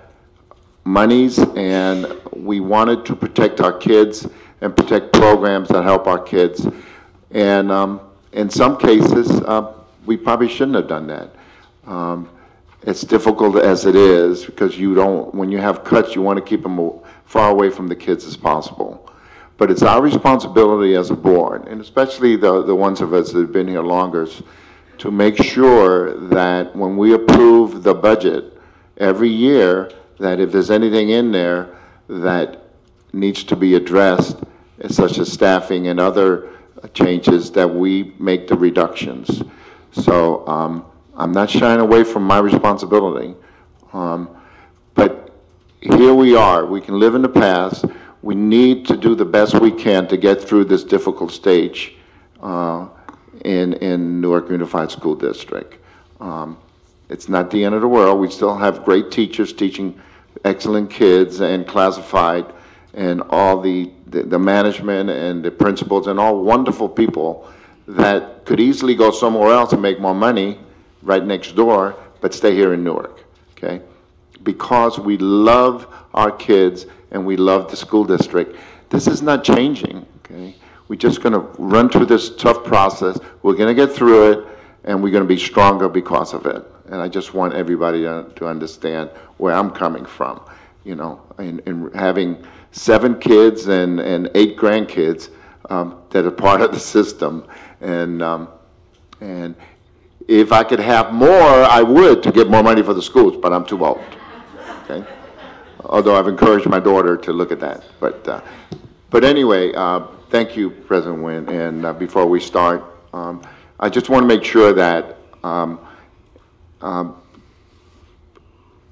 monies and we wanted to protect our kids and protect programs that help our kids. And in some cases, we probably shouldn't have done that. It's difficult as it is, because when you have cuts, you want to keep them far away from the kids as possible. But it's our responsibility as a board, and especially the ones of us that have been here longer, to make sure that when we approve the budget every year, that if there's anything in there that needs to be addressed, such as staffing and other changes, that we make the reductions. So I'm not shying away from my responsibility, but here we are. We can live in the past. We need to do the best we can to get through this difficult stage in Newark Unified School District. It's not the end of the world. We still have great teachers teaching excellent kids and classified, and all the management and the principals and all wonderful people that could easily go somewhere else and make more money right next door, but stay here in Newark, okay? Because we love our kids and we love the school district. This is not changing, okay? We're just gonna run through this tough process. We're gonna get through it, and we're gonna be stronger because of it. And I just want everybody to understand where I'm coming from, in having 7 kids and 8 grandkids that are part of the system. And if I could have more, I would, to get more money for the schools, but I'm too old, okay? Although I've encouraged my daughter to look at that. But anyway, thank you, President Nguyen. And before we start, I just want to make sure that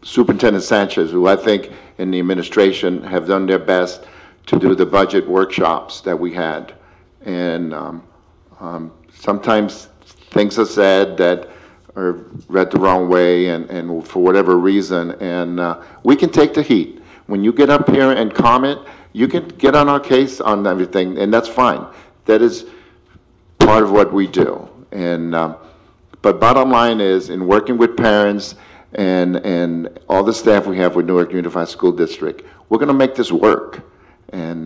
Superintendent Sanchez, who I think in the administration have done their best to do the budget workshops that we had. And sometimes things are said that are read the wrong way and for whatever reason, and we can take the heat. When you get up here and comment, you can get on our case on everything, and that's fine. That is part of what we do. And, but bottom line is, in working with parents and all the staff we have with Newark Unified School District, we're going to make this work. And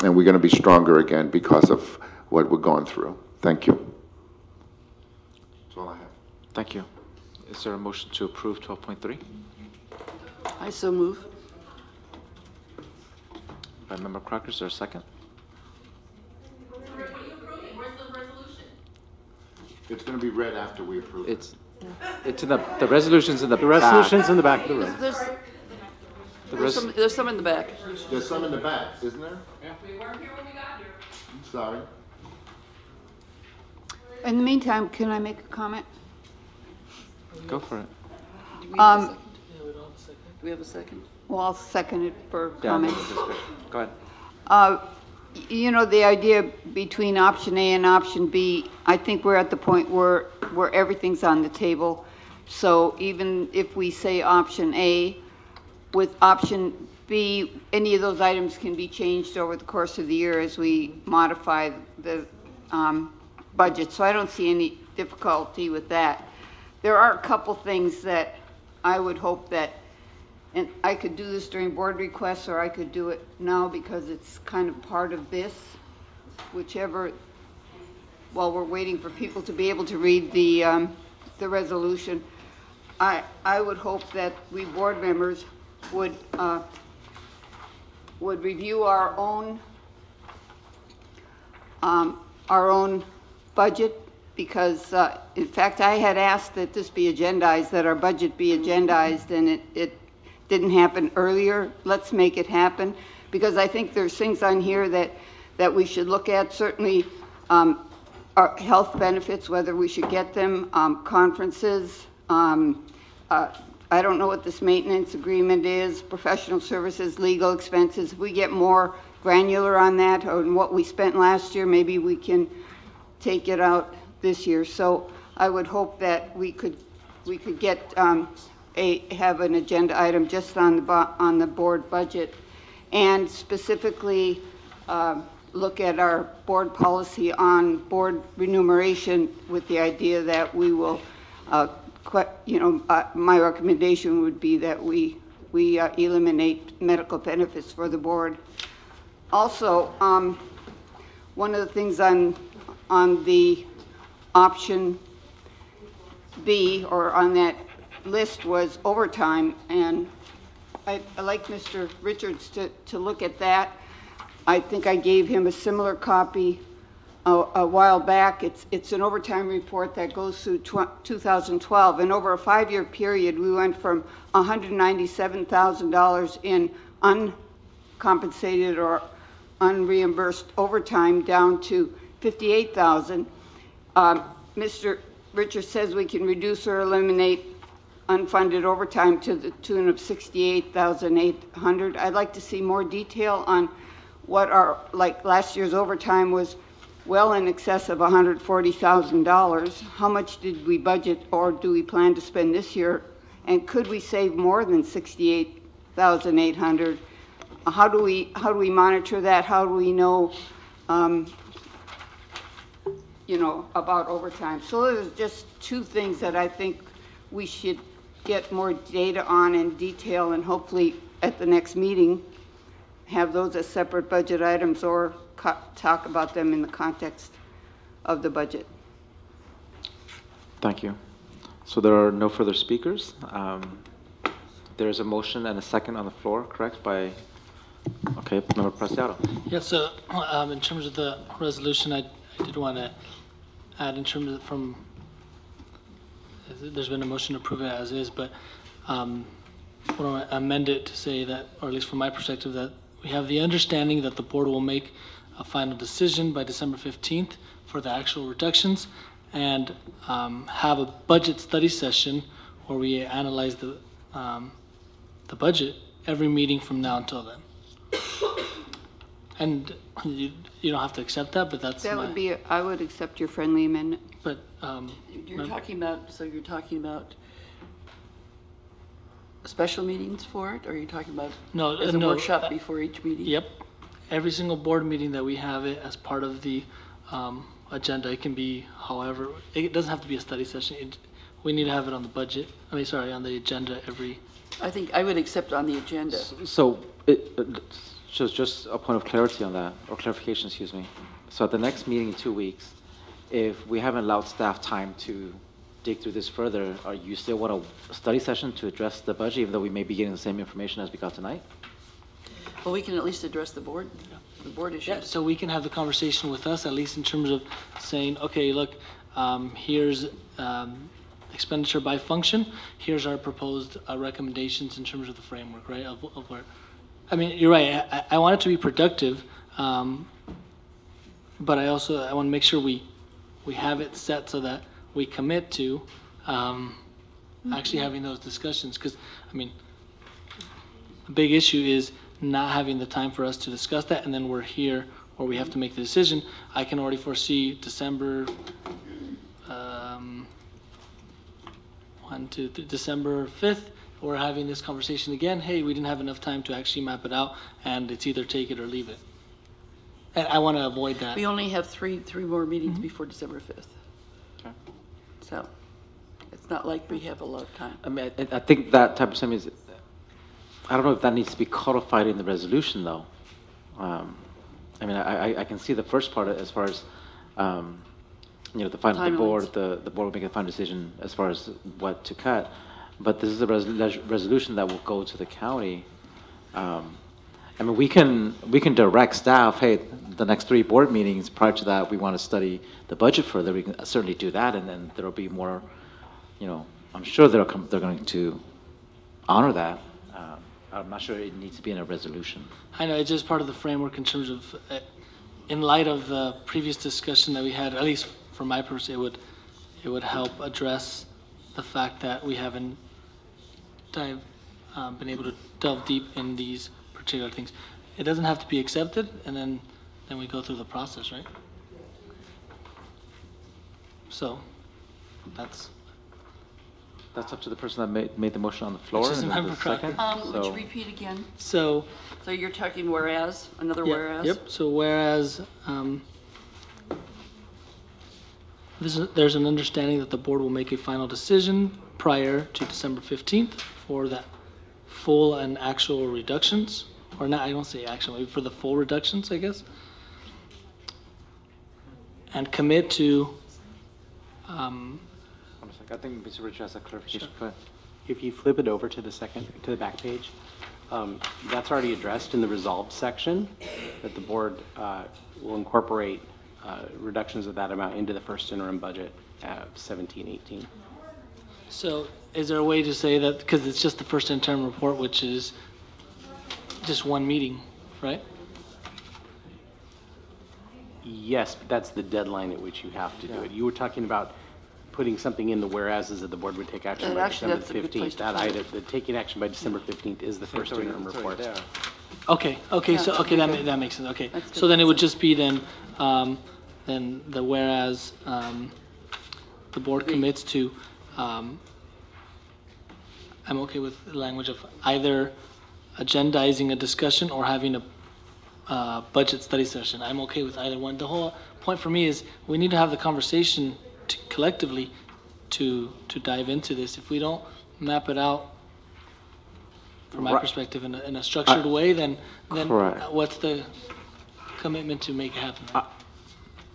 we're going to be stronger again because of what we're going through. Thank you. That's all I have. Thank you. Is there a motion to approve 12.3? I so move. By Member Crocker, is there a second? It's going to be read after we approve it. It's in the resolution's in the back. The resolution's in the back of the room. There's some in the back. There's some in the back, isn't there? We weren't here when we got here. I'm sorry. In the meantime, can I make a comment? Go for it. Do we have a second? Well, I'll second it for Yeah, comments. go ahead. You know, the idea between option A and option B, I think we're at the point where everything's on the table. So even if we say option A, with option B, any of those items can be changed over the course of the year as we modify the budget. So I don't see any difficulty with that. There are a couple things that I would hope that, and I could do this during board requests, or I could do it now because it's kind of part of this, whichever, while we're waiting for people to be able to read the resolution. I would hope that we board members would review our own budget, because in fact I had asked that this be agendized, that our budget be agendized, and it didn't happen earlier. Let's make it happen, because I think there's things on here that we should look at. Certainly our health benefits, whether we should get them, conferences, I don't know what this maintenance agreement is, professional services, legal expenses. If we get more granular on that, or what we spent last year, maybe we can take it out this year. So I would hope that we could get have an agenda item just on the board budget, and specifically look at our board policy on board remuneration, with the idea that we will, my recommendation would be that we eliminate medical benefits for the board. Also, one of the things on the option B, or on that list, was overtime, and I like Mr. Richards to look at that. I think I gave him a similar copy a while back. It's an overtime report that goes through 2012, and over a 5-year period we went from $197,000 in uncompensated or unreimbursed overtime down to $58,000. Mr. Richards says we can reduce or eliminate unfunded overtime to the tune of $68,800. I'd like to see more detail on what our, like last year's overtime was well in excess of $140,000. How much did we budget, or do we plan to spend this year? And could we save more than $68,800? How do we monitor that? How do we know, about overtime? So there's just two things that I think we should get more data on in detail, and hopefully at the next meeting have those as separate budget items, or talk about them in the context of the budget. Thank you. So there are no further speakers. There's a motion and a second on the floor, correct? By, okay, Member Preciado. Yes, so in terms of the resolution, I did want to add, in terms of there's been a motion to approve it as is, but I want to amend it to say that, or at least from my perspective, that we have the understanding that the board will make a final decision by December 15th for the actual reductions, and have a budget study session where we analyze the budget every meeting from now until then. And you don't have to accept that, but that's that would be. I would accept your friendly amendment. But you're talking about special meetings for it, or are you talking about as a workshop before each meeting? Yep. Every single board meeting that we have it as part of the agenda. It can be however, it doesn't have to be a study session. We need to have it on the budget, on the agenda every. I think I would accept on the agenda. So, just a point of clarity on that, or clarification, excuse me. So at the next meeting in 2 weeks, if we haven't allowed staff time to dig through this further, are you still want a study session to address the budget, even though we may be getting the same information as we got tonight? Well, we can at least address the board issues. Yeah, so we can have the conversation with us, at least in terms of saying, okay, look, here's expenditure by function. Here's our proposed recommendations in terms of the framework, right? Of where, I mean, you're right. I want it to be productive, but I want to make sure we have it set so that we commit to actually having those discussions. Because I mean, the big issue is not having the time for us to discuss that, and then we're here where we have to make the decision. I can already foresee December. December 5th, we're having this conversation again. Hey, we didn't have enough time to actually map it out, and it's either take it or leave it. And I want to avoid that. We only have three more meetings before December 5th. Okay. So it's not like we have a lot of time. I mean, I think that type of something is, I don't know if that needs to be codified in the resolution, though. I mean, I can see the first part as far as, the board will make a final decision as far as what to cut. But this is a resolution that will go to the county. I mean, we can direct staff, hey, the next 3 board meetings prior to that, we want to study the budget further. We can certainly do that, and then there'll be more, I'm sure they're going to honor that. I'm not sure it needs to be in a resolution. I know, it's just part of the framework in terms of, in light of the previous discussion that we had, at least for my purpose, it would help address the fact that we haven't been able to delve deep in these particular things. It doesn't have to be accepted, and then we go through the process, right? So that's up to the person that made the motion on the floor. Which is member second. Would you repeat again? So you're talking whereas, another whereas? Yep, so whereas there's an understanding that the board will make a final decision prior to December 15th for that full and actual reductions, or not, I don't say actual, maybe for the full reductions, I guess, and commit to I think Mr. Rich has a clarification. Sure. If you flip it over to the back page, that's already addressed in the resolved section, that the board will incorporate reductions of that amount into the first interim budget of 17-18. So is there a way to say that, because it's just the first interim report, which is just one meeting, right? Yes, but that's the deadline at which you have to do it. You were talking about putting something in the whereases that the board would take action by December 15th. That item, the taking action by December 15th is the first interim report. Okay, that makes sense. Okay, so then it would just be then the whereas the board commits to, I'm okay with the language of either agendizing a discussion or having a budget study session. I'm okay with either one. The whole point for me is we need to have the conversation collectively to dive into this. If we don't map it out from my perspective in a structured way, then what's the commitment to make it happen?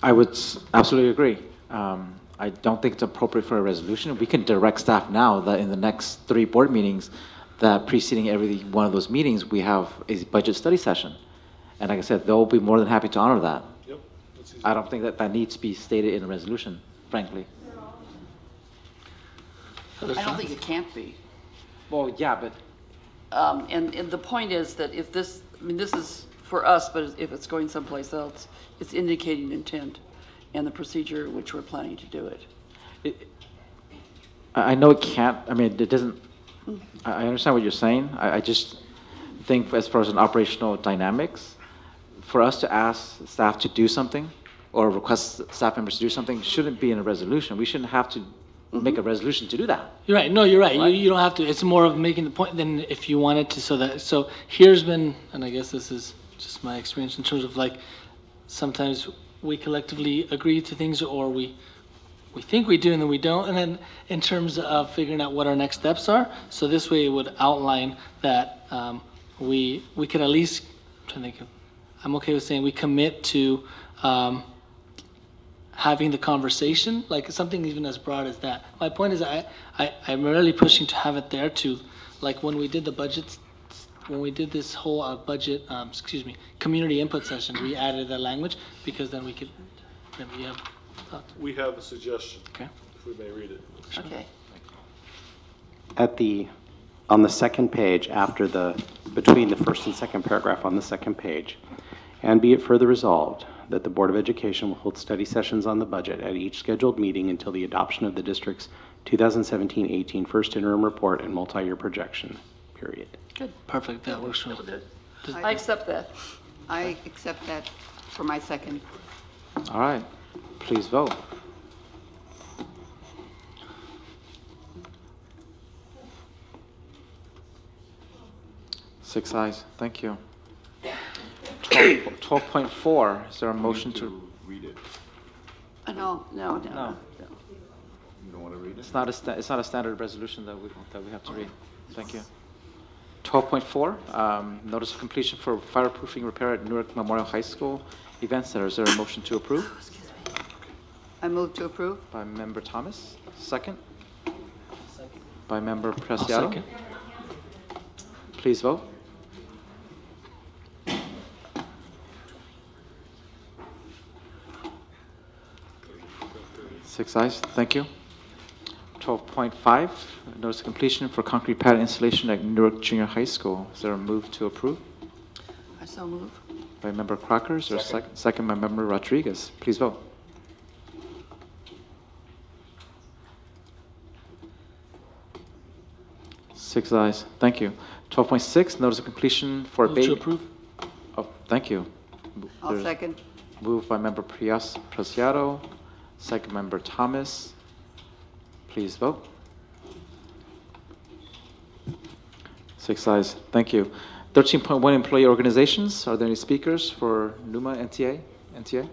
I would absolutely agree. I don't think it's appropriate for a resolution. We can direct staff now that in the next 3 board meetings, that preceding every one of those meetings, we have a budget study session. And like I said, they'll be more than happy to honor that. Yep. I don't think that needs to be stated in a resolution, frankly. I don't think it can't be. Well, yeah, but... And the point is that if this, I mean, this is for us, but if it's going someplace else, it's indicating intent and the procedure in which we're planning to do it. I know it can't, I mean, it doesn't, I understand what you're saying. I just think as far as an operational dynamics, for us to ask staff to do something or request staff members to do something shouldn't be in a resolution. We shouldn't have to make a resolution to do that. You're right. No, you're right. You don't have to. It's more of making the point than if you wanted to. So here's been, and I guess this is just my experience in terms of like, sometimes we collectively agree to things, or we think we do and then we don't, and then in terms of figuring out what our next steps are. So this way it would outline that we could at least, I'm okay with saying we commit to having the conversation, like something even as broad as that. My point is I'm really pushing to have it there to, like when we did the budgets, when we did this whole budget, community input session, we added that language because then we could, maybe have thoughts. We have a suggestion. Okay. If we may read it. Okay. On the second page, between the first and second paragraph on the second page, and be it further resolved that the Board of Education will hold study sessions on the budget at each scheduled meeting until the adoption of the district's 2017-18 first interim report and multi-year projection, period. Good. Perfect, that works for me. I accept that. I accept that for my second. All right, please vote. Six ayes, thank you. 12.4, is there a motion to read it? No. No. You don't want to read it? It's not a standard resolution that we have to read. Thank you. 12.4, notice of completion for fireproofing repair at Newark Memorial High School Event Center. Is there a motion to approve? I move to approve. By Member Thomas. Second? By Member Preciado. Second. Please vote. Six ayes, thank you. 12.5, notice of completion for concrete pad installation at Newark Junior High School. Is there a move to approve? I so move. By Member Crocker, is there a second? Second by Member Rodriguez. Please vote. Six ayes, thank you. 12.6, notice of completion for Move to approve. Oh, thank you. I'll There's second. Moved by Member Preciado, second Member Thomas. Please vote. Six ayes, thank you. 13.1, employee organizations. Are there any speakers for NUMA, NTA? Yeah.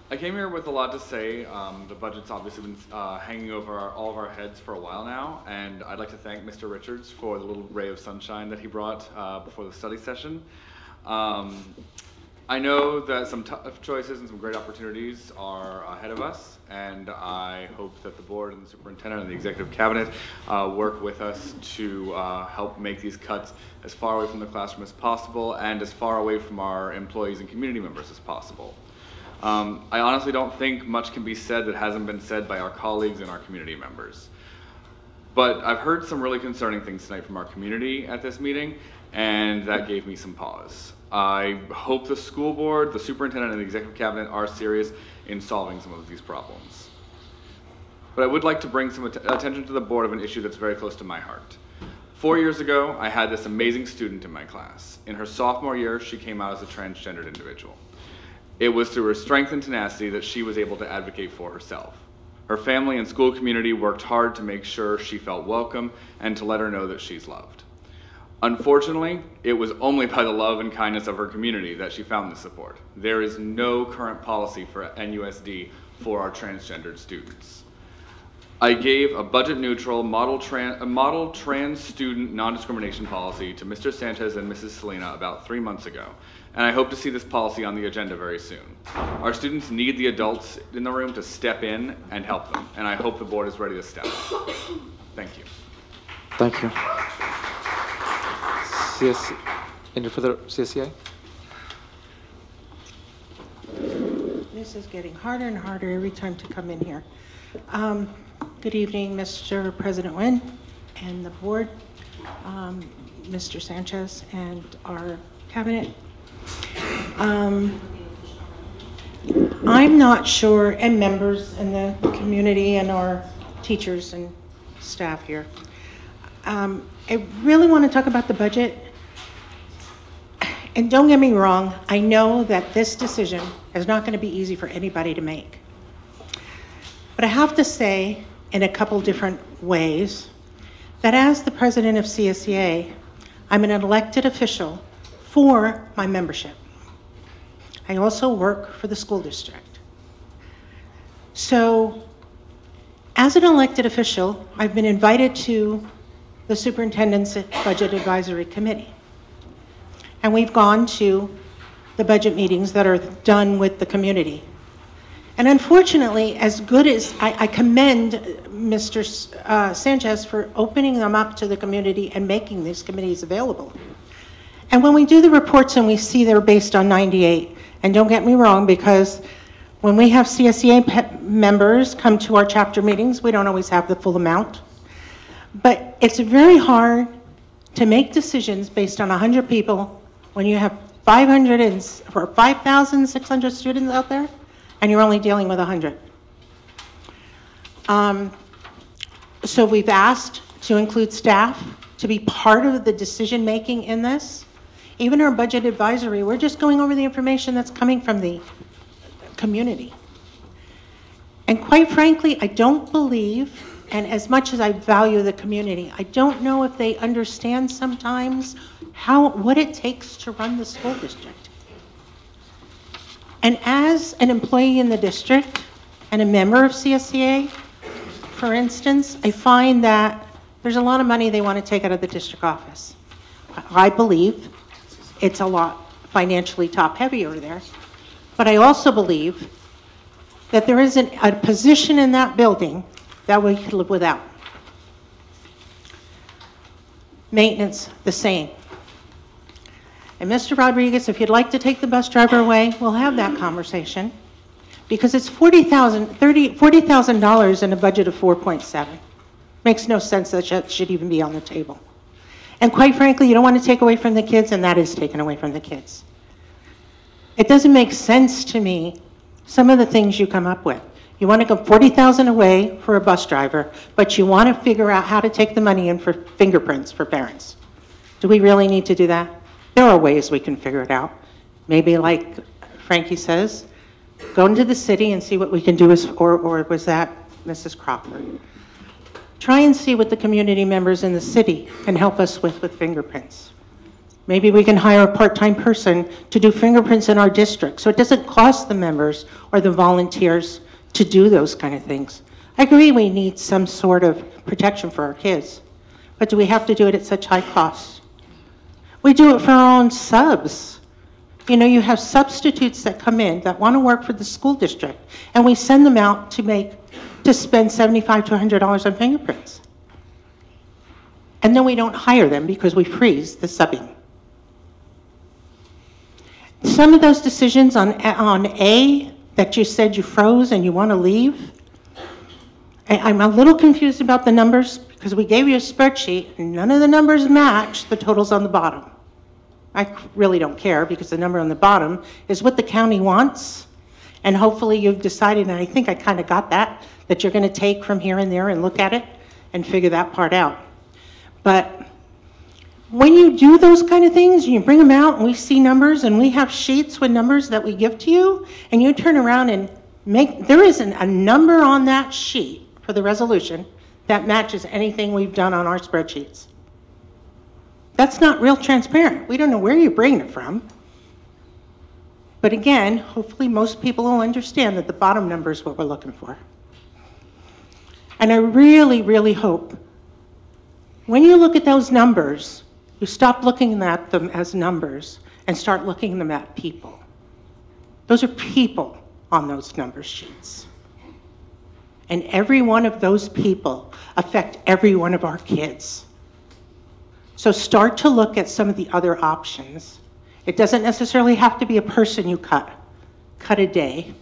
I came here with a lot to say. The budget's obviously been hanging over all of our heads for a while now, and I'd like to thank Mr. Richards for the little ray of sunshine that he brought before the study session. I know that some tough choices and some great opportunities are ahead of us, and I hope that the board and the superintendent and the executive cabinet work with us to help make these cuts as far away from the classroom as possible and as far away from our employees and community members as possible. I honestly don't think much can be said that hasn't been said by our colleagues and our community members. But I've heard some really concerning things tonight from our community at this meeting, and that gave me some pause. I hope the school board, the superintendent, and the executive cabinet are serious in solving some of these problems. But I would like to bring some attention to the board of an issue that's very close to my heart. 4 years ago, I had this amazing student in my class. In her sophomore year, she came out as a transgendered individual. It was through her strength and tenacity that she was able to advocate for herself. Her family and school community worked hard to make sure she felt welcome and to let her know that she's loved. Unfortunately, it was only by the love and kindness of her community that she found the support. There is no current policy for NUSD for our transgendered students. I gave a budget-neutral model trans student non-discrimination policy to Mr. Sanchez and Mrs. Salina about 3 months ago, and I hope to see this policy on the agenda very soon. Our students need the adults in the room to step in and help them, and I hope the board is ready to step up. Thank you. Thank you. Any further CSEA? This is getting harder and harder every time to come in here. Good evening, Mr. President Nguyen and the board, Mr. Sanchez and our cabinet. I'm not sure, and members in the community and our teachers and staff here. I really want to talk about the budget. And don't get me wrong, I know that this decision is not going to be easy for anybody to make. But I have to say, in a couple different ways, that as the president of CSEA, I'm an elected official for my membership. I also work for the school district. So, as an elected official, I've been invited to the Superintendent's Budget Advisory Committee. And we've gone to the budget meetings that are done with the community. And unfortunately, as good as I commend Mr. Sanchez for opening them up to the community and making these committees available. And when we do the reports and we see they're based on 98, and don't get me wrong, because when we have CSEA members come to our chapter meetings, we don't always have the full amount. But it's very hard to make decisions based on 100 people when you have 5,600 students out there, and you're only dealing with 100. So we've asked to include staff to be part of the decision-making in this. Even our budget advisory, we're just going over the information that's coming from the community. And quite frankly, I don't believe, and as much as I value the community, I don't know if they understand sometimes what it takes to run the school district. And as an employee in the district and a member of CSEA, for instance, I find that there's a lot of money they want to take out of the district office. I believe it's a lot financially top-heavy over there, but I also believe that there isn't a position in that building that we could live without. Maintenance, the same. And Mr. Rodriguez, if you'd like to take the bus driver away, we'll have that conversation, because it's $40,000 in a budget of 4.7. Makes no sense that should even be on the table. And quite frankly, you don't want to take away from the kids, and that is taken away from the kids. It doesn't make sense to me, some of the things you come up with. You want to go 40,000 away for a bus driver, but you want to figure out how to take the money in for fingerprints for parents. Do we really need to do that? There are ways we can figure it out. Maybe like Frankie says, go into the city and see what we can do, or was that Mrs. Crawford? Try and see what the community members in the city can help us with fingerprints. Maybe we can hire a part-time person to do fingerprints in our district, so it doesn't cost the members or the volunteers to do those kind of things. I agree we need some sort of protection for our kids, but do we have to do it at such high costs? We do it for our own subs. You know, you have substitutes that come in that want to work for the school district, and we send them out to spend $75 to $100 on fingerprints. And then we don't hire them because we freeze the subbing. Some of those decisions on A that you said you froze and you want to leave, I'm a little confused about the numbers because we gave you a spreadsheet and none of the numbers match the totals on the bottom. I really don't care because the number on the bottom is what the county wants, and hopefully you've decided, and I think I kind of got that you're going to take from here and there and look at it and figure that part out. But when you do those kind of things, you bring them out and we see numbers and we have sheets with numbers that we give to you, and you turn around and there isn't a number on that sheet for the resolution that matches anything we've done on our spreadsheets. That's not real transparent. We don't know where you're bringing it from. But again, hopefully most people will understand that the bottom number is what we're looking for. And I really, really hope when you look at those numbers, you stop looking at them as numbers and start looking at them at people. Those are people on those number sheets. And every one of those people affect every one of our kids. So start to look at some of the other options. It doesn't necessarily have to be a person you cut. Cut a day.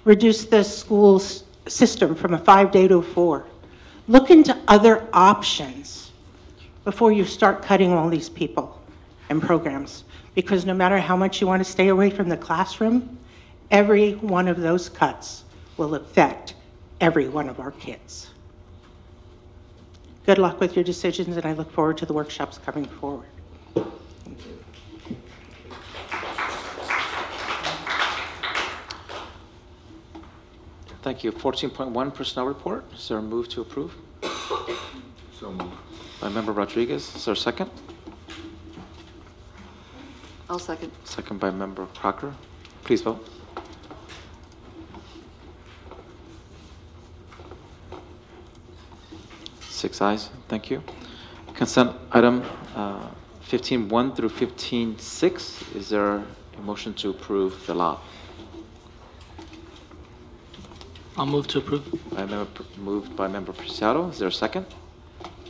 Reduce the school system from a 5-day to a 4. Look into other options before you start cutting all these people and programs. Because no matter how much you want to stay away from the classroom, every one of those cuts will affect every one of our kids. Good luck with your decisions, and I look forward to the workshops coming forward. Thank you. Thank you. 14.1 personnel report. Is there a move to approve? So moved. By Member Rodriguez. Is there a second? I'll second. Second by Member Crocker. Please vote. Six ayes. Thank you. Consent item 15.1 through 15.6. Is there a motion to approve the lot? I'll move to approve. Moved by Member Preciado. Is there a second?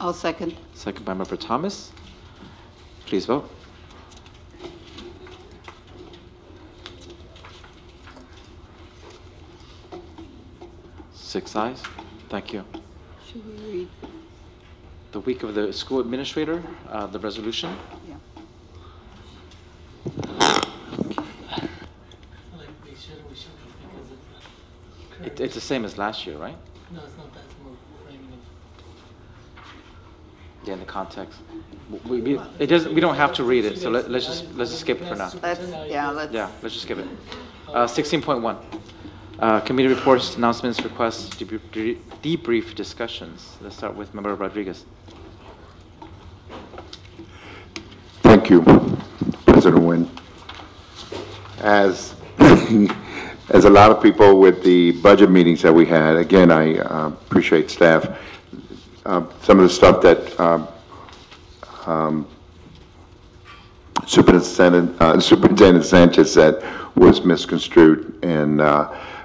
I'll second. Second by Member Thomas. Please vote. Six ayes. Thank you. Should we read? The week of the school administrator, the resolution. Yeah. It's the same as last year, right? No, it's not that. It's more framing of. Yeah, in the context. It doesn't. We don't have to read it, so let's just skip it for now. Let's just skip it. 16.1. Committee reports, announcements, requests, debrief discussions. Let's start with Member Rodriguez. Thank you, President Nguyen. As a lot of people with the budget meetings that we had, again, I appreciate staff. Some of the stuff that Superintendent Sanchez said was misconstrued, and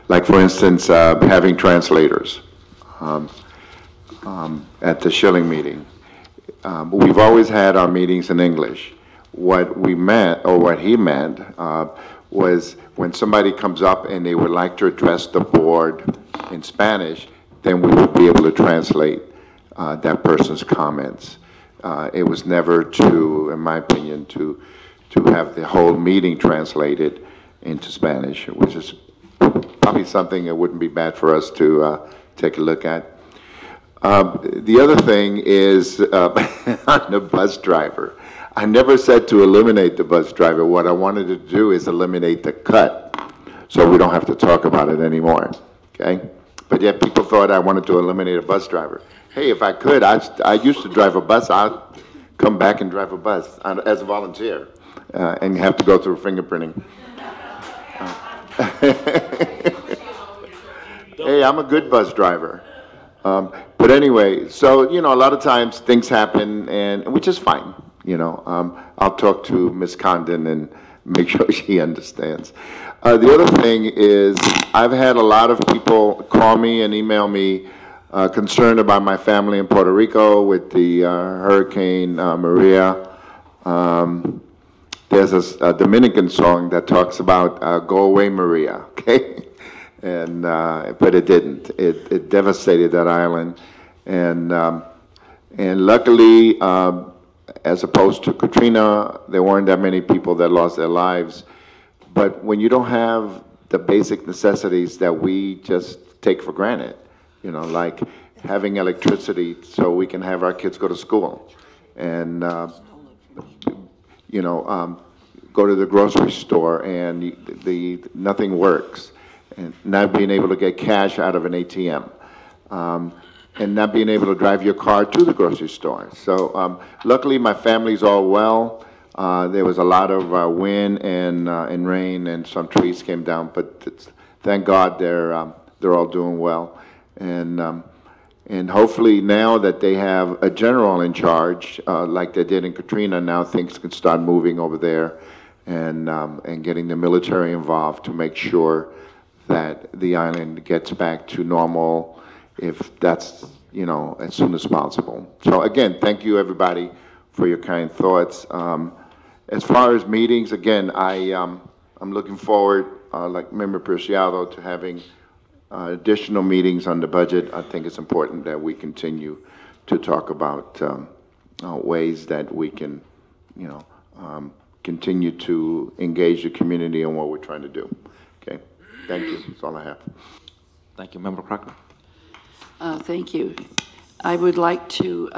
like, for instance, having translators at the Schilling meeting. We've always had our meetings in English. What we meant, or what he meant, was when somebody comes up and they would like to address the board in Spanish, then we would be able to translate that person's comments. It was never to, in my opinion, to have the whole meeting translated into Spanish, which is probably something that wouldn't be bad for us to take a look at. The other thing is on the bus driver. I never said to eliminate the bus driver. What I wanted to do is eliminate the cut, so we don't have to talk about it anymore, okay? But yet people thought I wanted to eliminate a bus driver. Hey, if I could, I used to drive a bus. I'd come back and drive a bus as a volunteer and have to go through fingerprinting. Hey, I'm a good bus driver. But anyway, so, you know, a lot of times things happen, and which is fine. You know, I'll talk to Ms. Condon and make sure she understands. The other thing is I've had a lot of people call me and email me concerned about my family in Puerto Rico with the Hurricane Maria. There's a Dominican song that talks about "Go Away Maria," okay? And but it didn't. It devastated that island, and luckily, as opposed to Katrina, there weren't that many people that lost their lives. But when you don't have the basic necessities that we just take for granted, you know, like having electricity so we can have our kids go to school, and you know, go to the grocery store and nothing works, and not being able to get cash out of an ATM, and not being able to drive your car to the grocery store. So luckily my family's all well. There was a lot of wind and rain, and some trees came down, but thank God they're all doing well. And hopefully now that they have a general in charge, like they did in Katrina, now things can start moving over there, and getting the military involved to make sure that the island gets back to normal, if that's, you know, as soon as possible. So again, thank you everybody for your kind thoughts. As far as meetings, again, I'm looking forward, like Member Preciado, to having additional meetings on the budget. I think it's important that we continue to talk about ways that we can, you know, continue to engage the community in what we're trying to do. Okay, thank you. That's all I have. Thank you, Member Crocker. Thank you. I would like to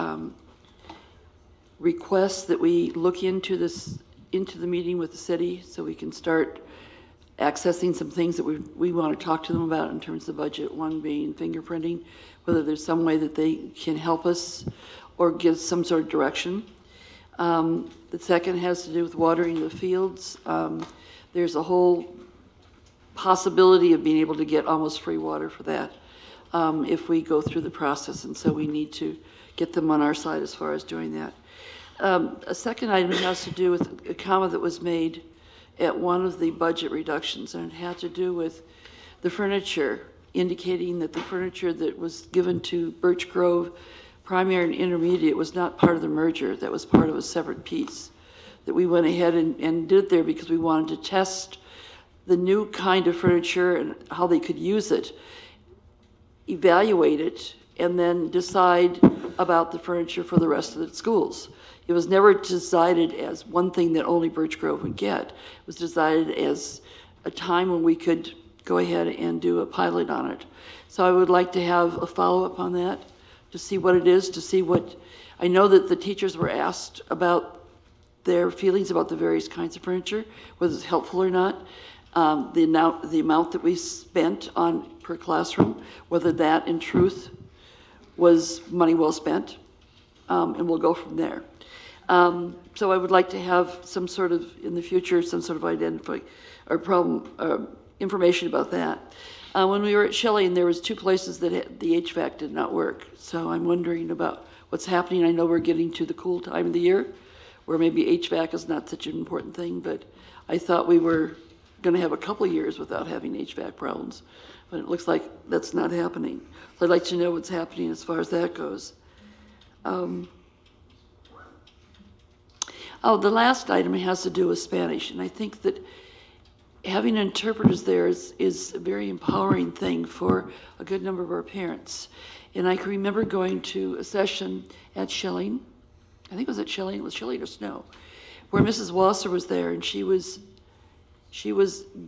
request that we look into the meeting with the city so we can start accessing some things that we want to talk to them about in terms of budget, one being fingerprinting, whether there's some way that they can help us or give some sort of direction. The second has to do with watering the fields. There's a whole possibility of being able to get almost free water for that if we go through the process, and so we need to get them on our side as far as doing that. A second item has to do with a comment that was made at one of the budget reductions, and it had to do with the furniture, indicating that the furniture that was given to Birch Grove Primary and Intermediate was not part of the merger. That was part of a separate piece that we went ahead and did there because we wanted to test the new kind of furniture and how they could use it, evaluate it, and then decide about the furniture for the rest of the schools. It was never decided as one thing that only Birch Grove would get. It was decided as a time when we could go ahead and do a pilot on it. So I would like to have a follow-up on that, to see what it is, to see what, I know that the teachers were asked about their feelings about the various kinds of furniture, whether it's helpful or not, the amount that we spent on per classroom, whether that in truth was money well spent, and we'll go from there. So I would like to have some sort of, in the future, some sort of identify or problem, information about that. When we were at Shelley, there was 2 places that the HVAC did not work. So I'm wondering about what's happening. I know we're getting to the cool time of the year where maybe HVAC is not such an important thing, but I thought we were going to have a couple of years without having HVAC problems, but it looks like that's not happening. So I'd like to know what's happening as far as that goes. Oh, the last item has to do with Spanish, and I think that having interpreters there is a very empowering thing for a good number of our parents. And I can remember going to a session at Schilling, I think it was at Schilling, it was Schilling or Snow, where Mrs. Wasser was there, and she was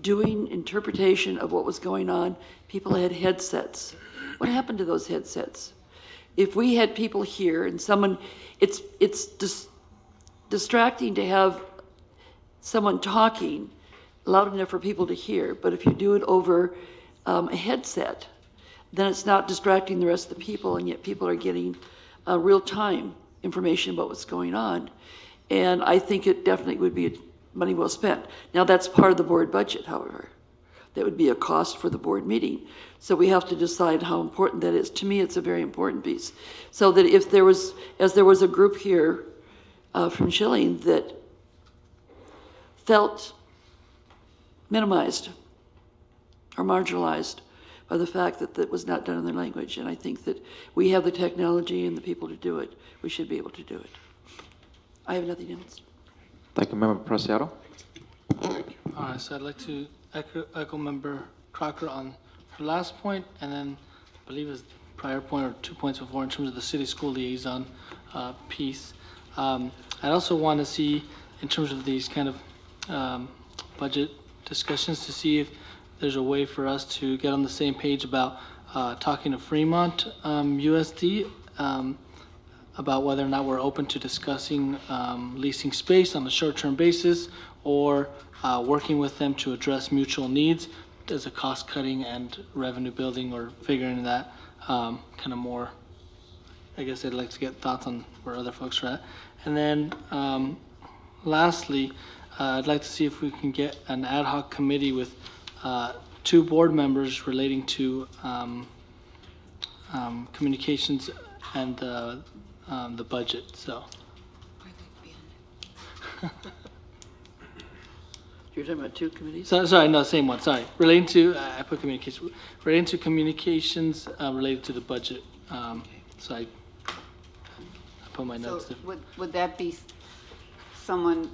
doing interpretation of what was going on. People had headsets. What happened to those headsets? If we had people here and someone, it's distracting to have someone talking loud enough for people to hear, but if you do it over a headset, then it's not distracting the rest of the people, and yet people are getting real-time information about what's going on. And I think it definitely would be money well spent. Now, that's part of the board budget, however. That would be a cost for the board meeting. So we have to decide how important that is. To me, it's a very important piece. So that if there was, as there was a group here from Schilling that felt minimized or marginalized by the fact that that was not done in their language. And I think that we have the technology and the people to do it. We should be able to do it. I have nothing else. Thank you, Member Preciado. So I'd like to echo Member Crocker on her last point, and then I believe it's the prior point or 2 points before in terms of the city school liaison piece. I'd also want to see, in terms of these kind of budget discussions, to see if there's a way for us to get on the same page about talking to Fremont USD about whether or not we're open to discussing leasing space on a short-term basis, or working with them to address mutual needs as a cost-cutting and revenue building, or figuring that kind of more. I guess I'd like to get thoughts on where other folks are at. And then lastly, I'd like to see if we can get an ad hoc committee with 2 board members relating to communications and the budget. So. You're talking about 2 committees? Sorry, no, same one. Sorry, relating to I put communications. Relating to communications related to the budget. So I put my notes. So would that be someone,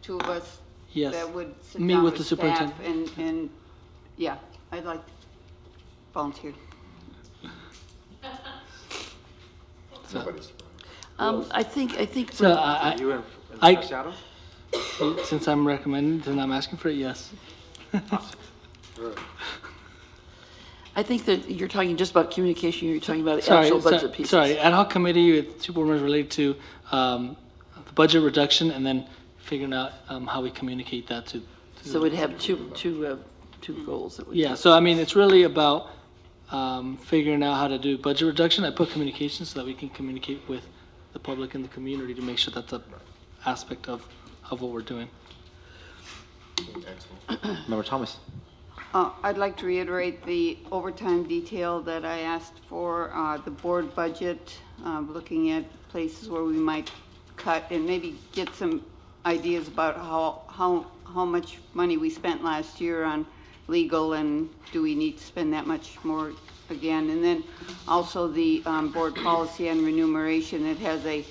2 of us? Yes. That would sit meet down with the staff superintendent. and yeah, I'd like to volunteer. So, I think. So you and I Preciado? Since I'm recommending, and I'm asking for it, yes. I think that you're talking just about communication. You're talking about actual budget pieces. Sorry, ad hoc committee with 2 board members related to the budget reduction, and then figuring out how we communicate that to So we'd have two goals that we. Yeah, so I mean, it's really about figuring out how to do budget reduction. I put communication so that we can communicate with the public and the community to make sure that's an aspect of what we're doing. Member Thomas. I'd like to reiterate the overtime detail that I asked for, the board budget, looking at places where we might cut and maybe get some ideas about how much money we spent last year on legal, and do we need to spend that much more again? And then also the board policy on remuneration. It has a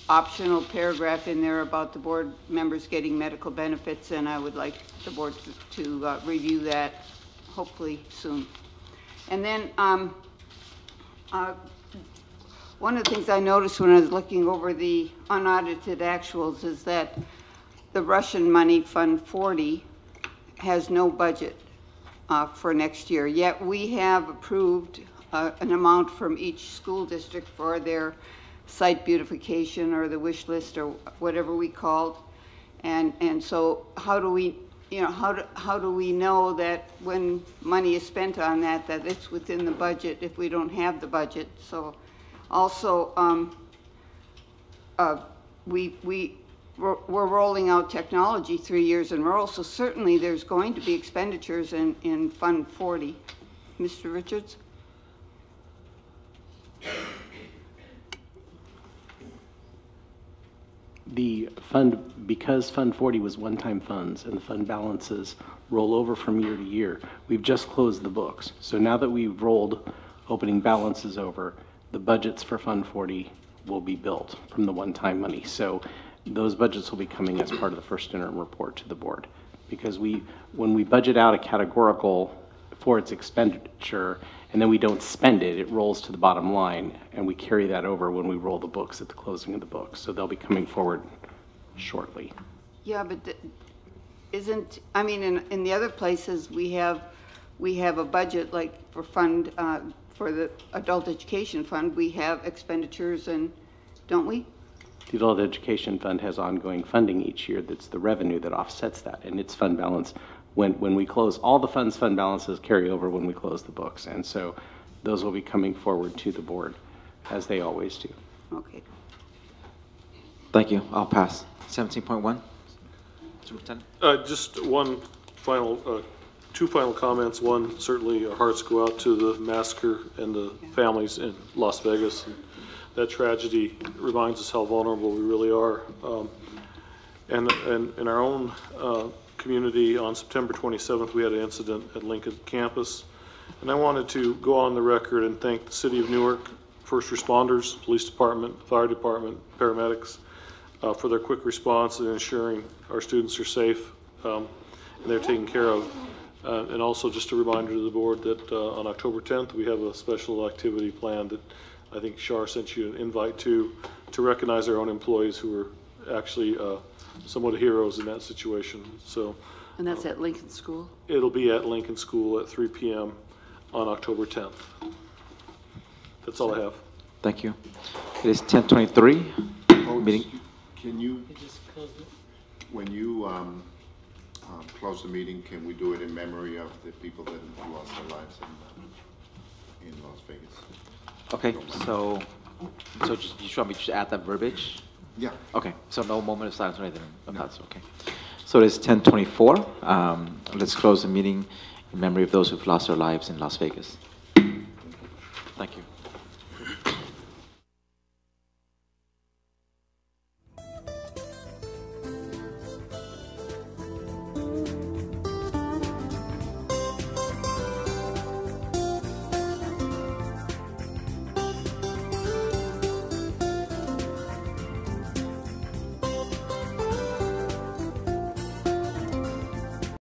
optional paragraph in there about the board members getting medical benefits, and I would like the board to review that hopefully soon. And then one of the things I noticed when I was looking over the unaudited actuals is that the Russian money, Fund 40, has no budget for next year, yet we have approved an amount from each school district for their site beautification or the wish list or whatever we called, and so how do we, how do we know that when money is spent on that it's within the budget if we don't have the budget? So also we're rolling out technology 3 years in a row, so certainly there's going to be expenditures in Fund 40. Mr. Richards? The fund, because Fund 40 was one-time funds and the fund balances roll over from year to year, we've just closed the books. So now that we've rolled opening balances over, the budgets for Fund 40 will be built from the one-time money. So those budgets will be coming as part of the first interim report to the board. Because when we budget out a categorical for its expenditure, and then we don't spend it, it rolls to the bottom line, and we carry that over when we roll the books at the closing of the books. So they'll be coming forward shortly. Yeah, but isn't, I mean, in the other places we have a budget, like for fund, for the adult education fund, we have expenditures, and don't we? The adult education fund has ongoing funding each year. That's the revenue that offsets that, and its fund balance. When we close, all the funds fund balances carry over when we close the books, and so those will be coming forward to the board as they always do. Okay. Thank you. I'll pass. 17.1. Superintendent. Just one final, two final comments. One, certainly our hearts go out to the massacre and the families in Las Vegas. And that tragedy reminds us how vulnerable we really are. And in our own community, on September 27th, we had an incident at Lincoln campus. And I wanted to go on the record and thank the City of Newark, first responders, police department, fire department, paramedics, for their quick response and ensuring our students are safe and they're taken care of. And also just a reminder to the board that on October 10th, we have a special activity planned that I think Shar sent you an invite to recognize our own employees who were actually somewhat heroes in that situation. So, and that's at Lincoln School? It'll be at Lincoln School at 3 p.m. on October 10th. That's all I have. Thank you. It is 10:23. Meeting. Can you, when you close the meeting, can we do it in memory of the people that lost their lives in Las Vegas? Okay, so just, you want me to add that verbiage? Yeah. Okay, so no moment of silence or anything. That's okay. So it is 10:24. Let's close the meeting in memory of those who've lost their lives in Las Vegas. Thank you.